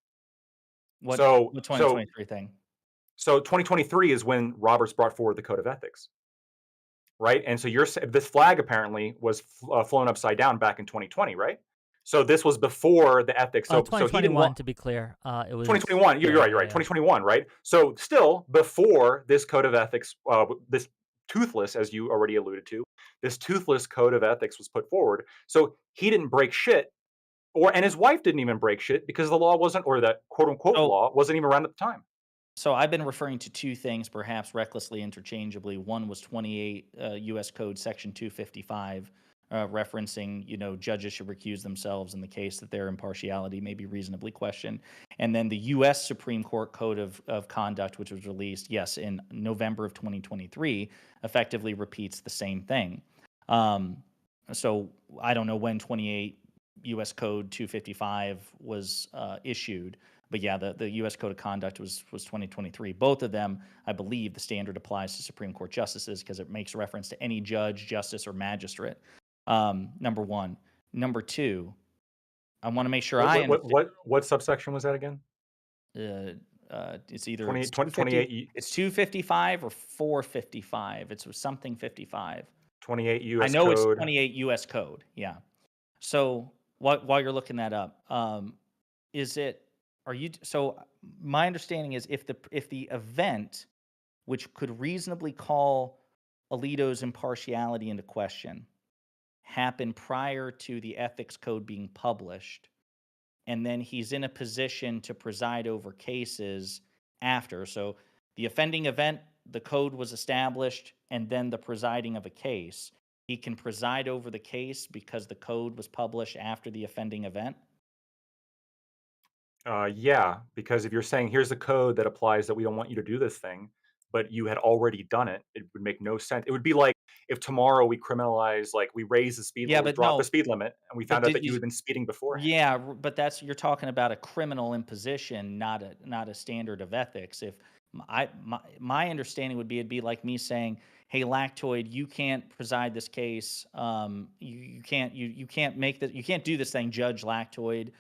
what So 2023 thing. so 2023 is when Roberts brought forward the code of ethics, right? And so this flag apparently was flown upside down back in 2020, right? So this was before the ethics. So he didn't 2021, to be clear. It was 2021. You're right. You're right. 2021, right? So still before this code of ethics, this toothless, as you already alluded to, this toothless code of ethics was put forward. So he didn't break shit, and his wife didn't even break shit, because the law wasn't, or that quote unquote law wasn't even around at the time. So I've been referring to two things, perhaps recklessly interchangeably. One was 28 U.S. Code Section 255, referencing, judges should recuse themselves in the case that their impartiality may be reasonably questioned. And then the U.S. Supreme Court Code of Conduct, which was released, yes, in November of 2023, effectively repeats the same thing. So I don't know when 28 U.S. Code 255 was issued. But yeah, the U.S. Code of Conduct was 2023. Both of them, I believe, the standard applies to Supreme Court justices because it makes reference to any judge, justice, or magistrate. Number one. Number two, I want to make sure I understand. What subsection was that again? It's either 28 it's 255 or 455. It's something 55. 28 I U.S. know it's Code. 28 U.S. Code. Yeah. So while you're looking that up, so my understanding is if the event which could reasonably call Alito's impartiality into question happened prior to the ethics code being published, and then he's in a position to preside over cases after. So the offending event, the code was established, and then the presiding of a case. He can preside over the case because the code was published after the offending event? Yeah, because if you're saying here's a code that applies that we don't want you to do this thing, but you had already done it, it would make no sense. It would be like if tomorrow we criminalize, like we raise the speed, Yeah, or we but drop the no. speed limit, and we But found out did that you you? had been speeding beforehand. Yeah, but you're talking about a criminal imposition, not a standard of ethics. If my understanding would be, it'd be like me saying, "Hey, Lactoid, you can't preside this case. You can't make that. You can't do this thing, Judge Lactoid.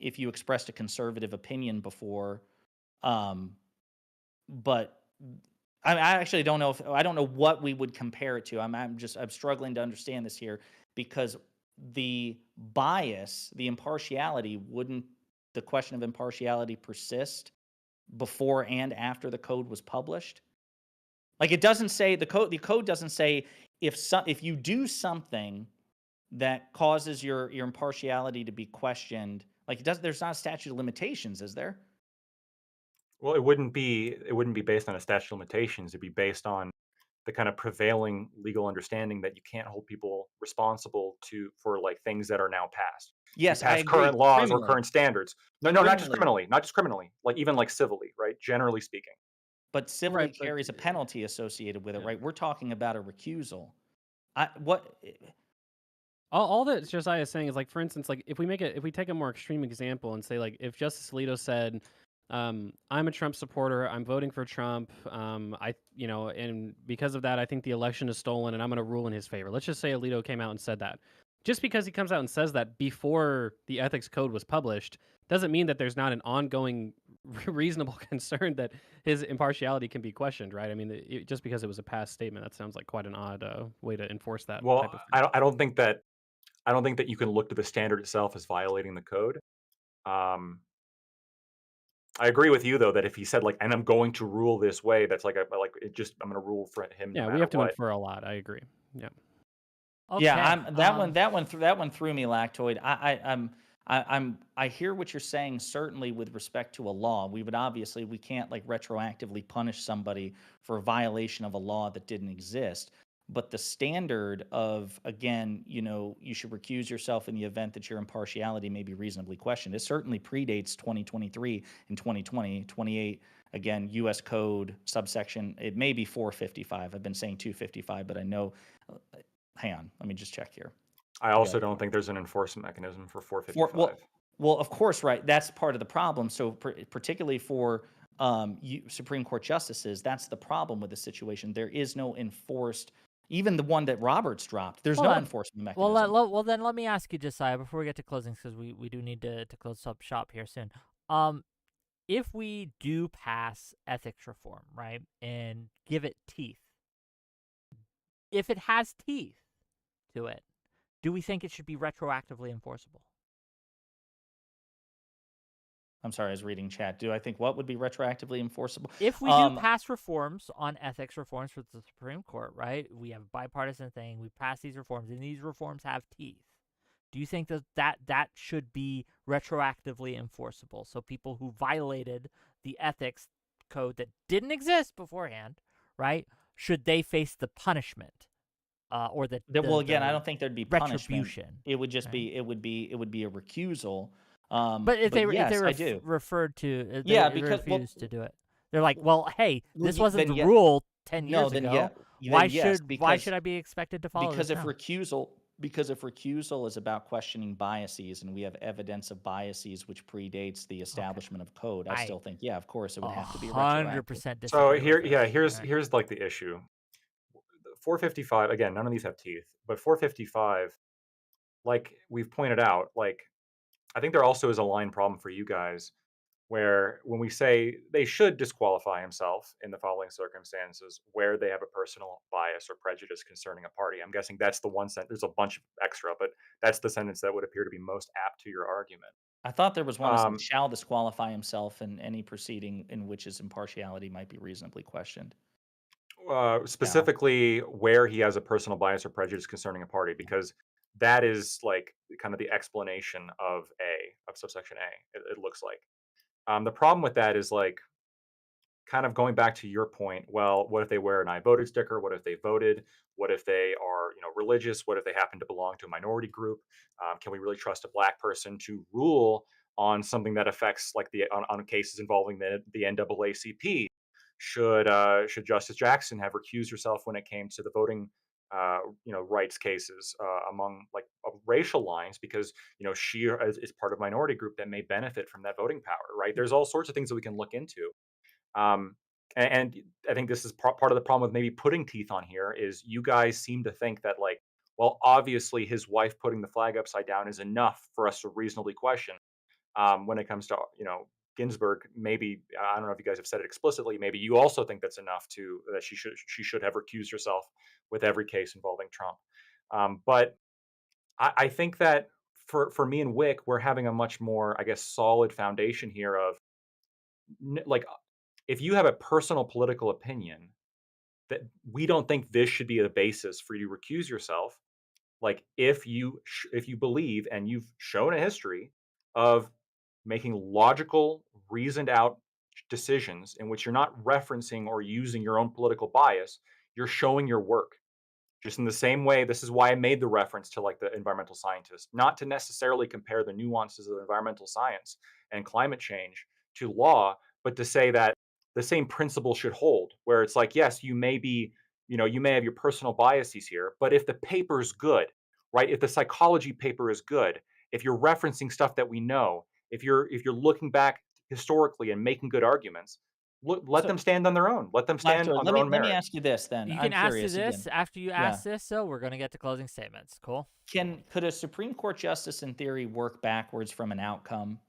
If you expressed a conservative opinion before, but I actually don't know I don't know what we would compare it to. I'm struggling to understand this here because the bias, the impartiality, wouldn't the question of impartiality persist before and after the code was published? Like it doesn't say the code doesn't say if you do something that causes your impartiality to be questioned, like there's not a statute of limitations, is there? Well, it wouldn't be based on a statute of limitations. It'd be based on the kind of prevailing legal understanding that you can't hold people responsible for like things that are now passed. You Yes, I pass agree. current laws or Criminally. current standards. No, not just criminally, like even like civilly, right? Generally speaking. But civilly Right, but carries a penalty associated with it, yeah. right? We're talking about a recusal. All that Josiah is saying is, like, for instance, like if we take a more extreme example and say, like, if Justice Alito said, I'm a Trump supporter, I'm voting for Trump, and because of that, I think the election is stolen, and I'm going to rule in his favor. Let's just say Alito came out and said that. Just because he comes out and says that before the ethics code was published doesn't mean that there's not an ongoing reasonable concern that his impartiality can be questioned, right? I mean, just because it was a past statement, that sounds like quite an odd way to enforce that type Well, of thing. I don't think that you can look to the standard itself as violating the code. I agree with you though that if he said like, and I'm going to rule this way, that's like I'm going to rule for him. Yeah, no we matter have to what. infer a lot. I agree. Yeah. Okay. Yeah, that one threw me, Lactoid. I hear what you're saying. Certainly, with respect to a law, we can't like retroactively punish somebody for a violation of a law that didn't exist. But the standard of, again, you should recuse yourself in the event that your impartiality may be reasonably questioned. It certainly predates 2023 and 2020. 28, again, U.S. Code subsection. It may be 455. I've been saying 255, but I know. Hang on, let me just check here. I also don't think there's an enforcement mechanism for 455. Well, of course, right. That's part of the problem. So particularly for Supreme Court justices, that's the problem with the situation. There is no enforced, even the one that Roberts dropped, there's no enforcement mechanism. Well, then let me ask you, Josiah, before we get to closings, because we do need to close up shop here soon. If we do pass ethics reform, right, and give it teeth, if it has teeth to it, do we think it should be retroactively enforceable? I'm sorry, I was reading chat. Do I think what would be retroactively enforceable? If we do pass reforms on ethics reforms for the Supreme Court, right? We have a bipartisan thing. We pass these reforms, and these reforms have teeth. Do you think that should be retroactively enforceable? So people who violated the ethics code that didn't exist beforehand, right? Should they face the punishment? Or again, I don't think there'd be retribution. Punishment. It would just be it would be a recusal. But if they referred to, they refused to do it. They're like, well, hey, this wasn't the rule 10 years ago. Why should I be expected to follow? Because this if now? Because if recusal is about questioning biases and we have evidence of biases which predates the establishment of code, I I still think, yeah, of course, it would have to be retroactive. 100% So disagree with this. here's like the issue. 455, again, none of these have teeth, but 455, like we've pointed out, like I think there also is a line problem for you guys where when we say they should disqualify himself in the following circumstances where they have a personal bias or prejudice concerning a party. I'm guessing that's the one sentence. There's a bunch of extra, but that's the sentence that would appear to be most apt to your argument. I thought there was one that said, Um, shall disqualify himself in any proceeding in which his impartiality might be reasonably questioned. Shall. Specifically where he has a personal bias or prejudice concerning a party, because that is like kind of the explanation of subsection A. It looks like the problem with that is like kind of going back to your point. Well, what if they wear an I voted sticker? What if they voted? What if they are religious? What if they happen to belong to a minority group? Can we really trust a black person to rule on something that affects like on cases involving the NAACP? Should Justice Jackson have recused herself when it came to the voting rights cases among like racial lines because she is part of a minority group that may benefit from that voting power, right? There's all sorts of things that we can look into. um, and I think this is part of the problem with maybe putting teeth on here is you guys seem to think that like, well, obviously his wife putting the flag upside down is enough for us to reasonably question. When it comes to Ginsburg, maybe I don't know if you guys have said it explicitly. Maybe you also think that's enough to that she should have recused herself with every case involving Trump. But I think that for me and Wick, we're having a much more, I guess, solid foundation here of like if you have a personal political opinion that we don't think this should be a basis for you to recuse yourself. Like if you believe and you've shown a history of making logical, reasoned out decisions in which you're not referencing or using your own political bias, you're showing your work. Just in the same way, this is why I made the reference to like the environmental scientists, not to necessarily compare the nuances of environmental science and climate change to law, but to say that the same principle should hold, where it's like, yes, you may have your personal biases here, but if the paper's good, right? If the psychology paper is good, if you're referencing stuff that we know, if you're looking back historically and making good arguments, let So, them stand on their own. Let them stand Lactor, on their own let me merit. ask you this then. You I'm can ask curious this again. after you Yeah. ask this, so we're going to get to closing statements. Cool? Could a Supreme Court justice in theory work backwards from an outcome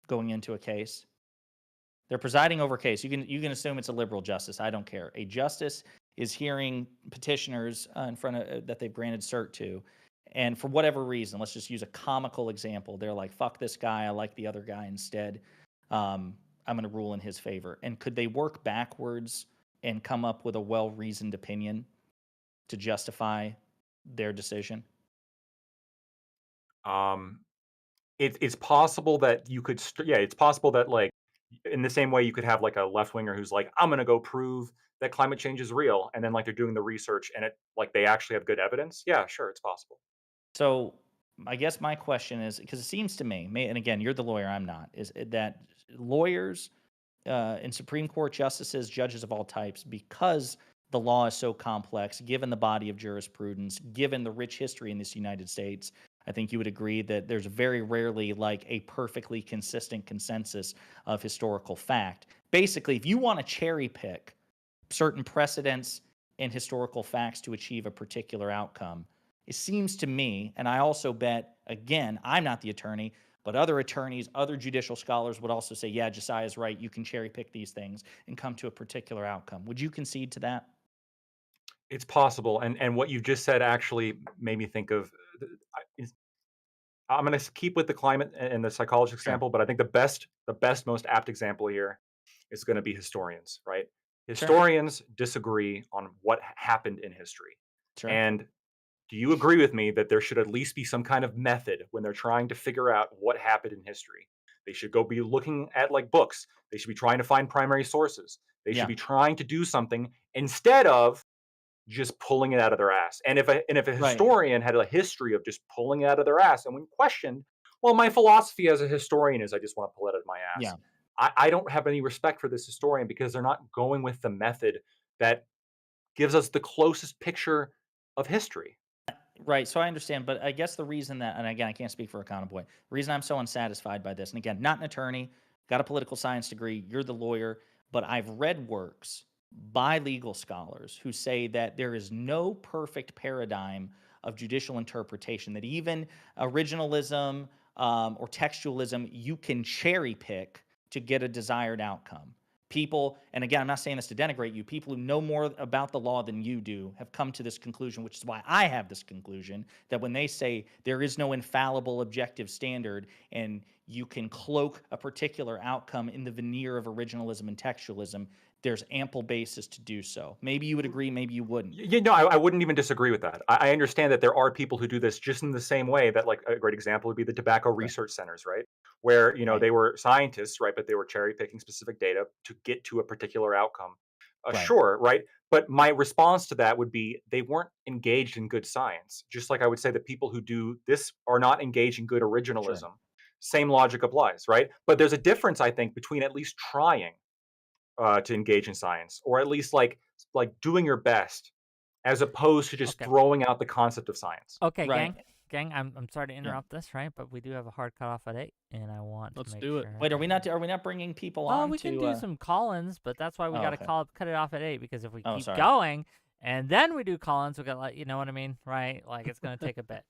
going into a case? They're presiding over a case. You can assume it's a liberal justice. I don't care. A justice is hearing petitioners in front of that they've granted cert to, and for whatever reason, let's just use a comical example. They're like, "Fuck this guy. I like the other guy instead. I'm going to rule in his favor." And could they work backwards and come up with a well-reasoned opinion to justify their decision? Um, it's possible that you could, yeah, it's possible that like in the same way you could have like a left winger who's like, I'm gonna go prove that climate change is real, and then like they're doing the research and it like they actually have good evidence. Yeah, sure, it's possible. So I guess my question is because it seems to me, and again, you're the lawyer, I'm not, is that lawyers and Supreme Court justices, judges of all types, because the law is so complex, given the body of jurisprudence, given the rich history in this United States, I think you would agree that there's very rarely like a perfectly consistent consensus of historical fact. Basically, if you want to cherry pick certain precedents and historical facts to achieve a particular outcome, it seems to me, and I also bet, again, I'm not the attorney, but other attorneys, other judicial scholars would also say, yeah, Josiah's right. You can cherry pick these things and come to a particular outcome. Would you concede to that? It's possible, and what you just said actually made me think of. I'm going to keep with the climate and the psychology Sure. example, but I think the best, most apt example here is going to be historians, right? Sure. Historians disagree on what happened in history, Sure. and do you agree with me that there should at least be some kind of method when they're trying to figure out what happened in history? They should go be looking at like books. They should be trying to find primary sources. They should Yeah. be trying to do something instead of just pulling it out of their ass. And if a Right. historian had a history of just pulling it out of their ass, and when questioned, well, my philosophy as a historian is I just want to pull it out of my ass. Yeah. I don't have any respect for this historian because they're not going with the method that gives us the closest picture of history. Right. So I understand, but I guess the reason that, and again, I can't speak for Econo Boy, the reason I'm so unsatisfied by this, and again, not an attorney, got a political science degree, you're the lawyer, but I've read works by legal scholars who say that there is no perfect paradigm of judicial interpretation, that even originalism or textualism, you can cherry pick to get a desired outcome. People, and again, I'm not saying this to denigrate you, people who know more about the law than you do have come to this conclusion, which is why I have this conclusion, that when they say there is no infallible objective standard and you can cloak a particular outcome in the veneer of originalism and textualism, there's ample basis to do so. Maybe you would agree, maybe you wouldn't. I wouldn't even disagree with that. I understand that there are people who do this just in the same way that, like, a great example would be the tobacco research centers, right? Where, Right. they were scientists, right? But they were cherry picking specific data to get to a particular outcome. Right. Sure, right? But my response to that would be they weren't engaged in good science. Just like I would say that people who do this are not engaged in good originalism. Sure. Same logic applies, right? But there's a difference, I think, between at least trying to engage in science, or at least like doing your best, as opposed to just Okay. throwing out the concept of science. Okay, Right. gang. I'm sorry to interrupt this, right? But we do have a hard cutoff at 8, and I want Let's to make do it. sure. Wait, are we not bringing people Oh, on we to? can do some call-ins, but that's why we Oh, got to okay. cut it off at 8, because if we Oh, keep sorry. going and then we do call-ins, we got, like, you know what I mean, right? Like, it's gonna take a bit.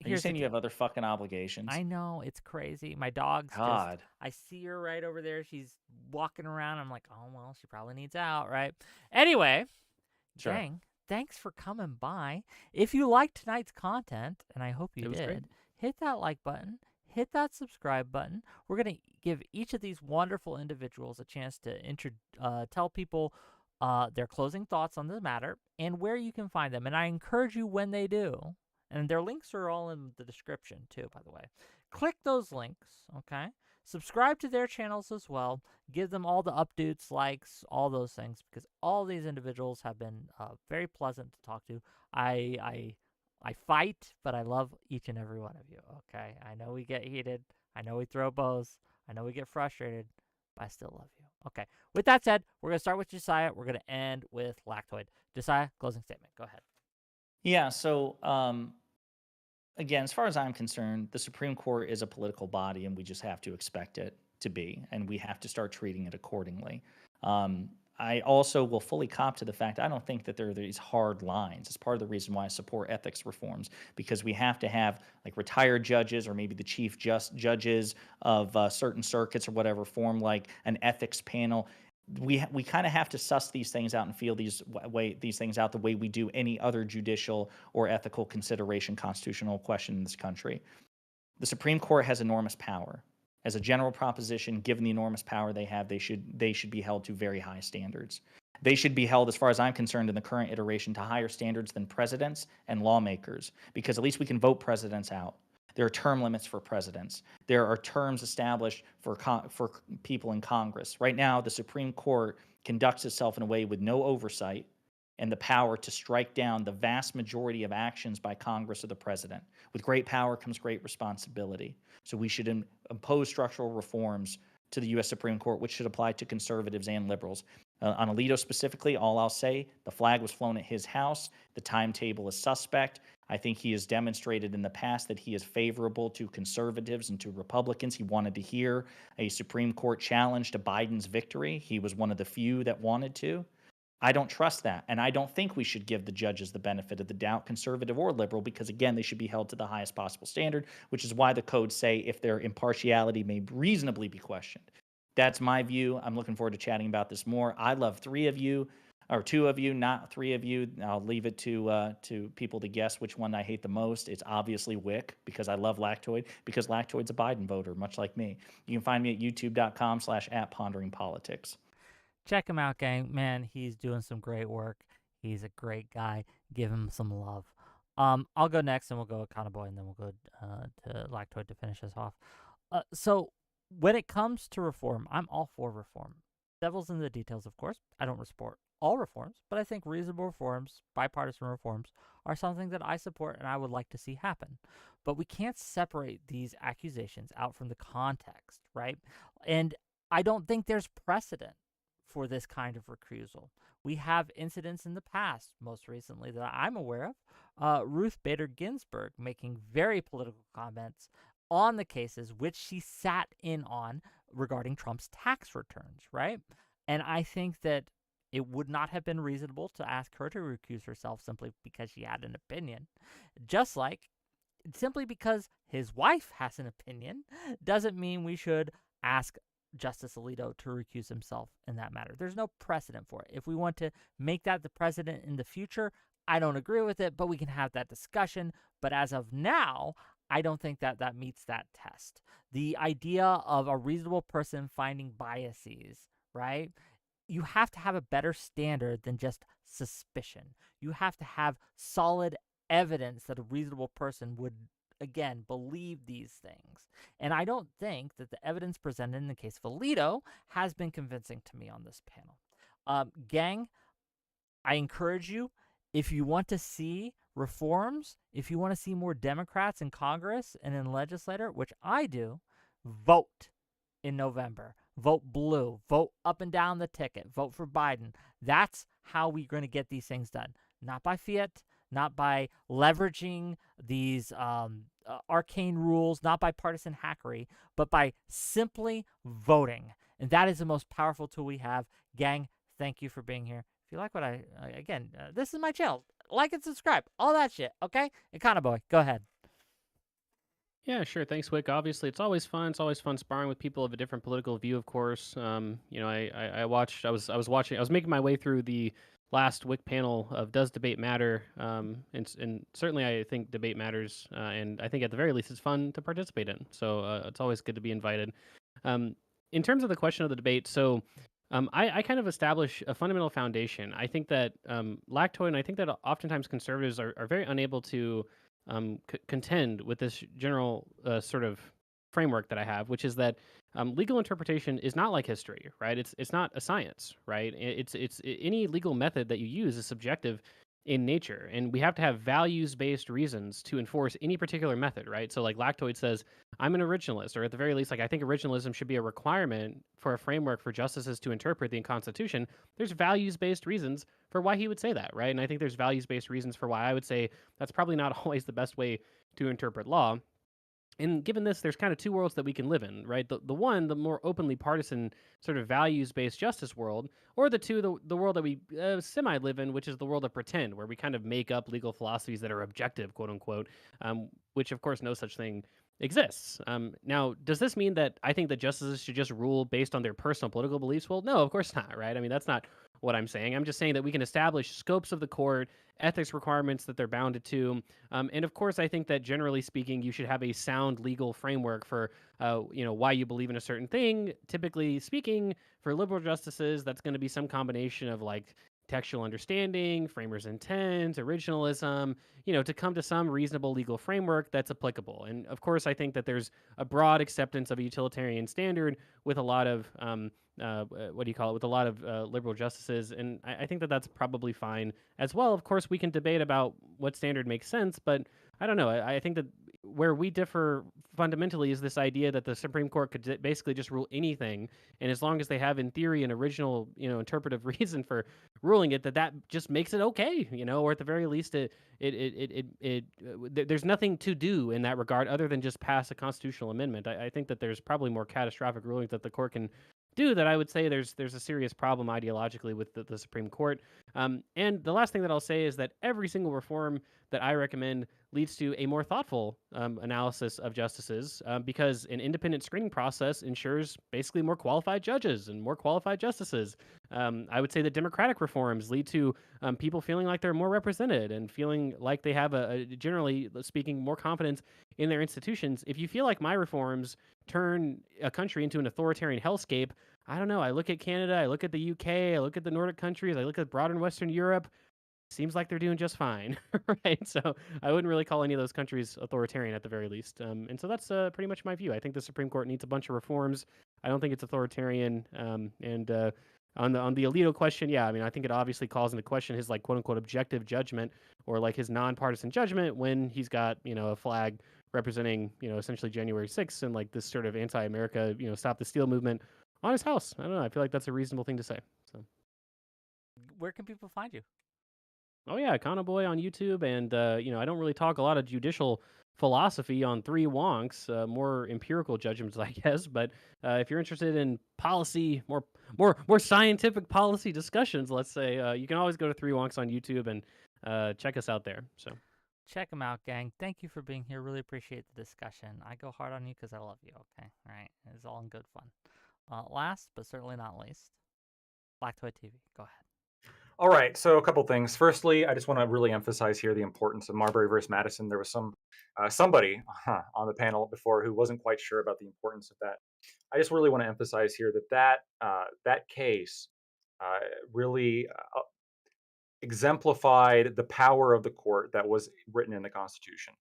Are you Here's the saying you deal. have other fucking obligations? I know, it's crazy. My dog's God. I see her right over there. She's walking around. I'm like, oh, well, she probably needs out, right? Anyway, Sure. gang, thanks for coming by. If you liked tonight's content, and I hope you It was did, great. hit that like button, hit that subscribe button. We're going to give each of these wonderful individuals a chance to tell people their closing thoughts on the matter and where you can find them. And I encourage you, when they do, and their links are all in the description too, by the way, click those links, okay? Subscribe to their channels as well. Give them all the updates, likes, all those things, because all these individuals have been very pleasant to talk to. I fight, but I love each and every one of you, okay? I know we get heated. I know we throw bows. I know we get frustrated, but I still love you. Okay, with that said, we're going to start with Josiah. We're going to end with Lactoid. Josiah, closing statement. Go ahead. Yeah, so again, as far as I'm concerned, the Supreme Court is a political body, and we just have to expect it to be, and we have to start treating it accordingly. I also will fully cop to the fact I don't think that there are these hard lines. It's part of the reason why I support ethics reforms, because we have to have like retired judges or maybe the chief judges of certain circuits or whatever form like an ethics panel. We kind of have to suss these things out and feel these things out the way we do any other judicial or ethical consideration, constitutional question in this country. The Supreme Court has enormous power. As a general proposition, given the enormous power they have, they should be held to very high standards. They should be held, as far as I'm concerned, in the current iteration, to higher standards than presidents and lawmakers, because at least we can vote presidents out. There are term limits for presidents. There are terms established for people in Congress. Right now, the Supreme Court conducts itself in a way with no oversight and the power to strike down the vast majority of actions by Congress or the president. With great power comes great responsibility. So we should impose structural reforms to the U.S. Supreme Court, which should apply to conservatives and liberals. On Alito specifically, all I'll say, the flag was flown at his house. The timetable is suspect. I think he has demonstrated in the past that he is favorable to conservatives and to Republicans. He wanted to hear a Supreme Court challenge to Biden's victory. He was one of the few that wanted to. I don't trust that. And I don't think we should give the judges the benefit of the doubt, conservative or liberal, because, again, they should be held to the highest possible standard, which is why the codes say if their impartiality may reasonably be questioned. That's my view. I'm looking forward to chatting about this more. I love 3 of you, or 2 of you, not 3 of you. I'll leave it to people to guess which one I hate the most. It's obviously Wick, because I love Lactoid, because Lactoid's a Biden voter, much like me. You can find me at youtube.com/@ponderingpolitics. Check him out, gang. Man, he's doing some great work. He's a great guy. Give him some love. I'll go next, and we'll go with Econo Boy, and then we'll go to Lactoid to finish us off. So when it comes to reform, I'm all for reform. Devil's in the details, of course. I don't support all reforms, but I think reasonable reforms, bipartisan reforms, are something that I support and I would like to see happen. But we can't separate these accusations out from the context, right? And I don't think there's precedent for this kind of recusal. We have incidents in the past, most recently that I'm aware of, Ruth Bader Ginsburg making very political comments on the cases which she sat in on regarding Trump's tax returns, right? And I think that it would not have been reasonable to ask her to recuse herself simply because she had an opinion. Just like simply because his wife has an opinion doesn't mean we should ask Justice Alito to recuse himself in that matter. There's no precedent for it. If we want to make that the precedent in the future, I don't agree with it, but we can have that discussion. But as of now, I don't think that that meets that test. The idea of a reasonable person finding biases, right? You have to have a better standard than just suspicion. You have to have solid evidence that a reasonable person would, again, believe these things. And I don't think that the evidence presented in the case of Alito has been convincing to me on this panel. Gang, I encourage you, if you want to see reforms, if you want to see more Democrats in Congress and in legislature, which I do, vote in November. Vote blue. Vote up and down the ticket. Vote for Biden. That's how we're going to get these things done. Not by fiat, not by leveraging these arcane rules, not by partisan hackery, but by simply voting. And that is the most powerful tool we have. Gang, thank you for being here. If you like what this is my channel. Like and subscribe. All that shit, okay? Econoboy, go ahead. Yeah, sure. Thanks, Wick. Obviously, it's always fun. It's always fun sparring with people of a different political view, of course. I was making my way through the last Wick panel of Does Debate Matter? And certainly I think debate matters, and I think at the very least it's fun to participate in. So it's always good to be invited. In terms of the question of the debate, so I kind of establish a fundamental foundation. I think that Lactoid, and I think that oftentimes conservatives are very unable to contend with this general sort of framework that I have, which is that legal interpretation is not like history, right? It's not a science, right? It's any legal method that you use is subjective in nature, and we have to have values-based reasons to enforce any particular method, right? So like Lactoid says, I'm an originalist, or at the very least, like I think originalism should be a requirement for a framework for justices to interpret the Constitution. There's values-based reasons for why he would say that, right? And I think there's values-based reasons for why I would say that's probably not always the best way to interpret law. And given this, there's kind of two worlds that we can live in, right? The one, the more openly partisan sort of values-based justice world, or the two, the world that we semi-live in, which is the world of pretend, where we kind of make up legal philosophies that are objective, quote unquote, which of course no such thing exists. Now, does this mean that I think that justices should just rule based on their personal political beliefs? Well, no, of course not, right? I mean, that's not what I'm saying. I'm just saying that we can establish scopes of the court, ethics requirements that they're bounded to. And of course, I think that generally speaking, you should have a sound legal framework for, why you believe in a certain thing. Typically speaking, for liberal justices, that's going to be some combination of like textual understanding, framers' intent, originalism, to come to some reasonable legal framework that's applicable. And of course, I think that there's a broad acceptance of a utilitarian standard with a lot of, with a lot of liberal justices. And I think that that's probably fine as well. Of course, we can debate about what standard makes sense, but I don't know. I think that where we differ fundamentally is this idea that the Supreme Court could basically just rule anything, and as long as they have in theory an original, interpretive reason for ruling it, that just makes it okay, or at the very least, there's nothing to do in that regard other than just pass a constitutional amendment. I think that there's probably more catastrophic rulings that the court can do that I would say there's a serious problem ideologically with the Supreme Court. And the last thing that I'll say is that every single reform that I recommend leads to a more thoughtful analysis of justices because an independent screening process ensures basically more qualified judges and more qualified justices. I would say that democratic reforms lead to people feeling like they're more represented and feeling like they have generally speaking, more confidence in their institutions. If you feel like my reforms turn a country into an authoritarian hellscape, I don't know. I look at Canada, I look at the UK, I look at the Nordic countries, I look at broader Western Europe. Seems like they're doing just fine, right? So I wouldn't really call any of those countries authoritarian at the very least. And so that's pretty much my view. I think the Supreme Court needs a bunch of reforms. I don't think it's authoritarian. And on the Alito question, yeah, I mean, I think it obviously calls into question his like quote unquote objective judgment or like his nonpartisan judgment when he's got a flag representing essentially January 6th and like this sort of anti-America stop the steal movement on his house. I don't know. I feel like that's a reasonable thing to say. So, Where can people find you? oh yeah, Boy on YouTube, and I don't really talk a lot of judicial philosophy on Three Wonks, more empirical judgments, I guess. But if you're interested in policy, more scientific policy discussions, let's say, you can always go to Three Wonks on YouTube and check us out there. So. Check them out, gang. Thank you for being here. Really appreciate the discussion. I go hard on you because I love you, okay? All right? It's all in good fun. Last, but certainly not least, Black Toy TV. Go ahead. All right, so a couple things. Firstly, I just want to really emphasize here the importance of Marbury versus Madison. There was somebody on the panel before who wasn't quite sure about the importance of that. I just really want to emphasize here that case really exemplified the power of the court that was written in the Constitution.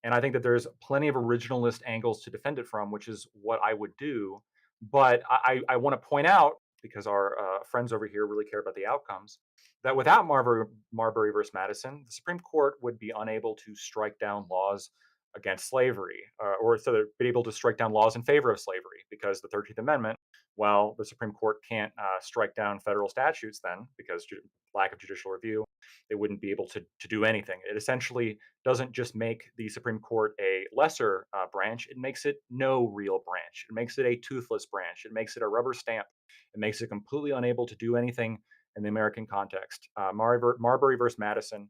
And I think that there's plenty of originalist angles to defend it from, which is what I would do. But I want to point out, because our friends over here really care about the outcomes, that without Marbury versus Madison, the Supreme Court would be unable to strike down laws against slavery, or so they'd be able to strike down laws in favor of slavery, because the 13th Amendment, well, the Supreme Court can't strike down federal statutes then, because lack of judicial review, they wouldn't be able to do anything. It essentially doesn't just make the Supreme Court a lesser branch, it makes it no real branch. It makes it a toothless branch. It makes it a rubber stamp. It makes it completely unable to do anything in the American context. Marbury versus Madison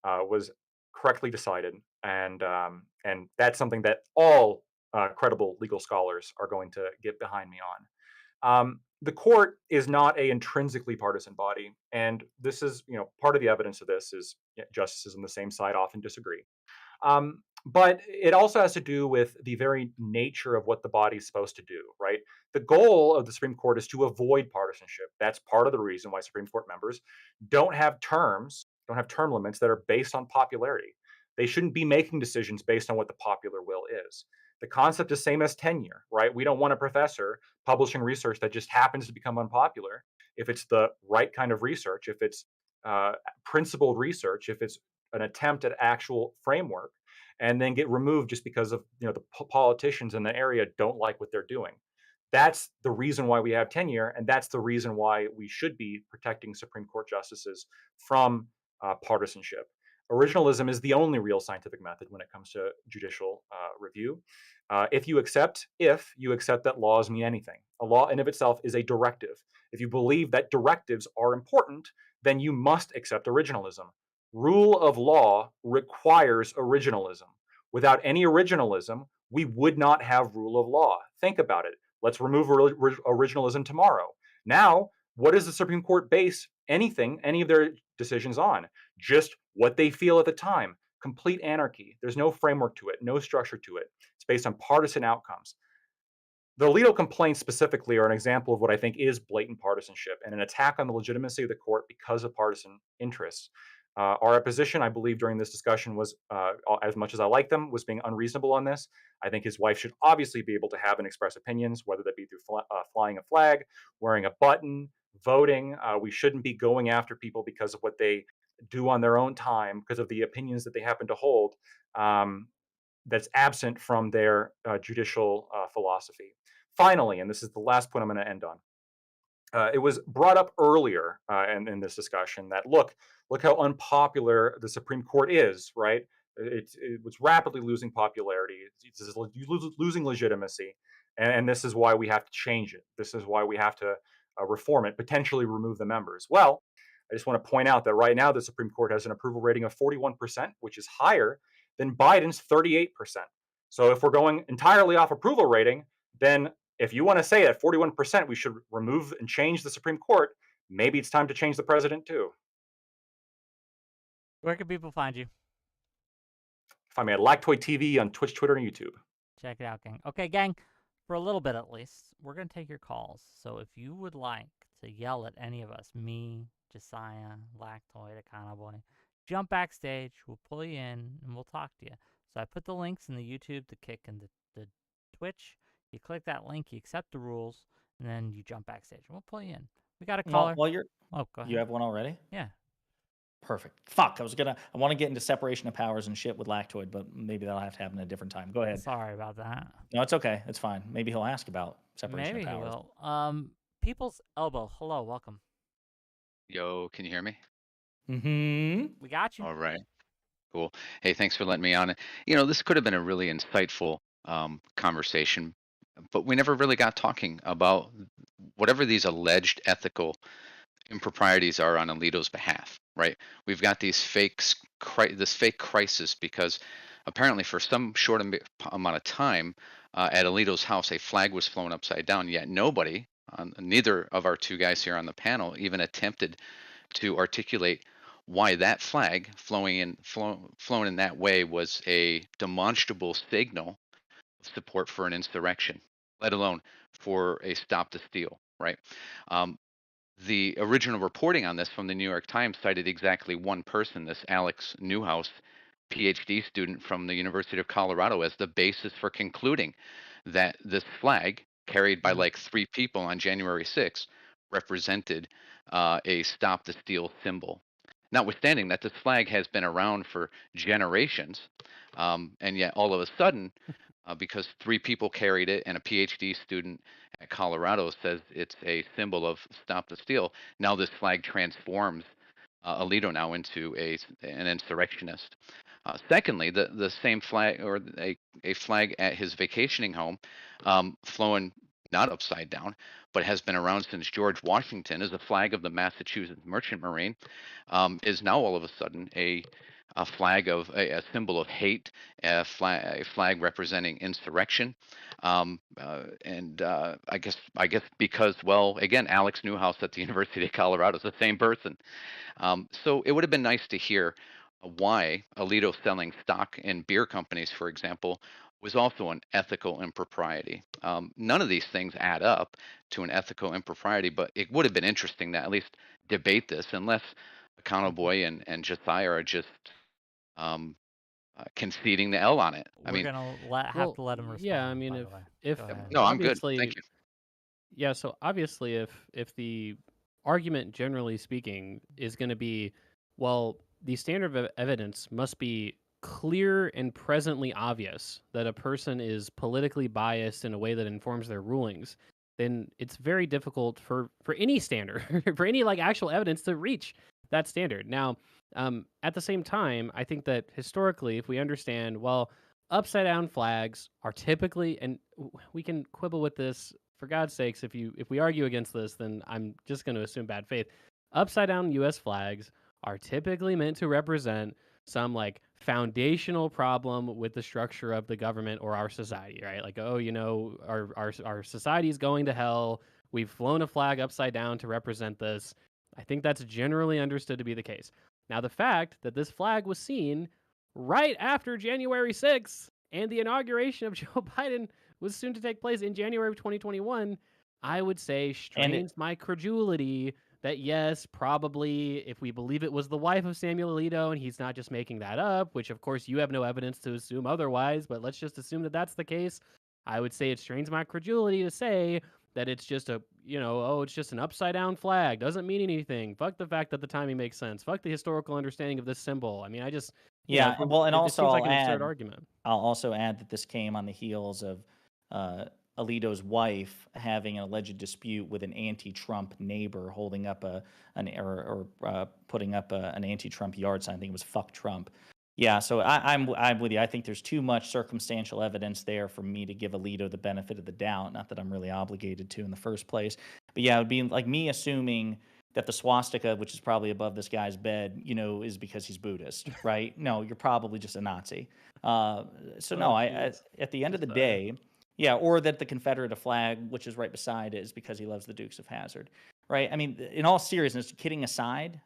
was correctly decided, and that's something that all credible legal scholars are going to get behind me on. The court is not a intrinsically partisan body, and this is, part of the evidence of this is justices on the same side often disagree. But it also has to do with the very nature of what the body is supposed to do, right? The goal of the Supreme Court is to avoid partisanship. That's part of the reason why Supreme Court members don't have term limits that are based on popularity. They shouldn't be making decisions based on what the popular will is. The concept is same as tenure, right? We don't want a professor publishing research that just happens to become unpopular. If it's the right kind of research, if it's principled research, if it's an attempt at actual framework, and then get removed just because of the politicians in the area don't like what they're doing. That's the reason why we have tenure, and that's the reason why we should be protecting Supreme Court justices from partisanship. Originalism is the only real scientific method when it comes to judicial review. If you accept that laws mean anything, a law in of itself is a directive. If you believe that directives are important, then you must accept originalism. Rule of law requires originalism. Without any originalism, we would not have rule of law. Think about it. Let's remove originalism tomorrow. Now, what does the Supreme Court base any of their decisions on? Just what they feel at the time. Complete anarchy. There's no framework to it, no structure to it. It's based on partisan outcomes. The Alito complaints specifically are an example of what I think is blatant partisanship and an attack on the legitimacy of the court because of partisan interests. Our opposition, I believe, during this discussion was, as much as I like them, was being unreasonable on this. I think his wife should obviously be able to have and express opinions, whether that be through flying a flag, wearing a button, voting. We shouldn't be going after people because of what they do on their own time, because of the opinions that they happen to hold. That's absent from their judicial philosophy. Finally, and this is the last point I'm going to end on, it was brought up earlier in this discussion that look how unpopular the Supreme Court is, right? It was rapidly losing popularity. It's losing legitimacy, and this is why we have to change it. This is why we have to reform it, potentially remove the members. Well, I just want to point out that right now the Supreme Court has an approval rating of 41%, which is higher than Biden's 38%. So if we're going entirely off approval rating, then if you want to say at 41% we should remove and change the Supreme Court, maybe it's time to change the president too. Where can people find you? Find me at Lactoid TV on Twitch, Twitter, and YouTube. Check it out, gang. Okay, gang, for a little bit at least, we're going to take your calls. So if you would like to yell at any of us, me, Josiah, Lactoid, Boy, jump backstage, we'll pull you in, and we'll talk to you. So I put the links in the YouTube, the Kick, and the Twitch. You click that link, you accept the rules, and then you jump backstage. We'll pull you in. We got a caller. Well, you're. Oh, go ahead. You have one already? Yeah. Perfect. Fuck, I want to get into separation of powers and shit with Lactoid, but maybe that'll have to happen at a different time. Go ahead. Sorry about that. No, it's okay. It's fine. Maybe he'll ask about separation Maybe of he powers. will. People's Elbow. Hello, welcome. Yo, can you hear me? Mm-hmm. We got you. All right, cool. Hey, thanks for letting me on. This could have been a really insightful conversation, but we never really got talking about whatever these alleged ethical improprieties are on Alito's behalf, right? We've got these this fake crisis because apparently for some short amount of time at Alito's house, a flag was flown upside down, yet nobody, neither of our two guys here on the panel, even attempted to articulate why that flag flown in that way was a demonstrable signal of support for an insurrection, let alone for a stop the steal, right? The original reporting on this from the New York Times cited exactly one person, this Alex Newhouse, PhD student from the University of Colorado, as the basis for concluding that this flag, carried by like 3 people on January 6th, represented a stop the steal symbol. Notwithstanding that this flag has been around for generations, and yet all of a sudden, because 3 people carried it and a PhD student at Colorado says it's a symbol of stop the steal, now this flag transforms Alito now into an insurrectionist. Secondly, the same flag, or a flag at his vacationing home, flown not upside down, but has been around since George Washington, as a flag of the Massachusetts Merchant Marine, is now all of a sudden a flag of a symbol of hate, a flag representing insurrection, and I guess because, well, again, Alex Newhouse at the University of Colorado is the same person. So it would have been nice to hear why Alito selling stock in beer companies, for example, was also an ethical impropriety. None of these things add up to an ethical impropriety, but it would have been interesting to at least debate this, unless Boy and Josiah are just conceding the L on it. I We're mean, gonna have to let him respond. Yeah, I mean, by if the way. if Go ahead. no, I'm good. obviously, Thank you. yeah, so obviously, if the argument, generally speaking, is going to be, well, the standard of evidence must be clear and presently obvious that a person is politically biased in a way that informs their rulings, then it's very difficult for any standard, for any like actual evidence to reach that standard. Now, at the same time, I think that historically, if we understand, well, upside down flags are typically, and we can quibble with this, for God's sakes, if we argue against this, then I'm just going to assume bad faith. Upside down U.S. flags are typically meant to represent some like foundational problem with the structure of the government or our society, right? Like, oh, our society is going to hell. We've flown a flag upside down to represent this. I think that's generally understood to be the case. Now, the fact that this flag was seen right after January 6th and the inauguration of Joe Biden was soon to take place in January of 2021, I would say strains my credulity that yes, probably if we believe it was the wife of Samuel Alito and he's not just making that up, which of course you have no evidence to assume otherwise, but let's just assume that that's the case. I would say it strains my credulity to say that it's just it's just an upside down flag. Doesn't mean anything. Fuck the fact that the timing makes sense. Fuck the historical understanding of this symbol. I mean, I just, Yeah, well, and it also seems like I'll an absurd add, argument. I'll also add that this came on the heels of Alito's wife having an alleged dispute with an anti-Trump neighbor holding up putting up an anti-Trump yard sign. I think it was "fuck Trump." Yeah, so I'm with you. I think there's too much circumstantial evidence there for me to give Alito the benefit of the doubt. Not that I'm really obligated to in the first place, but yeah, it would be like me assuming that the swastika, which is probably above this guy's bed, is because he's Buddhist, right? No, you're probably just a Nazi. So no, at the end of the day, yeah, or that the Confederate flag, which is right beside it, is because he loves the Dukes of Hazzard, right? I mean, in all seriousness, kidding aside,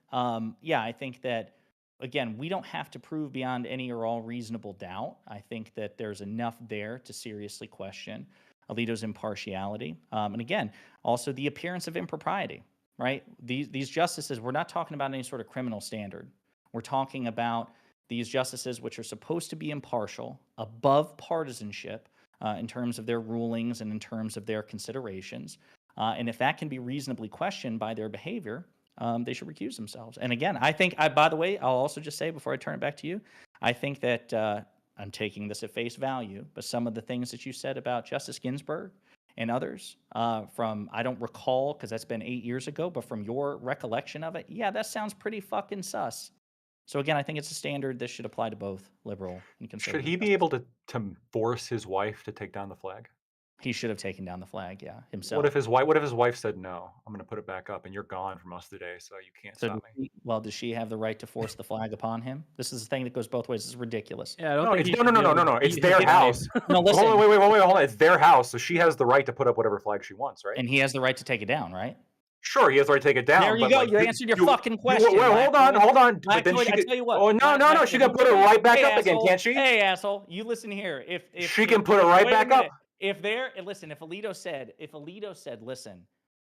yeah, I think that, again, we don't have to prove beyond any or all reasonable doubt. I think that there's enough there to seriously question Alito's impartiality. And again, also the appearance of impropriety, right? These justices, we're not talking about any sort of criminal standard. We're talking about these justices which are supposed to be impartial, above partisanship, in terms of their rulings and in terms of their considerations. And if that can be reasonably questioned by their behavior, they should recuse themselves. And again, I think, by the way, I'll also just say before I turn it back to you, I think that I'm taking this at face value, but some of the things that you said about Justice Ginsburg and others from, I don't recall because that's been 8 years ago, but from your recollection of it, yeah, that sounds pretty fucking sus. So again, I think it's a standard that should apply to both liberal and conservative. Should he be able to force his wife to take down the flag? He should have taken down the flag, yeah, himself. What if his wife said no? I'm going to put it back up, and you're gone for most of the day, so you can't stop me. Well, does she have the right to force the flag upon him? This is the thing that goes both ways. This is ridiculous. Yeah, I don't No, think it's, he should no. be able to It's beat their his house. wife. No, listen. Wait, hold on. It's their house, so she has the right to put up whatever flag she wants, right? And he has the right to take it down, right? Sure, he has the right to take it down. There you but, go. like, You answered your fucking question. Wait, hold on. But then Blackwood, she I could, tell you what. oh no, she can put it right back up again, can't she? Hey, asshole, you listen here. If She can put it right wait a back up. minute. If Alito said, listen,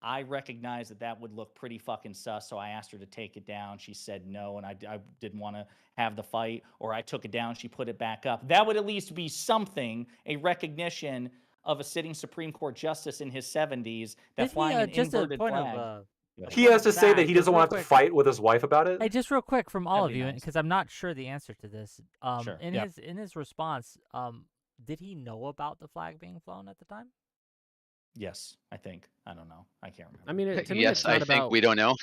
I recognize that would look pretty fucking sus, so I asked her to take it down. She said no, and I didn't want to have the fight, or I took it down, she put it back up. That would at least be something, a recognition of a sitting Supreme Court justice in his 70s that flying an inverted flag. He has to say that he doesn't want to fight with his wife about it. Hey, just real quick from all That'd of be you, nice. because I'm not sure the answer to this. Sure. In his response, did he know about the flag being flown at the time? Yes, I think. I don't know. I can't remember. I mean, to me, Yes, it's not I about. think we don't know.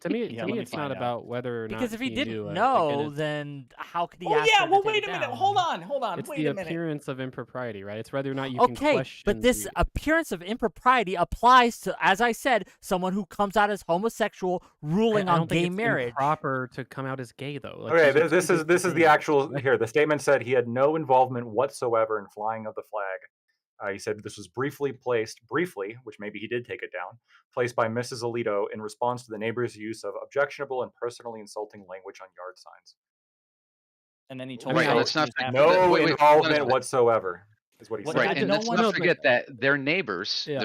To me, Yeah, let me it's not find out. about whether or not. Because if he knew, didn't again, know, it's- then how could he Oh ask yeah, her to well take wait it a minute. down? Hold on. It's Wait the a minute. appearance of impropriety, right? It's whether or not you can Okay, question. but this appearance of impropriety applies to, as I said, someone who comes out as homosexual, ruling I on don't think gay it's marriage. improper to come out as gay, though. Like, Okay, these are this two is different the things. actual here. The statement said he had no involvement whatsoever in flying of the flag. He said this was briefly, which maybe he did take it down, placed by Mrs. Alito in response to the neighbor's use of objectionable and personally insulting language on yard signs. And then he told Right, me let's not No wait, involvement whatsoever is what he What- said. Right, and no let's one- not no, forget that their neighbors, Yeah.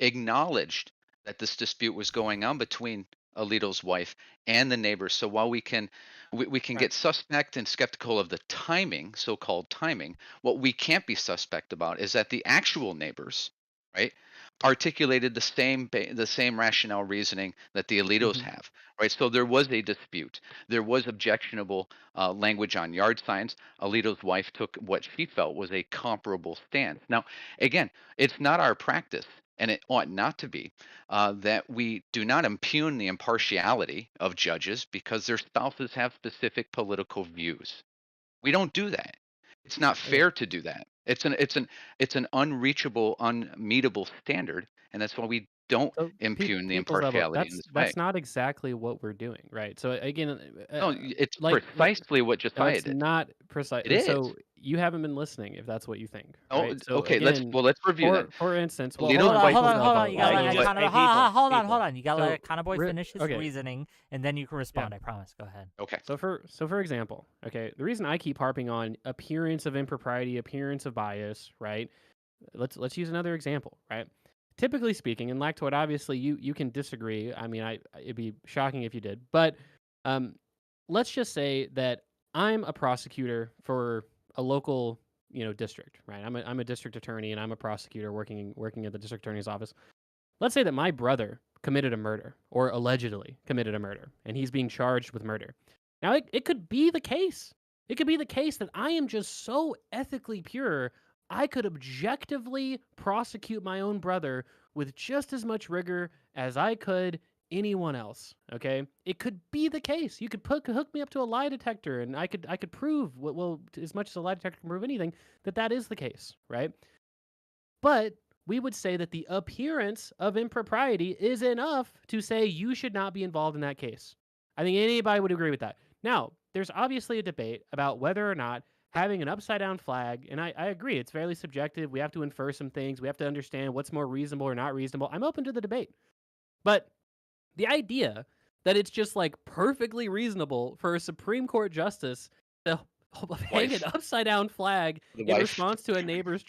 acknowledged that this dispute was going on between Alito's wife and the neighbors. So while we can get suspect and skeptical of the timing, so-called timing, what we can't be suspect about is that the actual neighbors, right, articulated the same rationale reasoning that the Alitos have, right? So there was a dispute. There was objectionable language on yard signs. Alito's wife took what she felt was a comparable stance. Now, again, it's not our practice, and it ought not to be, that we do not impugn the impartiality of judges because their spouses have specific political views. We don't do that. It's not fair to do that. It's an unreachable, unmeetable standard, and that's why we don't So, impugn the people's level, impartiality in this way. That's not exactly what we're doing, right? So again, No, it's like- precisely what no, Josiah it's did. not precise. It So you haven't been listening, if that's what you think. Oh, right? So okay. again, let's review that. For instance, well, Alito's Hold on, wife hold was on, hold on. You gotta Like, let just- Conor, hey, hold people. on. You gotta So, let Conor finish his okay. reasoning, and then you can respond. I promise. Go ahead. Okay. So for example, okay, the reason I keep harping on appearance of impropriety, appearance of bias, right? Let's use another example, right? Typically speaking, and Lactoid, obviously you can disagree. I mean, it'd be shocking if you did, but let's just say that I'm a prosecutor for a local, district, right? I'm a district attorney and I'm a prosecutor working at the district attorney's office. Let's say that my brother committed a murder or allegedly committed a murder, and he's being charged with murder. Now, it could be the case. It could be the case that I am just so ethically pure, I could objectively prosecute my own brother with just as much rigor as I could anyone else. Okay, it could be the case. You could hook me up to a lie detector, and I could prove, well, as much as a lie detector can prove anything, that is the case, right? But we would say that the appearance of impropriety is enough to say you should not be involved in that case. I think anybody would agree with that. Now, there's obviously a debate about whether or not having an upside-down flag, and I agree, it's fairly subjective. We have to infer some things. We have to understand what's more reasonable or not reasonable. I'm open to the debate. But the idea that it's just like perfectly reasonable for a Supreme Court justice to hang an upside-down flag in response to a neighbor's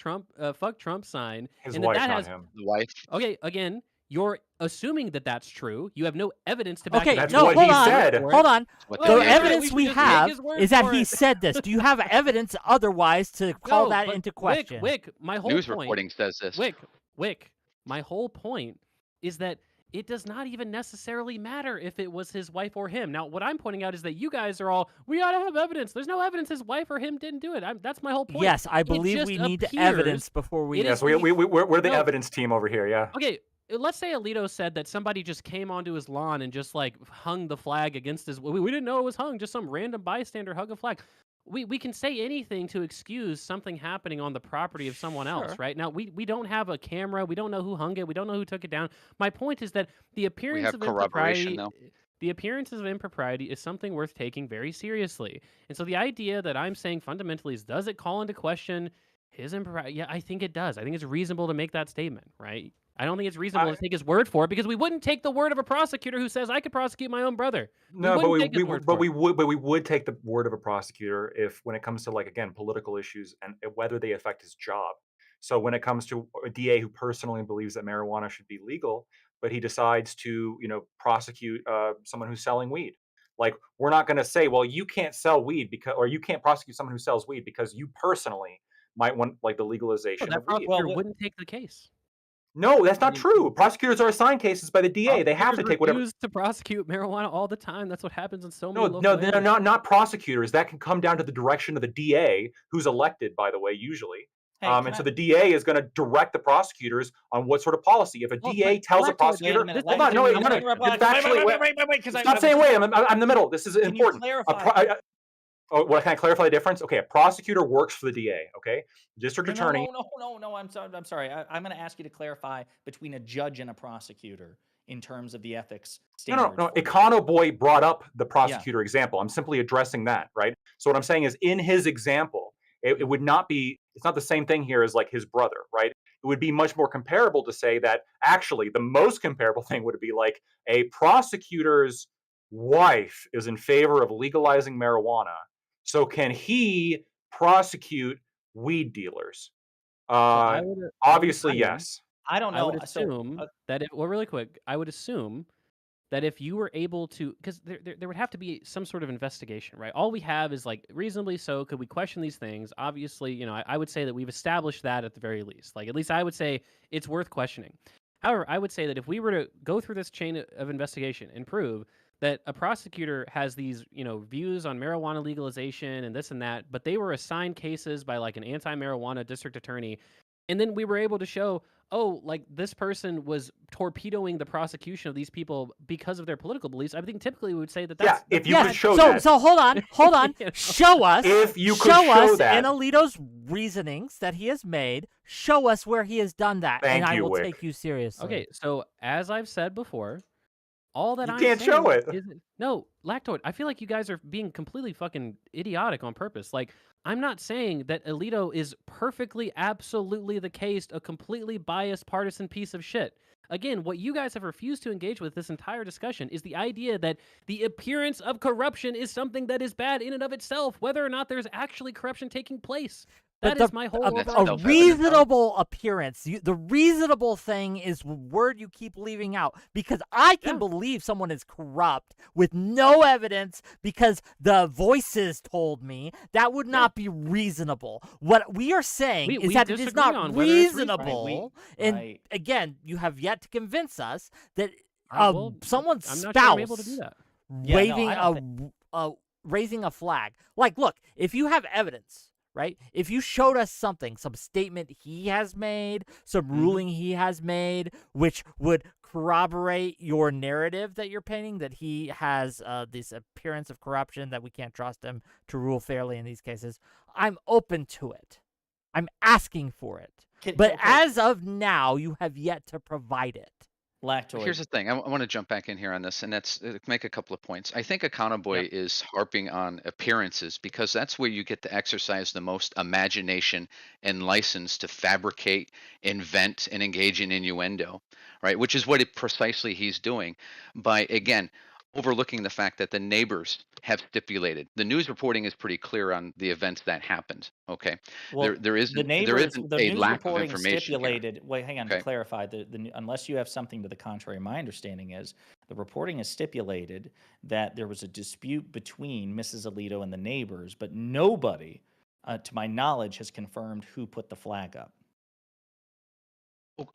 fuck Trump sign. His and wife, that not has, him. The wife. Okay, again, you're assuming that that's true. You have no evidence to back Okay, it up. That's no, what hold he on. said. Hold on. What Well, The they yeah, did. evidence we we should just take have his word is that for he it. said this. Do you have evidence otherwise to call No, that but into question? Wick, my whole News point. reporting says this. Wick, my whole point is that it does not even necessarily matter if it was his wife or him. Now, what I'm pointing out is that you guys are all, we gotta have evidence. There's no evidence his wife or him didn't do it. That's my whole point. Yes, I It believe just we need appears evidence before we. it Yes, is we're the no. evidence team over here. Yeah. Okay, let's say Alito said that somebody just came onto his lawn and just like hung the flag against his. We didn't know it was hung. Just some random bystander hung a flag. We can say anything to excuse something happening on the property of someone else, Sure. right? Now we don't have a camera. We don't know who hung it. We don't know who took it down. My point is that the We appearance have of corroboration, impropriety. though. The appearances of impropriety is something worth taking very seriously. And so the idea that I'm saying fundamentally is, does it call into question his impropriety? Yeah, I think it does. I think it's reasonable to make that statement, right? I don't think it's reasonable I, to take his word for it, because we wouldn't take the word of a prosecutor who says I could prosecute my own brother. No, wouldn't take his word for it. we would take the word of a prosecutor if, when it comes to, like, again, political issues and whether they affect his job. So when it comes to a DA who personally believes that marijuana should be legal, but he decides to, prosecute someone who's selling weed, like, we're not going to say, well, you can't sell weed because, or you can't prosecute someone who sells weed because you personally might want, like, the No, legalization that of weed. prosecutor Well, wouldn't take the case. No, that's I not mean, true. Prosecutors are assigned cases by the DA. They have to prosecutors take whatever. refuse to prosecute marijuana all the time. That's what happens in so many No, local no, they're areas. not prosecutors. That can come down to the direction of the DA, who's elected, by the way, usually. hey, can And so I? the DA is going to direct the prosecutors on what sort of policy. If a Well, DA but tells a Lactoid, Wait a prosecutor, minute. hold on, no, I'm wait, gonna no, interrupt. no, factually, Wait, because stop saying wait. I'm in the middle. This is Can you important. clarify? Oh, well, can I clarify the difference? Okay, a prosecutor works for the DA. Okay, district No, attorney. no. I'm sorry. I'm going to ask you to clarify between a judge and a prosecutor in terms of the ethics standards. No. for you. Econo Boy brought up the Yeah. prosecutor example. I'm simply addressing that, right? So what I'm saying is, in his example, it would not be. It's not the same thing here as like his brother, right? It would be much more comparable to say that actually the most comparable thing would be like a prosecutor's wife is in favor of legalizing marijuana. So can he prosecute weed dealers? So I would Obviously, assume, yes. I don't I would know. So assume that if, well, really quick, I would assume that if you were able to, because there would have to be some sort of investigation, right? All we have is like, reasonably so, could we question these things? Obviously, I would say that we've established that at the very least. Like, at least I would say it's worth questioning. However, I would say that if we were to go through this chain of investigation and prove that a prosecutor has these, views on marijuana legalization and this and that, but they were assigned cases by like an anti-marijuana district attorney, and then we were able to show, oh, like this person was torpedoing the prosecution of these people because of their political beliefs, I think typically we would say that that's if you Yes. could show so that. so hold on. You know? Show us. If you could show show us that. in Alito's reasonings that he has made. Show us where he has done that, Thank and I you, will Wick. take you seriously. Okay, so as I've said before, all that You I'm can't saying show it. is no, Lactoid. I feel like you guys are being completely fucking idiotic on purpose. Like, I'm not saying that Alito is perfectly, absolutely the case, a completely biased, partisan piece of shit. Again, what you guys have refused to engage with this entire discussion is the idea that the appearance of corruption is something that is bad in and of itself, whether or not there's actually corruption taking place. But That is my whole That's a overall self-evident. reasonable appearance. The reasonable thing is a word you keep leaving out, because I can Yeah. believe someone is corrupt with no evidence because the voices told me. That would not be reasonable. What we are saying is we that it is disagree not on whether it's reasonable. And again, you have yet to convince us that well, someone's I'm not spouse sure I'm able to do that. Yeah, no, waving I don't raising a flag. Like, look, if you have evidence, right? If you showed us something, some statement he has made, some ruling he has made, which would corroborate your narrative that you're painting, that he has this appearance of corruption, that we can't trust him to rule fairly in these cases, I'm open to it. I'm asking for it. But as of now, you have yet to provide it. Lactoid. Here's the thing. I want to jump back in here on this, and that's make a couple of points. I think Econo Boy is harping on appearances because that's where you get to exercise the most imagination and license to fabricate, invent, and engage in innuendo, right? Which is what precisely he's doing by, again, overlooking the fact that the neighbors have stipulated. The news reporting is pretty clear on the events that happened. Okay, Well, there isn't the a news lack of reporting information here. stipulated. Wait, hang on. To Okay. clarify, unless you have something to the contrary, my understanding is the reporting is stipulated that there was a dispute between Mrs. Alito and the neighbors, but nobody, to my knowledge, has confirmed who put the flag up.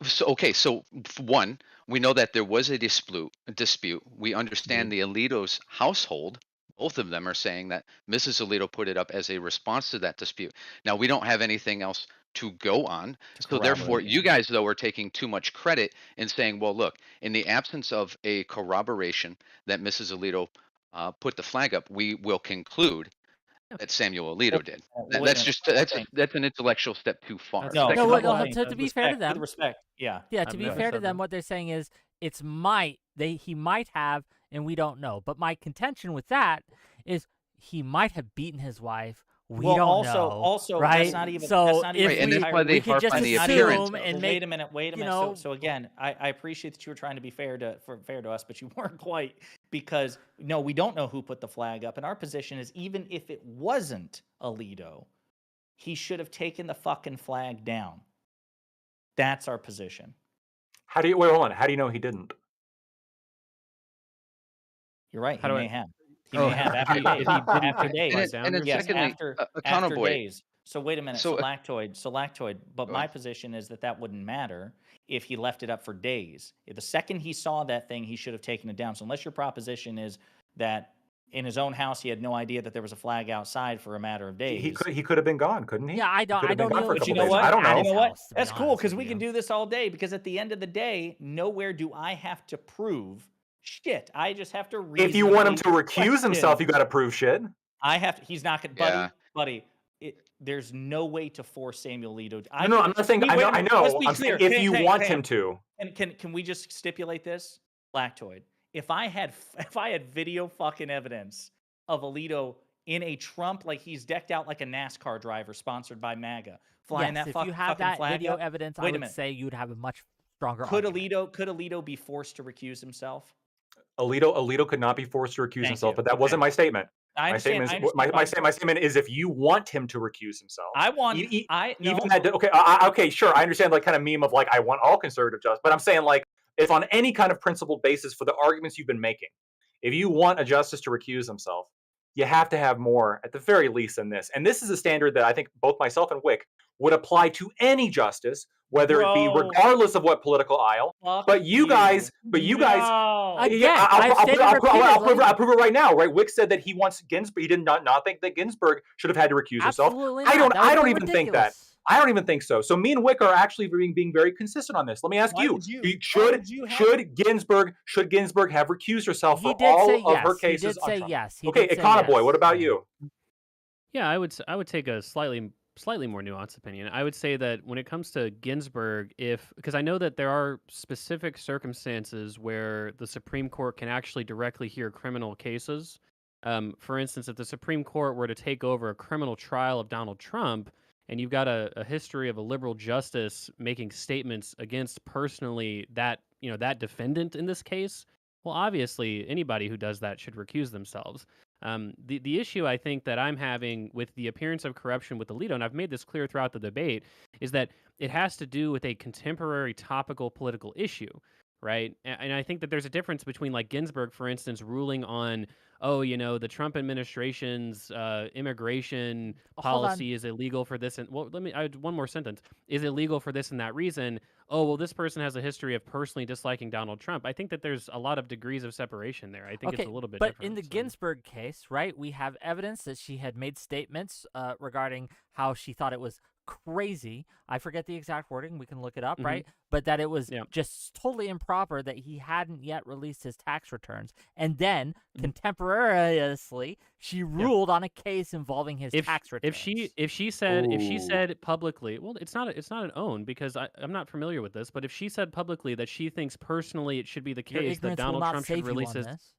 So one, we know that there was a dispute. We understand the Alito's household. Both of them are saying that Mrs. Alito put it up as a response to that dispute. Now, we don't have anything else to go on. So therefore, corroborate, you guys, though, are taking too much credit in saying, well, look, in the absence of a corroboration that Mrs. Alito put the flag up, we will conclude that Samuel Alito did. Wait a That's minute. just I think- that's an intellectual step too far. That's No, a No, couple what, things. to be fair to them, With respect, yeah. yeah, I've to be never fair to said them, that. what they're saying is he might have, and we don't know. But my contention with that is he might have beaten his wife. We Well, don't also, know, that's right? not even. So that's not if even Right, and we, that's why they we could harp just on the assume appearance. and So make, wait a minute. you know, So again, I appreciate that you were trying to be fair to us, but you weren't quite, because no, we don't know who put the flag up, and our position is, even if it wasn't Alito, he should have taken the fucking flag down. That's our position. How do you wait? Hold on. How do you know he didn't? You're right. How He do may I- have. He Oh, may have if after he days. didn't After put the days. flag down, and then you're Yes, saying? secondly, after boy. days. So wait a minute, So Salactoid. But Go my ahead. position is that wouldn't matter if he left it up for days. If the second he saw that thing, he should have taken it down. So unless your proposition is that in his own house he had no idea that there was a flag outside for a matter of days. He could have been gone, couldn't he? yeah, I don't He could have been gone know. for a But you couple know days. what? I don't know. You know what? House, to be That's cool, honest because with we can you. do this all day, because at the end of the day, nowhere do I have to prove shit. I just have to read. If you want him to recuse himself, you got to prove shit. I have to. He's not going, Yeah. buddy. There's no way to force Samuel Alito. No, I'm not saying. I know. Let's be I'm clear. saying if you want Pam, him to. can we just stipulate this, Lactoid? If I had video fucking evidence of Alito in a Trump, like he's decked out like a NASCAR driver sponsored by MAGA, flying Yes, that if you have fucking that flag video up, evidence, I wait a would minute. say you'd have a much stronger Could argument. Alito be forced to recuse himself? Alito could not be forced to recuse Thank himself, you. but that Okay. wasn't my statement. I My understand. statement is my statement is if you want him to recuse himself. I want. Even that. Okay. Okay. Sure. I understand. Like kind of meme of like I want all conservative justice, but I'm saying like if on any kind of principled basis for the arguments you've been making, if you want a justice to recuse himself, you have to have more at the very least than this. And this is a standard that I think both myself and Wick would apply to any justice, whether it be Bro. regardless of what political aisle. Fuck But you guys, No. Again, yeah, I've stated repeatedly- I'll prove it right now. Right, Wick said that he wants Ginsburg. He did not think that Ginsburg should have had to recuse herself. Absolutely I not. That I would don't be even think that. ridiculous. I don't even think so. So me and Wick are actually being very consistent on this. Let me ask Why you: would you- should Ginsburg have recused herself He for did all say of her yes. cases? He did on say Trump? yes. He Okay, did say Econoboy, yes. what about you? Yeah, I would take a slightly more nuanced opinion. I would say that when it comes to Ginsburg, because I know that there are specific circumstances where the Supreme Court can actually directly hear criminal cases. For instance, if the Supreme Court were to take over a criminal trial of Donald Trump, and you've got a history of a liberal justice making statements against personally that defendant in this case, well, obviously anybody who does that should recuse themselves. The issue I think that I'm having with the appearance of corruption with Alito, and I've made this clear throughout the debate, is that it has to do with a contemporary topical political issue, right? And I think that there's a difference between like Ginsburg, for instance, ruling on, the Trump administration's immigration Hold on. policy is illegal for this, and one more sentence, is illegal for this and that reason. Oh, well, this person has a history of personally disliking Donald Trump. I think that there's a lot of degrees of separation there. I think it's a little bit but different. in the Ginsburg case, right, we have evidence that she had made statements regarding how she thought it was crazy. I forget the exact wording. We can look it up, right? But that it was just totally improper that he hadn't yet released his tax returns. And then, contemporaneously, she ruled on a case involving his tax returns. If she said publicly, well, it's not an own, because I'm not familiar with this, but if she said publicly that she thinks personally it should be the Your case that ignorance will Donald not Trump save should you release on his this.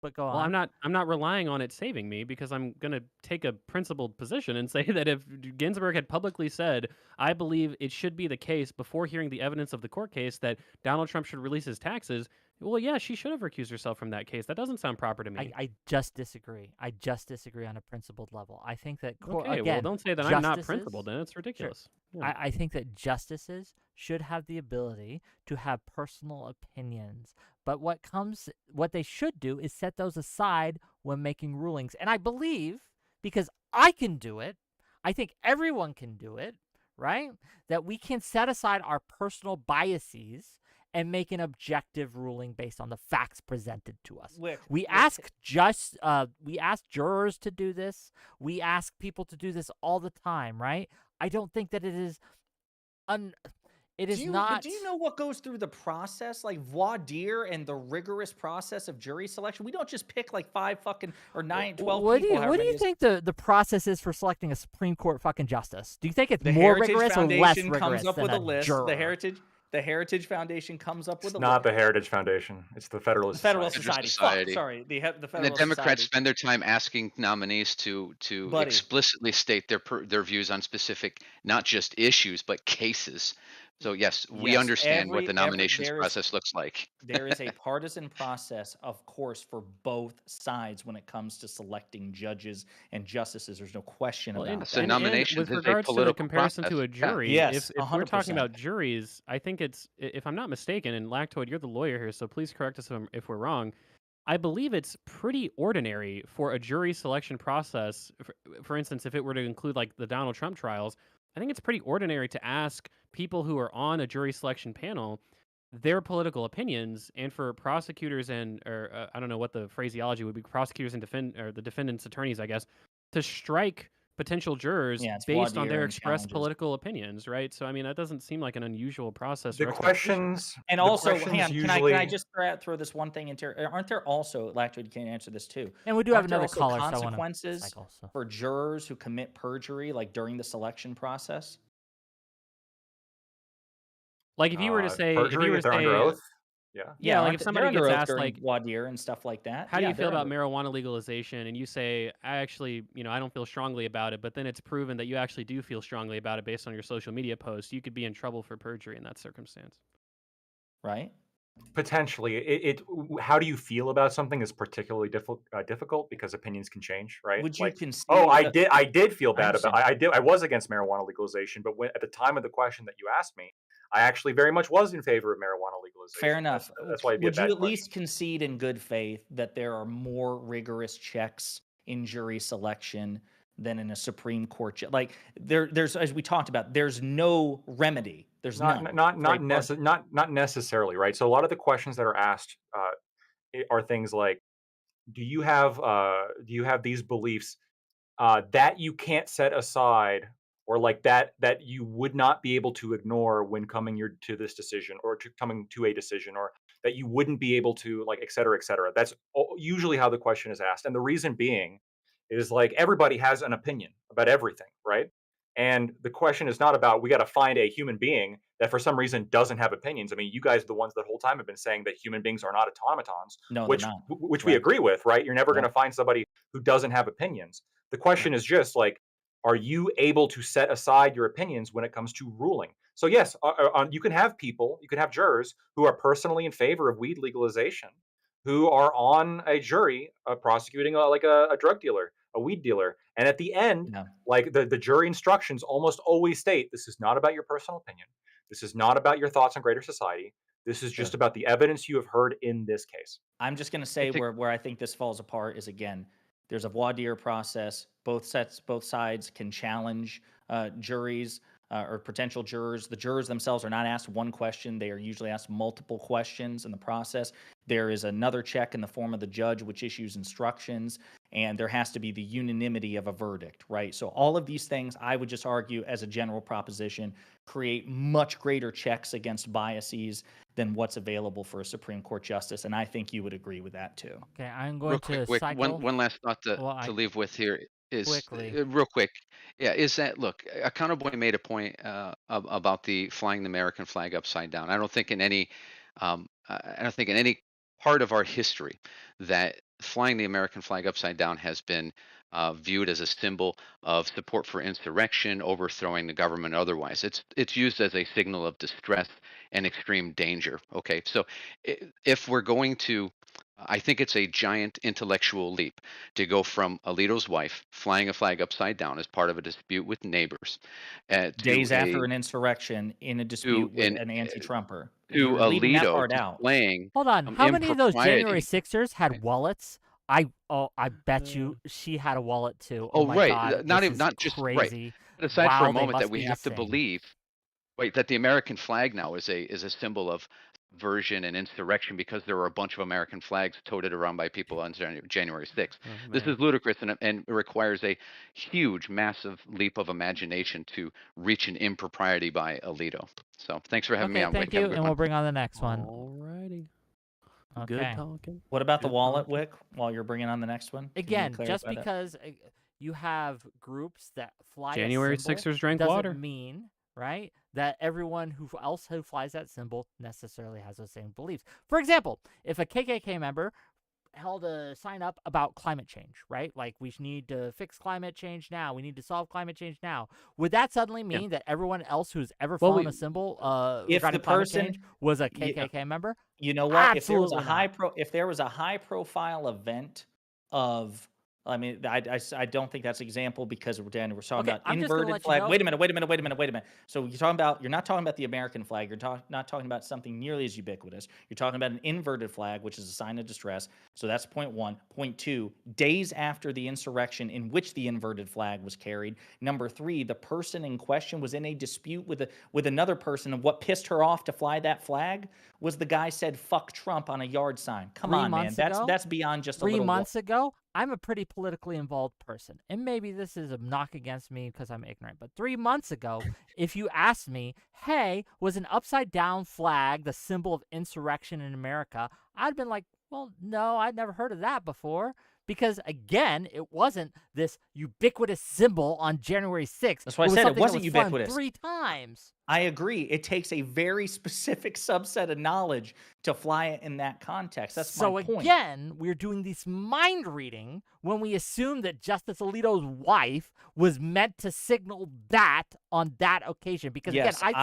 But go on. Well, I'm not relying on it saving me, because I'm going to take a principled position and say that if Ginsburg had publicly said, I believe it should be the case before hearing the evidence of the court case that Donald Trump should release his taxes, well, yeah, she should have recused herself from that case. That doesn't sound proper to me. I just disagree. I just disagree on a principled level. I think that Okay, again, well, don't say that I'm not justices- principled, then it's ridiculous. Yeah. I think that justices should have the ability to have personal opinions. But what they should do is set those aside when making rulings. And I believe, because I can do it, I think everyone can do it, right? That we can set aside our personal biases and make an objective ruling based on the facts presented to us. We ask jurors to do this. We ask people to do this all the time, right? I don't think that it is But do you know what goes through the process, like voir dire and the rigorous process of jury selection? We don't just pick like 5 fucking or 9, 12 people. What do you think the process is for selecting a Supreme Court fucking justice? Do you think it's The more Heritage rigorous or less Foundation rigorous comes up than with a list. juror? The Heritage Foundation comes up with It's a not list. the Heritage Foundation. It's the Federalist Federalist Society. Society. Fuck, sorry. The Federalist And the Democrats Society. spend their time asking nominees to Buddy. explicitly state their views on specific, not just issues, but cases. So yes, we understand what the nominations process looks like. There is a partisan process, of course, for both sides when it comes to selecting judges and justices. There's no question about it. So nominations with is a regards to the political comparison process. to a jury, Yes, if we're talking 100%. about juries, I think it's, if I'm not mistaken, and Lactoid, you're the lawyer here, so please correct us if we're wrong. I believe it's pretty ordinary for a jury selection process. For instance, if it were to include like the Donald Trump trials, I think it's pretty ordinary to ask people who are on a jury selection panel their political opinions, and for prosecutors or I don't know what the phraseology would be, prosecutors and the defendant's attorneys, I guess, to strike potential jurors based on their expressed political opinions, right? So I mean, that doesn't seem like an unusual process. The questions, and the also, questions hang on, usually... can I just throw this one thing into? Aren't there also, Lactoid, you can answer this too? And we do have another also caller, consequences for jurors who commit perjury, like during the selection process? Like if you were to say, perjury, if they're under oath? Yeah, like if somebody gets asked like voir dire and stuff like that. How do you feel about marijuana legalization? And you say, I actually, I don't feel strongly about it, but then it's proven that you actually do feel strongly about it based on your social media posts. You could be in trouble for perjury in that circumstance. Right? Potentially. How do you feel about something is particularly difficult because opinions can change, right? Would you concede? Oh, I did feel bad about it. I was against marijuana legalization, but at the time of the question that you asked me, I actually very much was in favor of marijuana legalization. Fair enough. That's why. Would you at least concede in good faith that there are more rigorous checks in jury selection than in a Supreme Court? Like there's, as we talked about, there's no remedy. There's not necessarily, right? So a lot of the questions that are asked are things like, do you have these beliefs that you can't set aside, or like that you would not be able to ignore when coming to this decision, or coming to a decision, or that you wouldn't be able to, like, et cetera, et cetera. That's usually how the question is asked. And the reason being is, like, everybody has an opinion about everything, right? And the question is not about, we got to find a human being that for some reason doesn't have opinions. I mean, you guys are the ones that whole time have been saying that human beings are not automatons, which we agree with, right? You're never going to find somebody who doesn't have opinions. The question is just like, are you able to set aside your opinions when it comes to ruling? So yes, you can have jurors who are personally in favor of weed legalization, who are on a jury prosecuting a drug dealer, a weed dealer. And at the end, like the jury instructions almost always state, this is not about your personal opinion. This is not about your thoughts on greater society. This is just about the evidence you have heard in this case. I'm just going to say where I think this falls apart is, again, there's a voir dire process. Both sides can challenge juries or potential jurors. The jurors themselves are not asked one question. They are usually asked multiple questions in the process. There is another check in the form of the judge, which issues instructions, and there has to be the unanimity of a verdict, right? So all of these things, I would just argue as a general proposition, create much greater checks against biases than what's available for a Supreme Court justice, and I think you would agree with that too. Okay, I'm going to cycle. One last thought to leave with here is quickly. Real quick. Yeah, is that, look, Accountable Boy made a point about the flying the American flag upside down. I don't think in any part of our history that flying the American flag upside down has been viewed as a symbol of support for insurrection, overthrowing the government, otherwise. It's used as a signal of distress and extreme danger. Okay, so if we're going to, I think it's a giant intellectual leap to go from Alito's wife flying a flag upside down as part of a dispute with neighbors, days after an insurrection in a dispute with an anti-Trumper, to Alito displaying. Hold on, how many of those January 6ers had wallets? I bet you she had a wallet too. Oh my right, God, not just crazy. aside for a Wow, they moment that must we be have to insane. believe, wait, that the American flag now is a symbol of version and insurrection because there were a bunch of American flags toted around by people on January 6th. Oh, This man. is ludicrous and it requires a huge, massive leap of imagination to reach an impropriety by Alito. So thanks for having me Okay, on, thank Wick. Have a you, good and one. we'll bring on the next one. Alrighty. Good Okay. talking. What about the Good wallet, talking. Wick? While you're bringing on the next one, Can you Again, just clarify that? because you have groups that fly January a symbol 6ers drank doesn't water. mean, right, that everyone who flies that symbol necessarily has those same beliefs. For example, if a KKK member held a sign up about climate change, right? Like, we need to fix climate change now. We need to solve climate change now. Would that suddenly mean that everyone else who's ever Well, flown we- a symbol If regarding the climate person- change was a Yeah. KKK member? You know what? Absolutely If there was a high profile event of, I mean, I don't think that's an example because we're talking Okay, about I'm just gonna inverted let you flag. know- Wait a minute. So you're not talking about the American flag. You're not talking about something nearly as ubiquitous. You're talking about an inverted flag, which is a sign of distress. So that's point one. Point two, days after the insurrection in which the inverted flag was carried. Number three, the person in question was in a dispute with another person, and what pissed her off to fly that flag was the guy said "fuck Trump" on a yard sign. Come 3 on, man. months ago? That's beyond just a 3 little. months ago, I'm a pretty politically involved person, and maybe this is a knock against me because I'm ignorant, but 3 months ago, if you asked me, hey, was an upside-down flag the symbol of insurrection in America, I'd been like, well, no, I'd never heard of that before, because, again, it wasn't this ubiquitous symbol on January 6th. That's why I said it something that wasn't was flown ubiquitous. 3 times. I agree. It takes a very specific subset of knowledge to fly it in that context. That's So my point. again, we're doing this mind reading when we assume that Justice Alito's wife was meant to signal that on that occasion. Because Yes, again,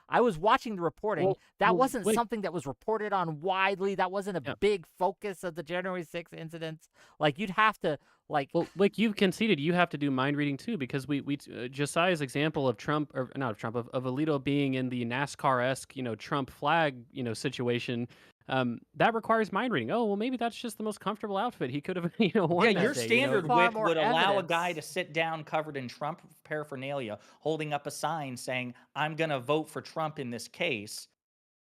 I was watching the reporting. That wasn't wait. something that was reported on widely. That wasn't a big focus of the January 6th incidents. Like, you'd have to, like... Well, like, you've conceded you have to do mind reading too, because Josiah's example of Trump, or not of Trump, of Alito being in the NASCAR-esque, Trump flag, situation, that requires mind reading. Oh, well, maybe that's just the most comfortable outfit he could have, worn Yeah, that your day, standard Far Wick more would allow a evidence. guy to sit down covered in Trump paraphernalia, holding up a sign saying, "I'm going to vote for Trump in this case."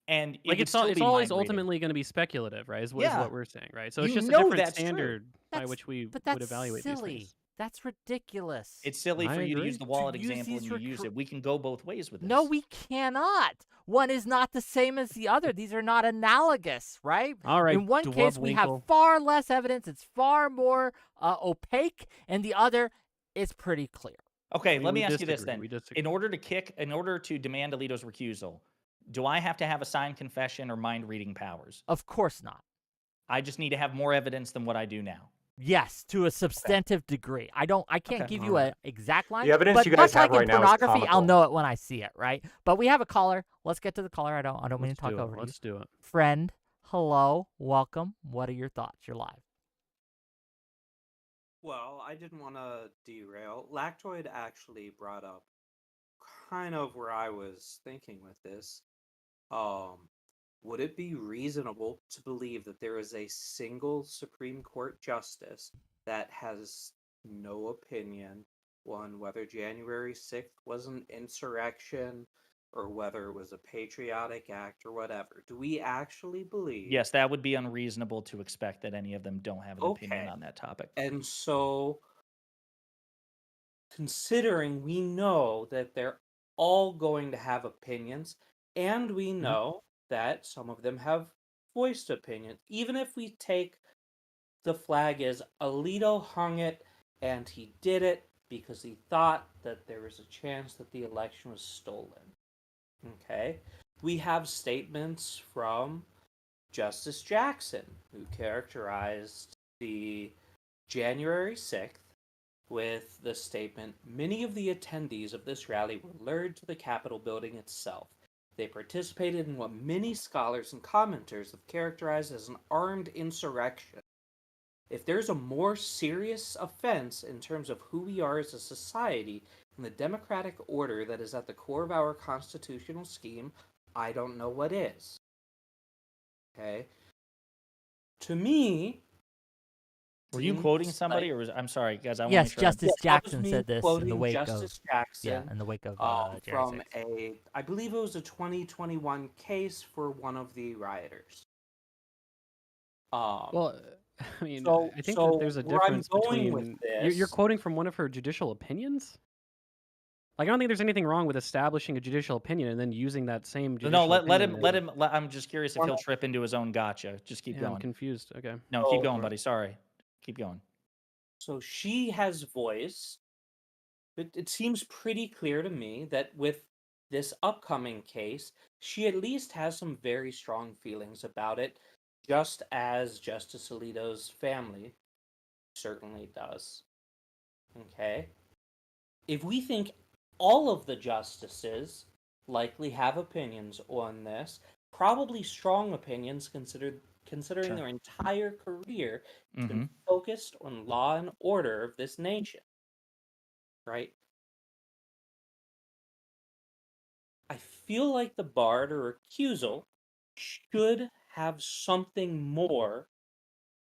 And it Like, would it's still be always mind reading. ultimately going to be speculative, right? Is Yeah. what we're saying, right? So it's You just a know different that's true. standard by That's- which we But would that's evaluate silly. these things. That's ridiculous. It's silly I for you to agree. use the wallet To use example these and you use recur- it. We can go both ways with this. No, we cannot. One is not the same as the other. These are not analogous, right? All right, In one case, we have Dwub-winkle. far less evidence. It's far more opaque. And the other is pretty clear. Okay, We- let we me ask you this disagree. then. We disagree. In order to demand Alito's recusal, do I have to have a signed confession or mind reading powers? Of course not. I just need to have more evidence than what I do now. Yes, to a substantive degree. I can't Okay. give you an exact line. The evidence but you guys much have like right in now is pornography, I'll comical. know it when I see it, right? But we have a caller. Let's get to the caller. I don't mean Let's to talk do it. over you. Let's do it. Friend, hello, welcome. What are your thoughts? You're live. Well, I didn't want to derail. Lactoid actually brought up kind of where I was thinking with this. Would it be reasonable to believe that there is a single Supreme Court justice that has no opinion on whether January 6th was an insurrection or whether it was a patriotic act or whatever? Do we actually believe? Yes, that would be unreasonable to expect that any of them don't have an opinion Okay. on that topic. And so, considering we know that they're all going to have opinions, and we know that some of them have voiced opinions, even if we take the flag as Alito hung it and he did it because he thought that there was a chance that the election was stolen. Okay? We have statements from Justice Jackson, who characterized the January 6th with the statement, "Many of the attendees of this rally were lured to the Capitol building itself. They participated in what many scholars and commenters have characterized as an armed insurrection. If there's a more serious offense in terms of who we are as a society and the democratic order that is at the core of our constitutional scheme, I don't know what is." Okay? To me, Were you quoting somebody, or was I'm sorry, guys? I want to Yes, make sure. Justice Yes, that was Jackson me said this in the quoting wake Justice of Jackson in the wake of January from 6th. I believe it was a 2021 case for one of the rioters. Well, I mean, So, I think that there's a where I'm difference going with between you're this, quoting from one of her judicial opinions. Like, I don't think there's anything wrong with establishing a judicial opinion and then using that same No, judicial let opinion. him. I'm just curious if he'll trip into his own gotcha. Just keep Yeah, I'm going. confused. Okay. No, keep So- going, buddy. Sorry. Keep going. so she has voiced. It seems pretty clear to me that with this upcoming case, she at least has some very strong feelings about it, just as Justice Alito's family certainly does. Okay? If we think all of the justices likely have opinions on this, probably strong opinions considering Sure. their entire career has Mm-hmm. been focused on law and order of this nation. Right? I feel like the bar to recusal should have something more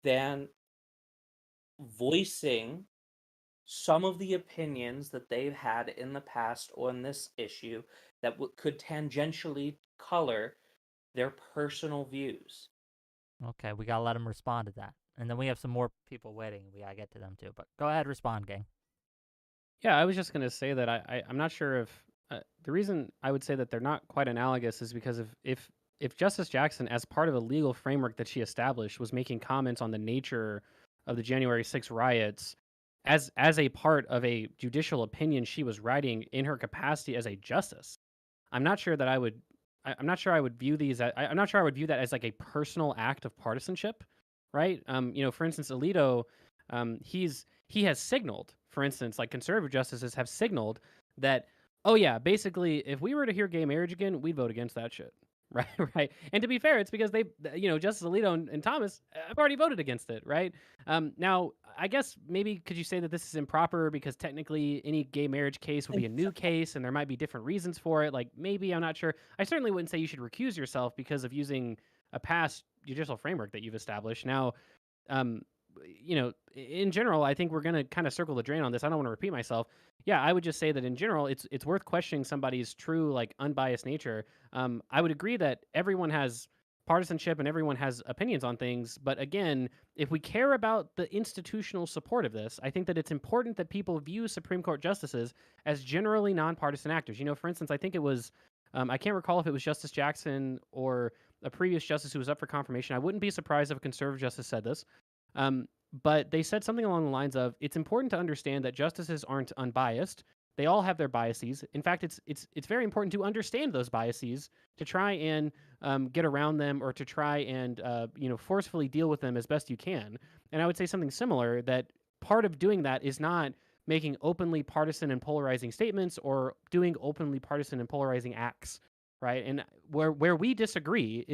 than voicing some of the opinions that they've had in the past on this issue that could tangentially color their personal views. Okay, we gotta let him respond to that, and then we have some more people waiting. We gotta get to them too. But go ahead, respond, gang. Yeah, I was just going to say that I'm not sure if the reason I would say that they're not quite analogous is because if Justice Jackson, as part of a legal framework that she established, was making comments on the nature of the January 6th riots as a part of a judicial opinion she was writing in her capacity as a justice, I'm not sure that I'm not sure I would view these. I'm not sure I would view that as like a personal act of partisanship, right? For instance, Alito, he has signaled, for instance, like conservative justices have signaled that, oh yeah, basically, if we were to hear gay marriage again, we'd vote against that shit. Right, right. And to be fair, it's because Justice Alito and Thomas have already voted against it, right? Now, I guess maybe could you say that this is improper because technically any gay marriage case would be a new case and there might be different reasons for it? Like maybe, I'm not sure. I certainly wouldn't say you should recuse yourself because of using a past judicial framework that you've established. Now, in general, I think we're going to kind of circle the drain on this. I don't want to repeat myself. Yeah, I would just say that in general, it's worth questioning somebody's true, like, unbiased nature. I would agree that everyone has partisanship and everyone has opinions on things. But again, if we care about the institutional support of this, I think that it's important that people view Supreme Court justices as generally nonpartisan actors. For instance, I think it was, I can't recall if it was Justice Jackson or a previous justice who was up for confirmation. I wouldn't be surprised if a conservative justice said this. But they said something along the lines of, it's important to understand that justices aren't unbiased. They all have their biases. In fact, it's very important to understand those biases to try and get around them or to try and forcefully deal with them as best you can. And I would say something similar, that part of doing that is not making openly partisan and polarizing statements or doing openly partisan and polarizing acts, right? And where we disagree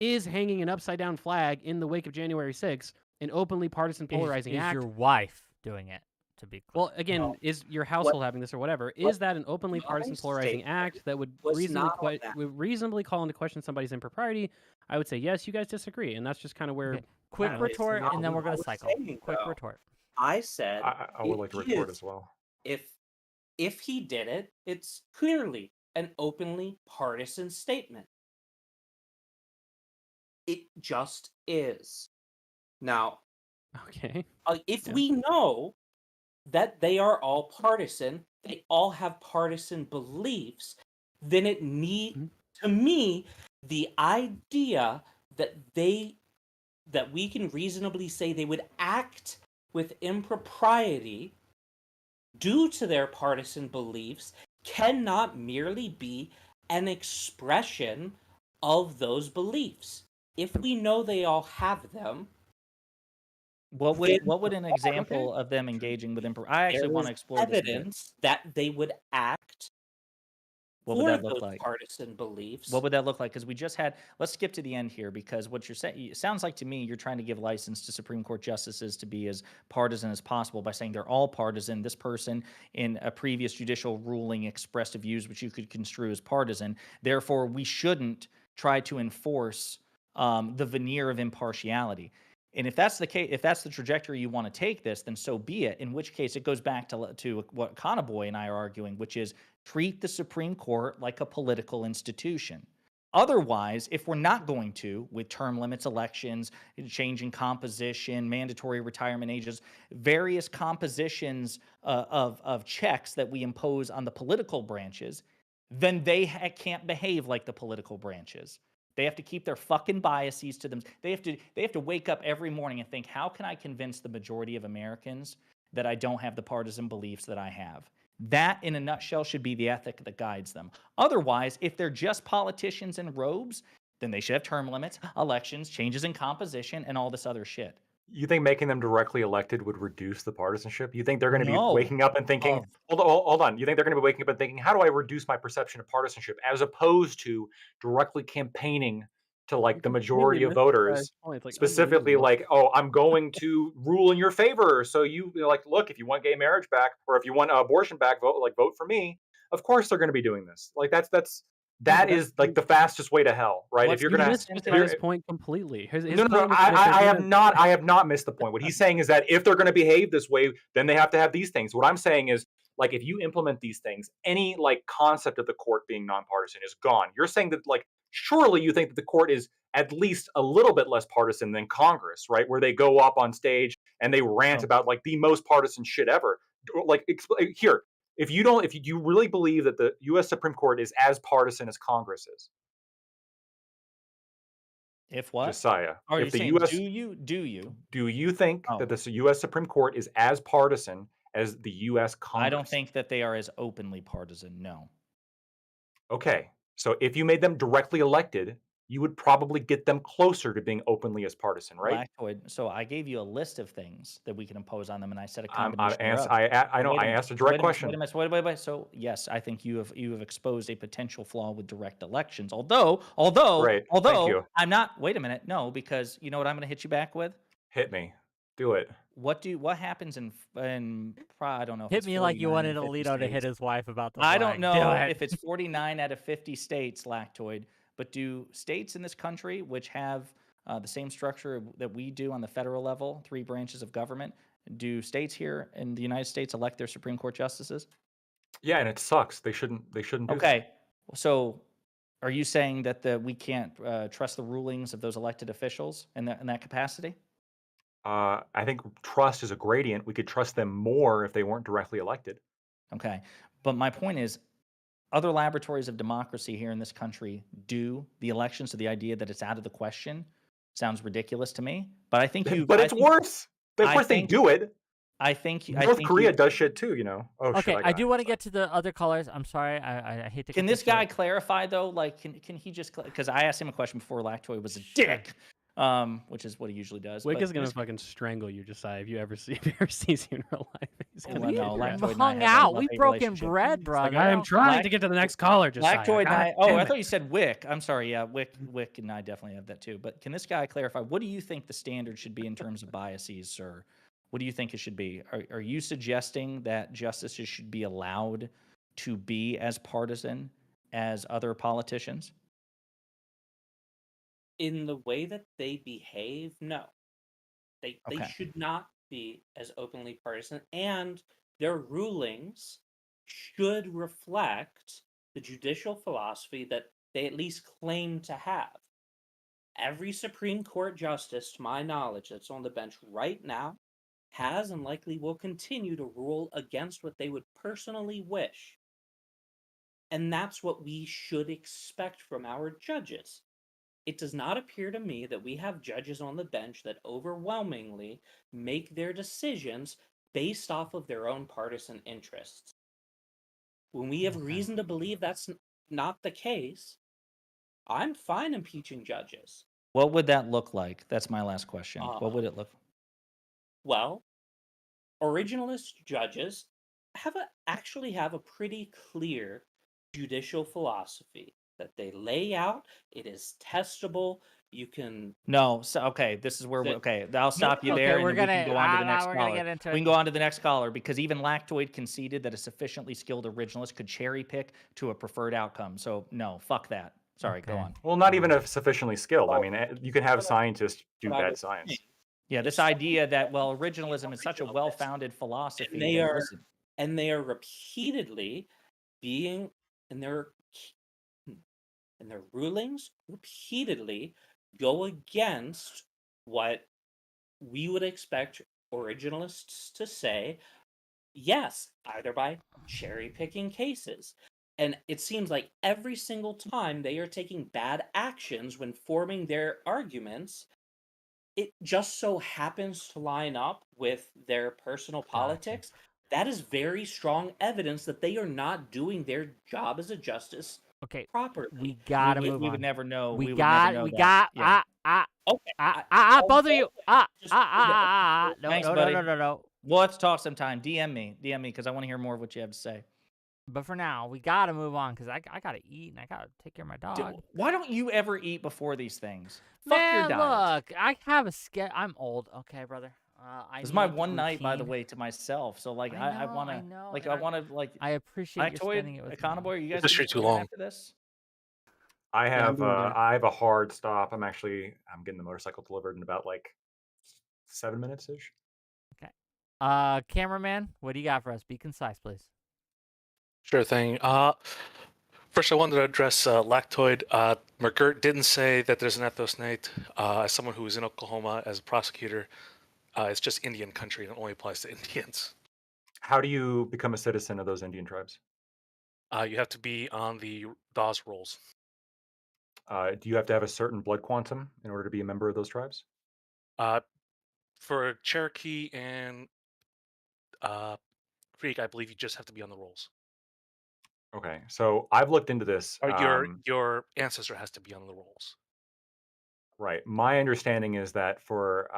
is hanging an upside down flag in the wake of January 6th an openly partisan polarizing is act. your wife doing it? To be clear. Well, again, is your household having this or whatever? Is that an openly partisan polarizing act that would reasonably call into question somebody's impropriety? I would say yes. You guys disagree, and that's just kind of where. Okay. Quick No, it's retort, not and then we're what I gonna was cycle. saying, Quick though. retort. I said I would like to retort as well. if he did it, it's clearly an openly partisan statement. It just is. Now, Okay. if Yeah. we know that they are all partisan, they all have partisan beliefs, then to me, the idea that we can reasonably say they would act with impropriety due to their partisan beliefs cannot merely be an expression of those beliefs. If we know they all have them, What would an Okay. example of them engaging with I actually there want is to explore this a bit. evidence that they would act What would for that look those like? partisan beliefs. What would that look like? Because we just had. Let's skip to the end here, because what you're saying, it sounds like to me you're trying to give license to Supreme Court justices to be as partisan as possible by saying they're all partisan. This person in a previous judicial ruling expressed views which you could construe as partisan. Therefore, we shouldn't try to enforce the veneer of impartiality. And if that's the case, if that's the trajectory you want to take this, then so be it. In which case, it goes back to what Conaboy and I are arguing, which is treat the Supreme Court like a political institution. Otherwise, if we're not going to, with term limits, elections, changing composition, mandatory retirement ages, various compositions of checks that we impose on the political branches, then they can't behave like the political branches. They have to keep their fucking biases to them. They have to wake up every morning and think, how can I convince the majority of Americans that I don't have the partisan beliefs that I have? That, in a nutshell, should be the ethic that guides them. Otherwise, if they're just politicians in robes, then they should have term limits, elections, changes in composition, and all this other shit. You think making them directly elected would reduce the partisanship? You think they're going to be No. waking up and thinking, hold on. You think they're going to be waking up and thinking, how do I reduce my perception of partisanship, as opposed to directly campaigning to like the majority of voters, specifically like, oh, I'm going to rule in your favor. So you like, look, if you want gay marriage back, or if you want abortion back, vote for me. Of course they're going to be doing this. Like that is like the fastest way to hell, right? If you're You gonna missed his point completely. No, I have not missed the point. What he's saying is that if they're going to behave this way, then they have to have these things. What I'm saying is, like, if you implement these things, any like concept of the court being nonpartisan is gone. You're saying that, like, surely you think that the court is at least a little bit less partisan than Congress, right? Where they go up on stage and they rant about like the most partisan shit ever. Like, here, if you really believe that the U.S. Supreme Court is as partisan as Congress is, if what? Josiah, Are if you the saying, U.S. do you think that the U.S. Supreme Court is as partisan as the U.S. Congress? I don't think that they are as openly partisan. No. Okay, so if you made them directly elected, you would probably get them closer to being openly as partisan, right? Lactoid. So I gave you a list of things that we can impose on them, and I said a I combination thereof. I asked a direct question. Wait. So yes, I think you have exposed a potential flaw with direct elections. Although Great. Thank you. I'm not. Wait a minute. No, because you know what I'm going to hit you back with. Hit me. Do it. What happens in I don't know. If Hit it's me like you 49 wanted out of 50 Alito to hit states. his wife about the I flag. don't Do know it. if it's 49 out of 50 states, Lactoid, but do states in this country which have the same structure that we do on the federal level, 3 branches of government, do states here in the United States elect their Supreme Court justices? Yeah, and it sucks. They shouldn't do that. Okay, so are you saying that we can't trust the rulings of those elected officials in that capacity? I think trust is a gradient. We could trust them more if they weren't directly elected. Okay, but my point is, other laboratories of democracy here in this country do the election, so the idea that it's out of the question sounds ridiculous to me. But I think you. But it's worse. Of course, they do it. I think North Korea does shit too, you know. Oh, okay, shit, I do want to get to the other callers. I'm sorry, I hate to. Can this guy clarify though? Like, can he just? Because I asked him a question before Lactoid was a dick, which is what he usually does. Wick is gonna fucking strangle you, Josiah, if you ever see you in real life. We hung out. We broken bread, brother. I am trying to get to the next caller, Josiah. Lactoid and I. Oh, I thought you said Wick. I'm sorry. Yeah, Wick and I definitely have that too. But can this guy clarify? What do you think the standard should be in terms of biases, sir? What do you think it should be? Are you suggesting that justices should be allowed to be as partisan as other politicians? In the way that they behave, no. They should not be as openly partisan, and their rulings should reflect the judicial philosophy that they at least claim to have. Every Supreme Court justice, to my knowledge, that's on the bench right now, has and likely will continue to rule against what they would personally wish. And that's what we should expect from our judges. It does not appear to me that we have judges on the bench that overwhelmingly make their decisions based off of their own partisan interests. When we have reason to believe that's not the case, I'm fine impeaching judges. What would that look like? That's my last question. What would it look like? Well, originalist judges actually have a pretty clear judicial philosophy that they lay out. It is testable. You can okay. This is where I'll stop you there. We're and then we can go on to the next we're caller. gonna get into we can go on to the next caller because even Lactoid conceded that a sufficiently skilled originalist could cherry pick to a preferred outcome. So no, fuck that. Sorry, go on. Well, not even a sufficiently skilled. I mean, you can have scientists do bad science. Yeah, this It's so idea that originalism is such a well-founded and philosophy they that are listen, and they are repeatedly being and their rulings repeatedly go against what we would expect originalists to say. Yes, either by cherry picking cases. And it seems like every single time they are taking bad actions when forming their arguments, it just so happens to line up with their personal Gotcha. politics. That is very strong evidence that they are not doing their job as a justice Okay, properly. we gotta we move would on. never know. We We would never got, know we that. got, Yeah. Okay, I'll both of go you, with just no, Thanks, no, no, buddy. no, no, no. We'll have to talk sometime. DM me because I want to hear more of what you have to say. But for now, we gotta move on because I gotta eat and I gotta take care of my dog. Why don't you ever eat before these things? Fuck Man, your diet. look, I have a I'm old, okay, brother. I This is my need one night, by the routine. way, to myself. So like, I I want know, to, I know, like, and I want to, like, I appreciate you Factoid, spending it with me. Econoboy, are you guys This gonna is too stay in long. after this? I Yeah, I'm have doing that. I have a hard stop. I'm getting the motorcycle delivered in about like 7 minutes ish. Cameraman, what do you got for us? Be concise, please. Sure thing. First, I wanted to address lactoid. McGirt didn't say that there's an ethnostate. As someone who was in Oklahoma as a prosecutor, it's just Indian country and it only applies to Indians. How do you become a citizen of those Indian tribes? You have to be on the Dawes rolls. Do you have to have a certain blood quantum in order to be a member of those tribes? For Cherokee and Creek, I believe you just have to be on the rolls. Okay, so I've looked into this. Or your ancestor has to be on the rolls. Right. My understanding is that for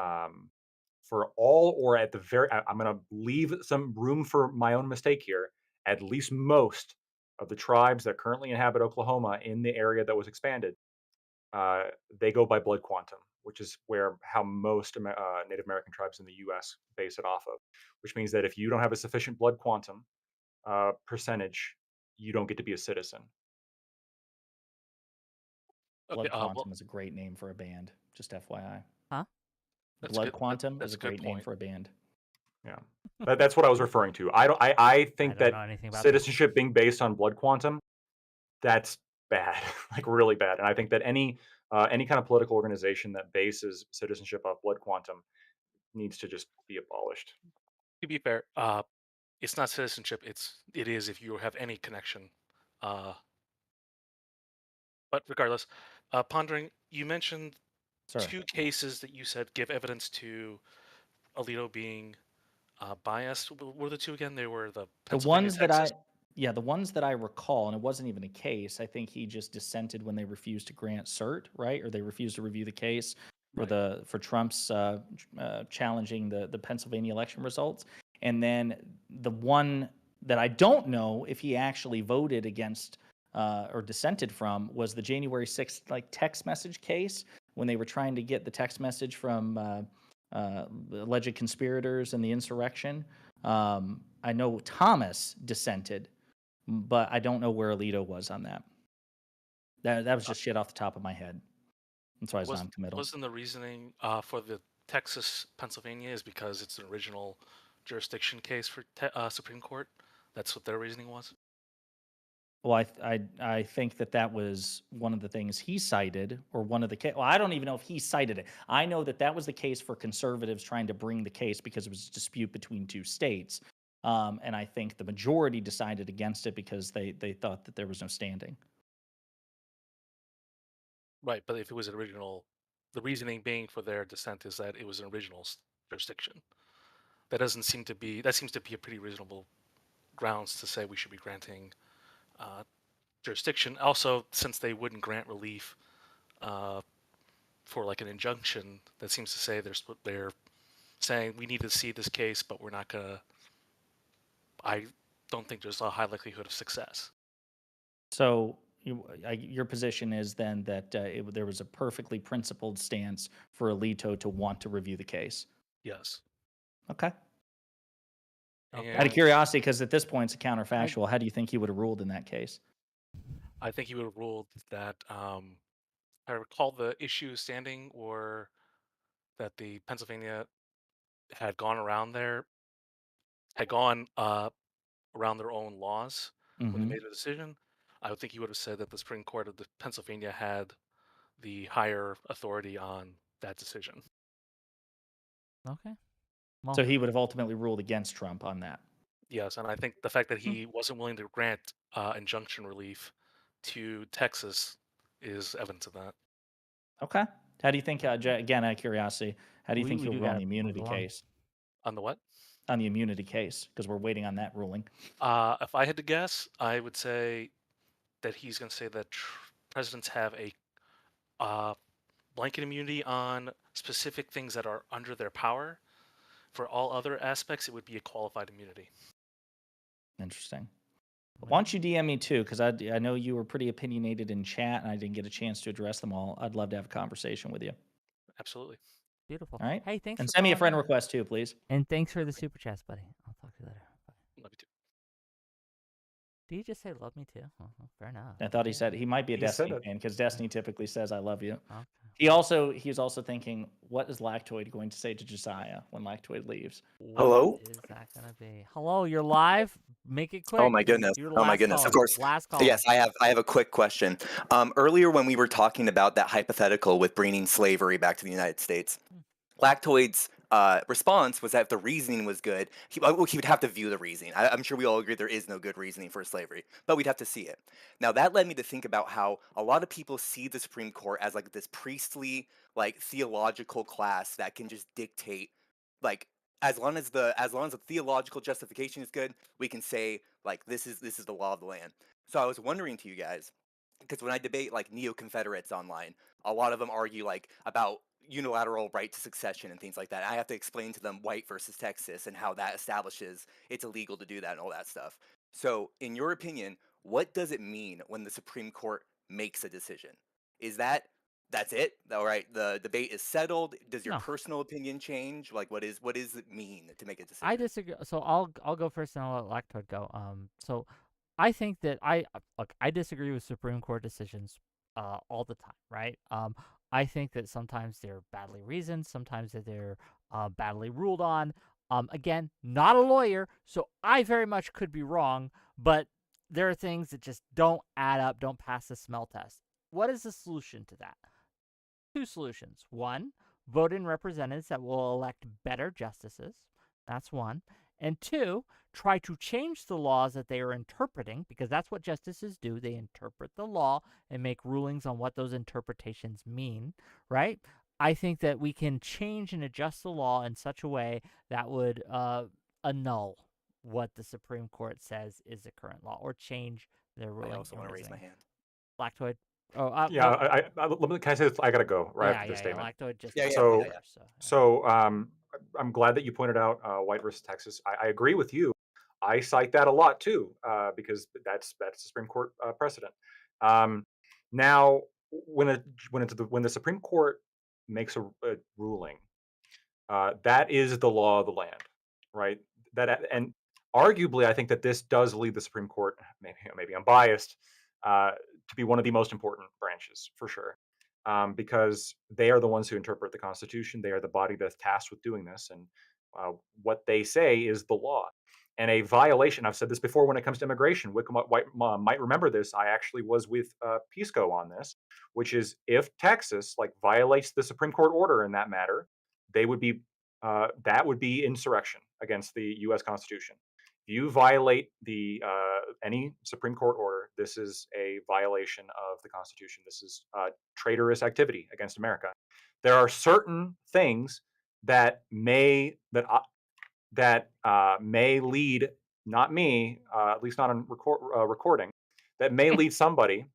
all or at the very, I'm going to leave some room for my own mistake here. At least most of the tribes that currently inhabit Oklahoma in the area that was expanded, they go by blood quantum, which is how most Native American tribes in the U.S. base it off of. Which means that if you don't have a sufficient blood quantum percentage, you don't get to be a citizen. Blood Okay, Quantum is a great name for a band. Just FYI. Huh? Blood Quantum that's is a a good great name point. for a band. Yeah, that's what I was referring to. I think don't that know anything about citizenship being based on blood quantum, that's bad, like really bad. And I think that any kind of political organization that bases citizenship off blood quantum needs to just be abolished. To be fair, it's not citizenship. It is if you have any connection. But regardless, pondering, you mentioned Sir. 2 cases that you said give evidence to Alito being biased. What were the 2 again? They were the Pennsylvania, Texas. The ones that I recall, and it wasn't even a case. I think he just dissented when they refused to grant cert, right? Or they refused to review the case for Trump's challenging the Pennsylvania election results. And then the one that I don't know if he actually voted against or dissented from was the January 6th text message case when they were trying to get the text message from alleged conspirators and the insurrection. I know Thomas dissented, but I don't know where Alito was on that. That was just shit off the top of my head. That's why I was non-committal. Wasn't the reasoning for the Texas, Pennsylvania is because it's an original jurisdiction case for Supreme Court? That's what their reasoning was? Well, I think that was one of the things he cited, or one of the well, I don't even know if he cited it. I know that was the case for conservatives trying to bring the case because it was a dispute between 2 states, and I think the majority decided against it because they thought that there was no standing. Right, but if it was an original, the reasoning being for their dissent is that it was an original jurisdiction. That seems to be a pretty reasonable grounds to say we should be granting jurisdiction. Also, since they wouldn't grant relief for like an injunction, that seems to say they're saying we need to see this case, but we're not gonna. I don't think there's a high likelihood of success. So your position is then that there was a perfectly principled stance for Alito to want to review the case. Yes. Okay. Okay. Out of curiosity, because at this point it's a counterfactual, how do you think he would have ruled in that case? I think he would have ruled that I recall the issue standing or that the Pennsylvania had gone around around their own laws when they Mm-hmm. made a decision, I would think he would have said that the Supreme Court of the Pennsylvania had the higher authority on that decision. Okay. Well, So he would have ultimately ruled against Trump on that. Yes, and I think the fact that Hmm. he wasn't willing to grant injunction relief to Texas is evidence of that. Okay. How do you think, again, out of curiosity, how do you think we he'll do rule on gotta the move immunity along. case? On the what? On the immunity case, because we're waiting on that ruling. If I had to guess, I would say that he's going to say that presidents have a blanket immunity on specific things that are under their power. For all other aspects, it would be a qualified immunity. Interesting. Why don't you DM me too? Because I know you were pretty opinionated in chat, and I didn't get a chance to address them all. I'd love to have a conversation with you. Absolutely. Beautiful. All right. Hey, thanks And for send me a calling friend in. request too, please. And thanks for the super chats, buddy. I'll talk to you later. Bye. Love you too. Did you just say love me too? Oh, fair enough. I thought he said he might be a He said Destiny it. fan because Destiny typically says "I love you." Okay. He was also thinking, what is Lactoid going to say to Josiah when Lactoid leaves? Hello? What is that gonna be? Hello, you're live. Make it quick. Oh my goodness. You're the Oh my last goodness. Of caller. course. Last caller. Yes, I have a quick question. Earlier when we were talking about that hypothetical with bringing slavery back to the United States, Lactoid's response was that if the reasoning was good, he would have to view the reasoning. I'm sure we all agree there is no good reasoning for slavery, but we'd have to see it. Now that led me to think about how a lot of people see the Supreme Court as like this priestly, like theological class that can just dictate, like as long as the theological justification is good, we can say like this is the law of the land. So I was wondering to you guys, because when I debate like neo-Confederates online, a lot of them argue like about unilateral right to succession and things like that. I have to explain to them White versus Texas and how that establishes it's illegal to do that and all that stuff. So, in your opinion, what does it mean when the Supreme Court makes a decision? Is that's it? All right, the debate is settled. Does your No. personal opinion change? Like, what does it mean to make a decision? I disagree. So I'll go first and I'll let Lactoid go. So I think that I disagree with Supreme Court decisions all the time, right? I think that sometimes they're badly reasoned, sometimes that they're badly ruled on. Again, not a lawyer, so I very much could be wrong, but there are things that just don't add up, don't pass the smell test. What is the solution to that? Two solutions. One, vote in representatives that will elect better justices. That's one. And two, try to change the laws that they are interpreting, because that's what justices do. They interpret the law and make rulings on what those interpretations mean, right? I think that we can change and adjust the law in such a way that would annul what the Supreme Court says is the current law, or change their ruling. I also want to raise my hand. Lactoid. Yeah, well, let me. Can I say this? I gotta go right yeah, after this statement. Lactoid just Yeah, So, yeah. So I'm glad that you pointed out White versus Texas. I agree with you. I cite that a lot too, because that's the Supreme Court precedent. Now, when the Supreme Court makes a ruling, that is the law of the land, right? And arguably, I think that this does lead the Supreme Court. Maybe I'm biased, to be one of the most important branches for sure, because they are the ones who interpret the Constitution. They are the body that's tasked with doing this, and what they say is the law. And a violation, I've said this before when it comes to immigration, Wickham White might remember this. I actually was with Pisco on this, which is if Texas like violates the Supreme Court order in that matter, they would be that would be insurrection against the U.S. Constitution. If you violate the any Supreme Court order, this is a violation of the Constitution. This is traitorous activity against America. There are certain things that may lead, not me, at least not on recording, that may lead somebody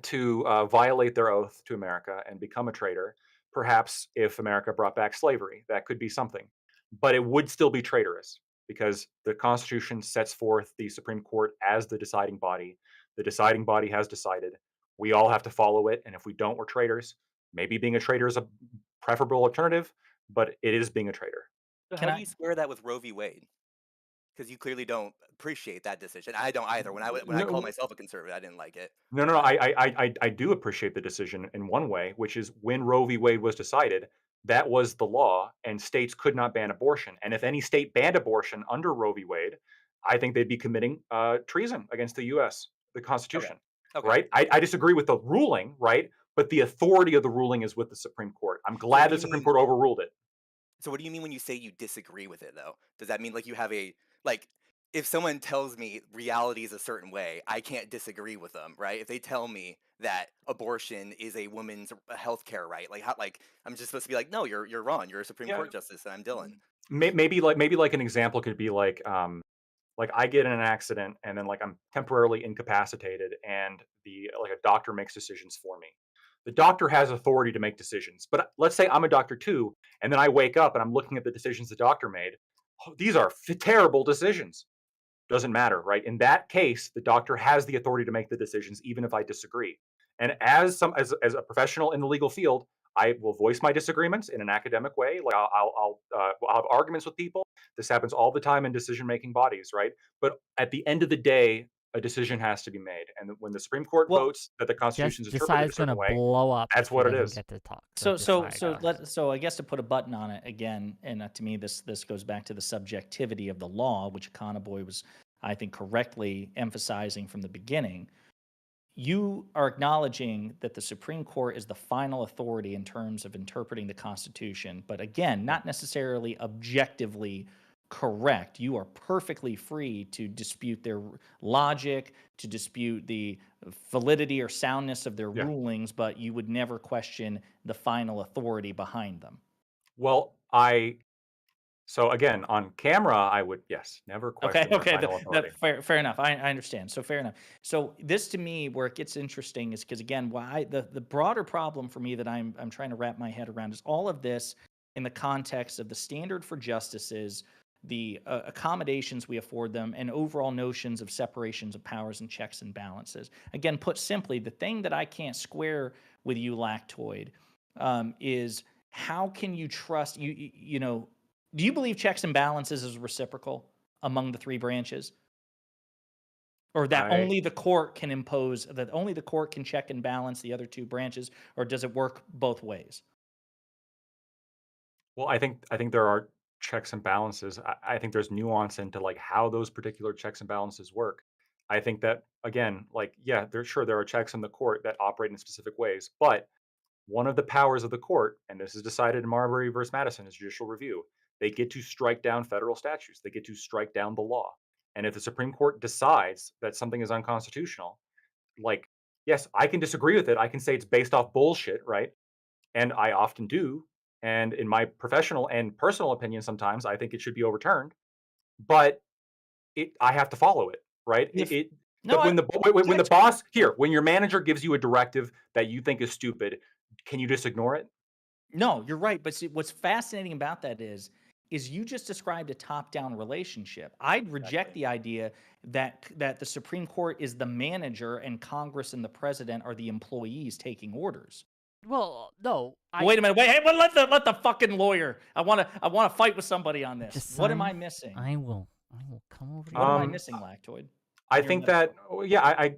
to violate their oath to America and become a traitor. Perhaps if America brought back slavery, that could be something. But it would still be traitorous because the Constitution sets forth the Supreme Court as the deciding body. The deciding body has decided. We all have to follow it. And if we don't, we're traitors. Maybe being a traitor is a preferable alternative, but it is being a traitor. So Can how I- do you square that with Roe v. Wade? Because you clearly don't appreciate that decision. I don't either. When I call myself a conservative, I didn't like it. No. I do appreciate the decision in one way, which is when Roe v. Wade was decided, that was the law, and states could not ban abortion. And if any state banned abortion under Roe v. Wade, I think they'd be committing treason against the U.S., the Okay. Constitution, Okay. right? I disagree with the ruling, right? But the authority of the ruling is with the Supreme Court. I'm what glad do the you Supreme mean? Court overruled it. So what do you mean when you say you disagree with it, though? Does that mean like you have a like if someone tells me reality is a certain way, I can't disagree with them, right? If they tell me that abortion is a woman's health care right, like how like I'm just supposed to be like, no, you're wrong. You're a Supreme Yeah, Court justice, and I'm Dylan. maybe like an example could be like I get in an accident and then like I'm temporarily incapacitated and the like a doctor makes decisions for me. The doctor has authority to make decisions. But let's say I'm a doctor too, and then I wake up and I'm looking at the decisions the doctor made. Oh, these are terrible decisions. Doesn't matter, right? In that case, the doctor has the authority to make the decisions, even if I disagree. And as a professional in the legal field, I will voice my disagreements in an academic way. Like I'll have arguments with people. This happens all the time in decision making bodies, right? But at the end of the day, a decision has to be made. And when the Supreme Court Well, votes that the Constitution is interpreted a Josiah's certain gonna way, blow up that's if he what it doesn't is. get to talk. So I guess to put a button on it again, and to me this goes back to the subjectivity of the law, which Econoboy was, I think, correctly emphasizing from the beginning. You are acknowledging that the Supreme Court is the final authority in terms of interpreting the Constitution, but again, not necessarily objectively correct. You are perfectly free to dispute their logic, to dispute the validity or soundness of their Yeah. rulings, but you would never question the final authority behind them. Well, so again, on camera, I would, yes, never question their final authority. Fair enough. I understand. So fair enough. So this to me, where it gets interesting, is because again, why the broader problem for me that I'm trying to wrap my head around is all of this in the context of the standard for justices, the accommodations we afford them, and overall notions of separations of powers and checks and balances. Again, put simply, the thing that I can't square with you, Lactoid, is how can you trust you know. Do you believe checks and balances is reciprocal among the three branches? Or that I only the court can impose, that only the court can check and balance the other two branches, or does it work both ways? Well, I think there are checks and balances. I think there's nuance into like how those particular checks and balances work. I think that again, like yeah, there are checks in the court that operate in specific ways, but one of the powers of the court, and this is decided in Marbury versus Madison, is judicial review. They get to strike down federal statutes. They get to strike down the law. And if the Supreme Court decides that something is unconstitutional, like yes, I can disagree with it. I can say it's based off bullshit, right? And I often do. And in my professional and personal opinion, sometimes I think it should be overturned. But I have to follow it, right? If no, But I, when the boss here, when your manager gives you a directive that you think is stupid, can you just ignore it? no, you're right. But see, what's fascinating about that is you just described a top-down relationship. I'd reject Exactly. the idea that the Supreme Court is the manager and Congress and the president are the employees taking orders. Well, no. Wait a minute. Wait. Hey, well, let the fucking lawyer. I wanna fight with somebody on this. What am I Josiah, missing? I will come over to What am I you. missing, Lactoid? I Your think metaphor. that yeah,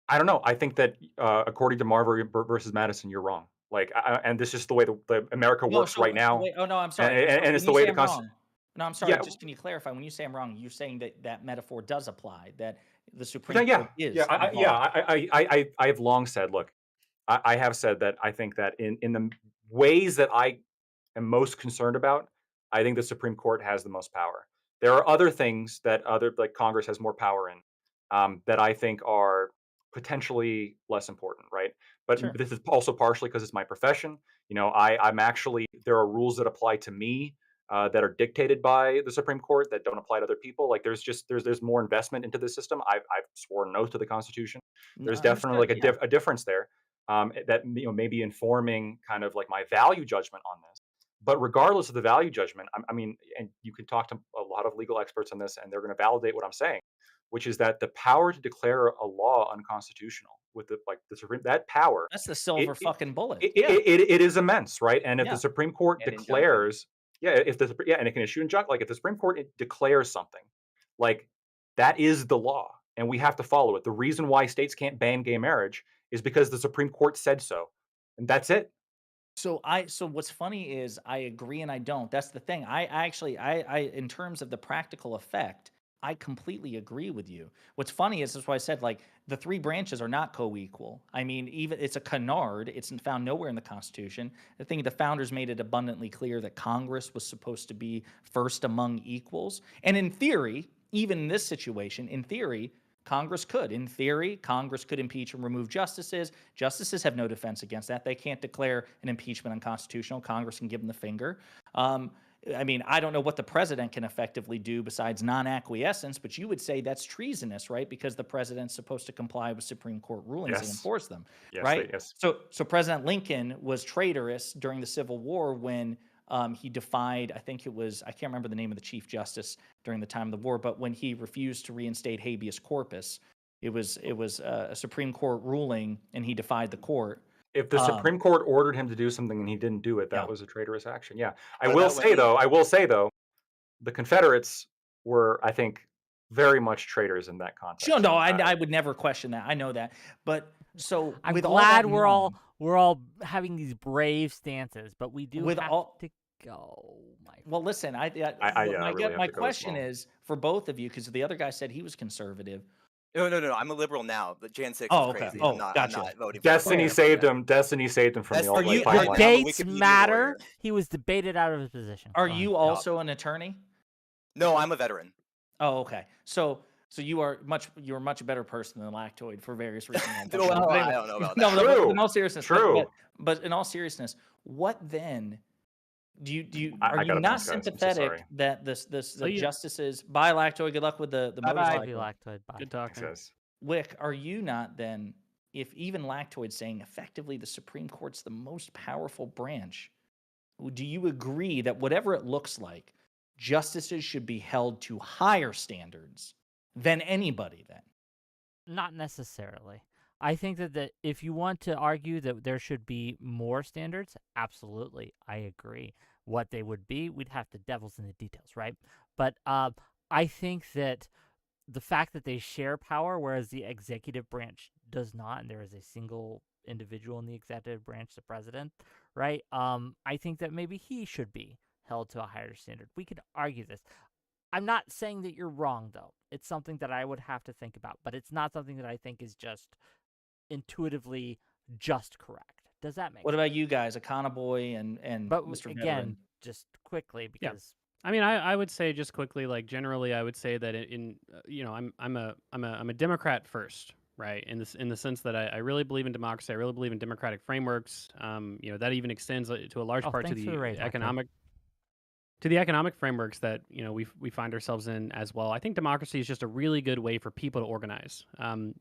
I don't know. I think that according to Marbury versus Madison, you're wrong. Like, and this is the way the America No, works right so now, wait. Oh no, I'm and, sorry. and, So and it's when the you way say the I'm Constitution. wrong, no, I'm sorry. Yeah, Just can you clarify? When you say I'm wrong, you're saying that metaphor does apply. That the yeah, Supreme yeah, Court is yeah, involved. I have long said, look, I have said that I think that in the ways that I am most concerned about, I think the Supreme Court has the most power. There are other things that other like Congress has more power in that I think are potentially less important, right? But Sure. this is also partially because it's my profession. You know, I'm actually there are rules that apply to me that are dictated by the Supreme Court that don't apply to other people. Like there's more investment into the system. I've sworn an oath to the Constitution. There's definitely Understood. like Yeah. a difference there that maybe informing kind of like my value judgment on this. But regardless of the value judgment, I mean, and you can talk to a lot of legal experts on this, and they're going to validate what I'm saying, which is that the power to declare a law unconstitutional with the Supreme that power, That's the silver it fucking bullet. Yeah. it is immense, right? And if the Yeah. Supreme Court And injunctive. declares, and it can issue injunct like if the Supreme Court declares something, like that is the law, and we have to follow it. The reason why states can't ban gay marriage is because the Supreme Court said so, and that's it. So what's funny is I agree and I don't. That's the thing. I actually in terms of the practical effect, I completely agree with you. What's funny is that's why I said like the three branches are not co-equal. I mean, even it's a canard. It's found nowhere in the Constitution. I think the founders made it abundantly clear that Congress was supposed to be first among equals. And in theory, even in this situation, in theory, Congress could. In theory, Congress could impeach and remove justices. Justices have no defense against that. They can't declare an impeachment unconstitutional. Congress can give them the finger. I mean, I don't know what the president can effectively do besides non-acquiescence, but you would say that's treasonous, right? Because the president's supposed to comply with Supreme Court rulings and Yes. enforce them, Yes. right? Yes. So President Lincoln was traitorous during the Civil War when he defied, I think it was, I can't remember the name of the Chief Justice during the time of the war, but when he refused to reinstate habeas corpus, it was a Supreme Court ruling, and he defied the court. If the Supreme Court ordered him to do something and he didn't do it, that Yeah. was a traitorous action. Yeah. I What will about when say though, the Confederates were, I think, very much traitors in that context. Sure, no, I would never question that. I know that, but so I'm with all that glad known, we're all having these brave stances, but we do With have all- to go. My well, listen, I really have my to go as question well. is for both of you because the other guy said he was conservative. No. I'm a liberal now. But Jan 6 Oh, is okay. crazy. Oh, I'm not gotcha. voting for Destiny Trump. saved him. Destiny saved him from That's the for alt-right you- Your I'm a pipeline. dates Wikipedia matter. lawyer. He was debated out of his position. Are Go you ahead. also an attorney? No, I'm a veteran. Oh, okay. So you're a much better person than Lactoid for various reasons. Well, I don't know about No, that. no, True. in all seriousness. True. But in all seriousness, what then? Do you I are you gotta not bounce, guys. I'm so sympathetic sorry. that the you- justices? Bye, Lactoid. Good luck with the Bye-bye. Love motorcycle. you, Lactoid. Bye. Good Thanks, talking. guys. Wick, are you not then? If even Lactoid saying effectively the Supreme Court's the most powerful branch, do you agree that whatever it looks like, justices should be held to higher standards than anybody then? Not necessarily. I think that if you want to argue that there should be more standards, absolutely, I agree. What they would be, we'd have to devils in the details, right? But I think that the fact that they share power, whereas the executive branch does not, and there is a single individual in the executive branch, the president, right? I think that maybe he should be held to a higher standard. We could argue this. I'm not saying that you're wrong, though. It's something that I would have to think about, but it's not something that I think is just intuitively just correct. Does that make What sense? about you guys, Econoboy and But Mr. again, Veteran? just quickly, because I mean, I would say just quickly, like generally, I would say that I'm a Democrat first, right? In the sense that I really believe in democracy. I really believe in democratic frameworks. That even extends to a large part to thanks for the raise, Lactoid. the economic frameworks that we find ourselves in as well. I think democracy is just a really good way for people to organize.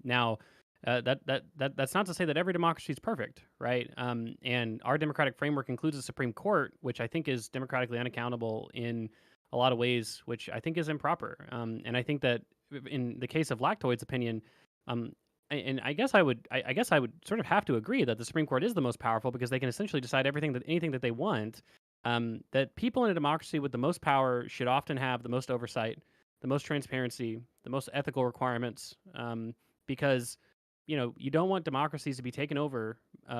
Now, that's not to say that every democracy is perfect, right? And our democratic framework includes a Supreme Court, which I think is democratically unaccountable in a lot of ways, which I think is improper. And I think that in the case of Lactoid's opinion, and I guess I would sort of have to agree that the Supreme Court is the most powerful because they can essentially decide anything that they want. That people in a democracy with the most power should often have the most oversight, the most transparency, the most ethical requirements, because you don't want democracies to be taken over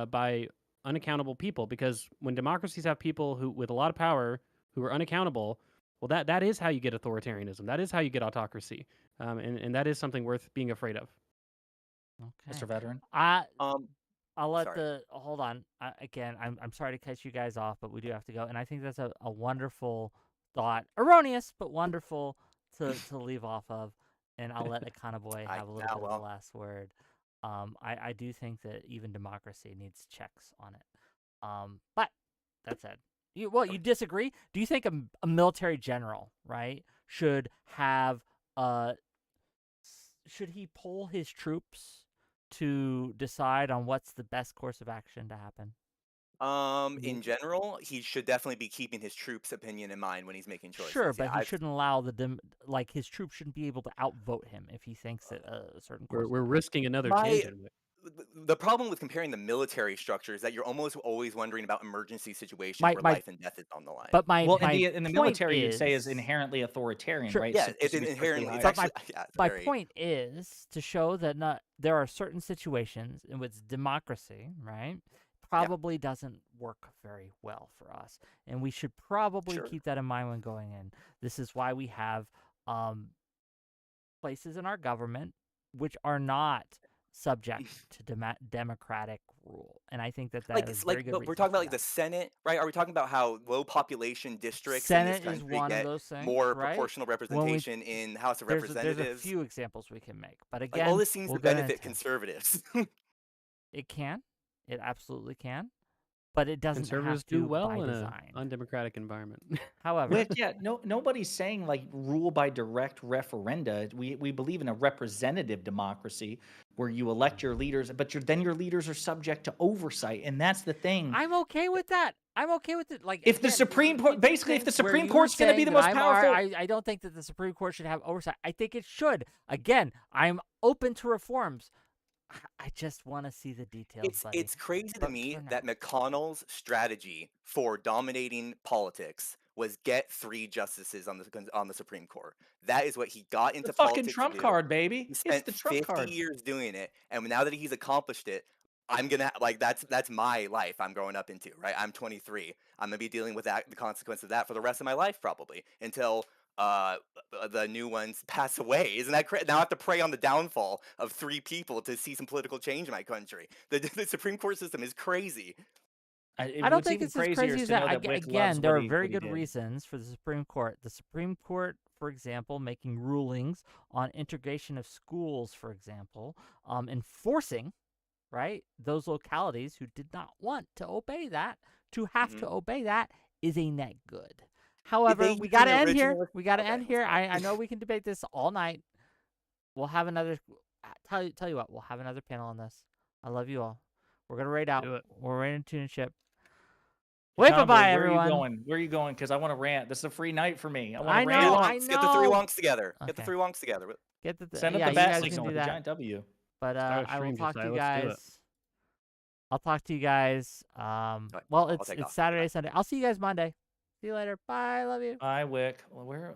by unaccountable people, because when democracies have people who with a lot of power who are unaccountable, well, that is how you get authoritarianism. That is how you get autocracy, and that is something worth being afraid of. okay. Mr. Veteran? I'll let Sorry. hold on. Again, I'm sorry to cut you guys off, but we do have to go. And I think that's a wonderful thought. Erroneous, but wonderful to leave off of. And I'll let Econoboy have a little bit of the last word. I do think that even democracy needs checks on it. But that said, you disagree? Do you think a military general, right, should have should he pull his troops to decide on what's the best course of action to happen? In general, he should definitely be keeping his troops' opinion in mind when he's making choices. Sure, but Yeah, he shouldn't allow his troops shouldn't be able to outvote him if he thinks that a certain course. We're risking another My- tangent. the problem with comparing the military structure is that you're almost always wondering about emergency situations my- where my- life and death is on the line. But my Well, my in the point military, you'd say is is inherently authoritarian, Sure. right? yeah, Supposed it's to be strictly inherently. It's higher. actually, yeah, it's my very, point is to show that there are certain situations in which democracy, right, probably doesn't work very well for us, and we should probably Sure. keep that in mind when going in. This is why we have places in our government which are not subject to democratic rule, and I think that Like is it's very like, good but we're reasons talking for about like the that. Senate, right? Are we talking about how low population districts in this Senate is country one of get those things, more right? proportional When we representation in House of there's a Representatives? few examples we can make, but Like all again, this seems we'll to go into benefit it. conservatives. It can, it absolutely can, but it doesn't Conservatives have do to well by in an design. undemocratic environment. However, Which, yeah, nobody's saying like rule by direct referenda. We believe in a representative democracy where you elect your leaders, but then your leaders are subject to oversight, and that's the thing. I'm okay with that. I'm okay with it. Like, If the again, Supreme we Court, do basically, if the things where Supreme you're Court's going to be saying the that most I'm powerful, I don't think that the Supreme Court should have oversight. I think it should. Again, I'm open to reforms. I just want to see the details, buddy. It's crazy to But me for that now, McConnell's strategy for dominating politics was get 3 justices on the Supreme Court. That is what he got the into fucking politics to trump do. card, He baby. It's spent the trump 50 card. years doing it, and now that he's accomplished it, I'm gonna like that's my life I'm growing up into, right? I'm 23. I'm gonna be dealing with the consequence of that for the rest of my life, probably until the new ones pass away. Isn't that crazy? Now I have to pray on the downfall of 3 people to see some political change in my country. The Supreme Court system is crazy. I don't What's think even it's as crazier crazy is as to know that. that Wick Again, loves there what are he very what he good did. reasons for the Supreme Court. The Supreme Court, for example, making rulings on integration of schools, for example, enforcing, right, those localities who did not want to obey that to have to Mhm. obey that is a net good. Did However, they we use got to an end here. original? We got to Okay, end I'm here. sorry. I know we can debate this all night. We'll have another. Tell you what, we'll have another panel on this. I love you all. We're gonna raid out. Do it. We're raiding Tune and Ship. Wait, Convoy, bye, where everyone. are you going? Where are you going? Because I want to rant. This is a free night for me. I want I to know. rant. I Get the 3 know. wonks together. Get the Okay. 3 wonks together. Get the Send up yeah, the you bat guys can signal do with the that. giant W. But Start a I will stream, talk to you Josiah. Let's do it. guys. I'll talk to you guys. Well, I'll take it's off. Saturday, Sunday. I'll see you guys Monday. See you later. Bye. Love you. Hi, Wick. Well, where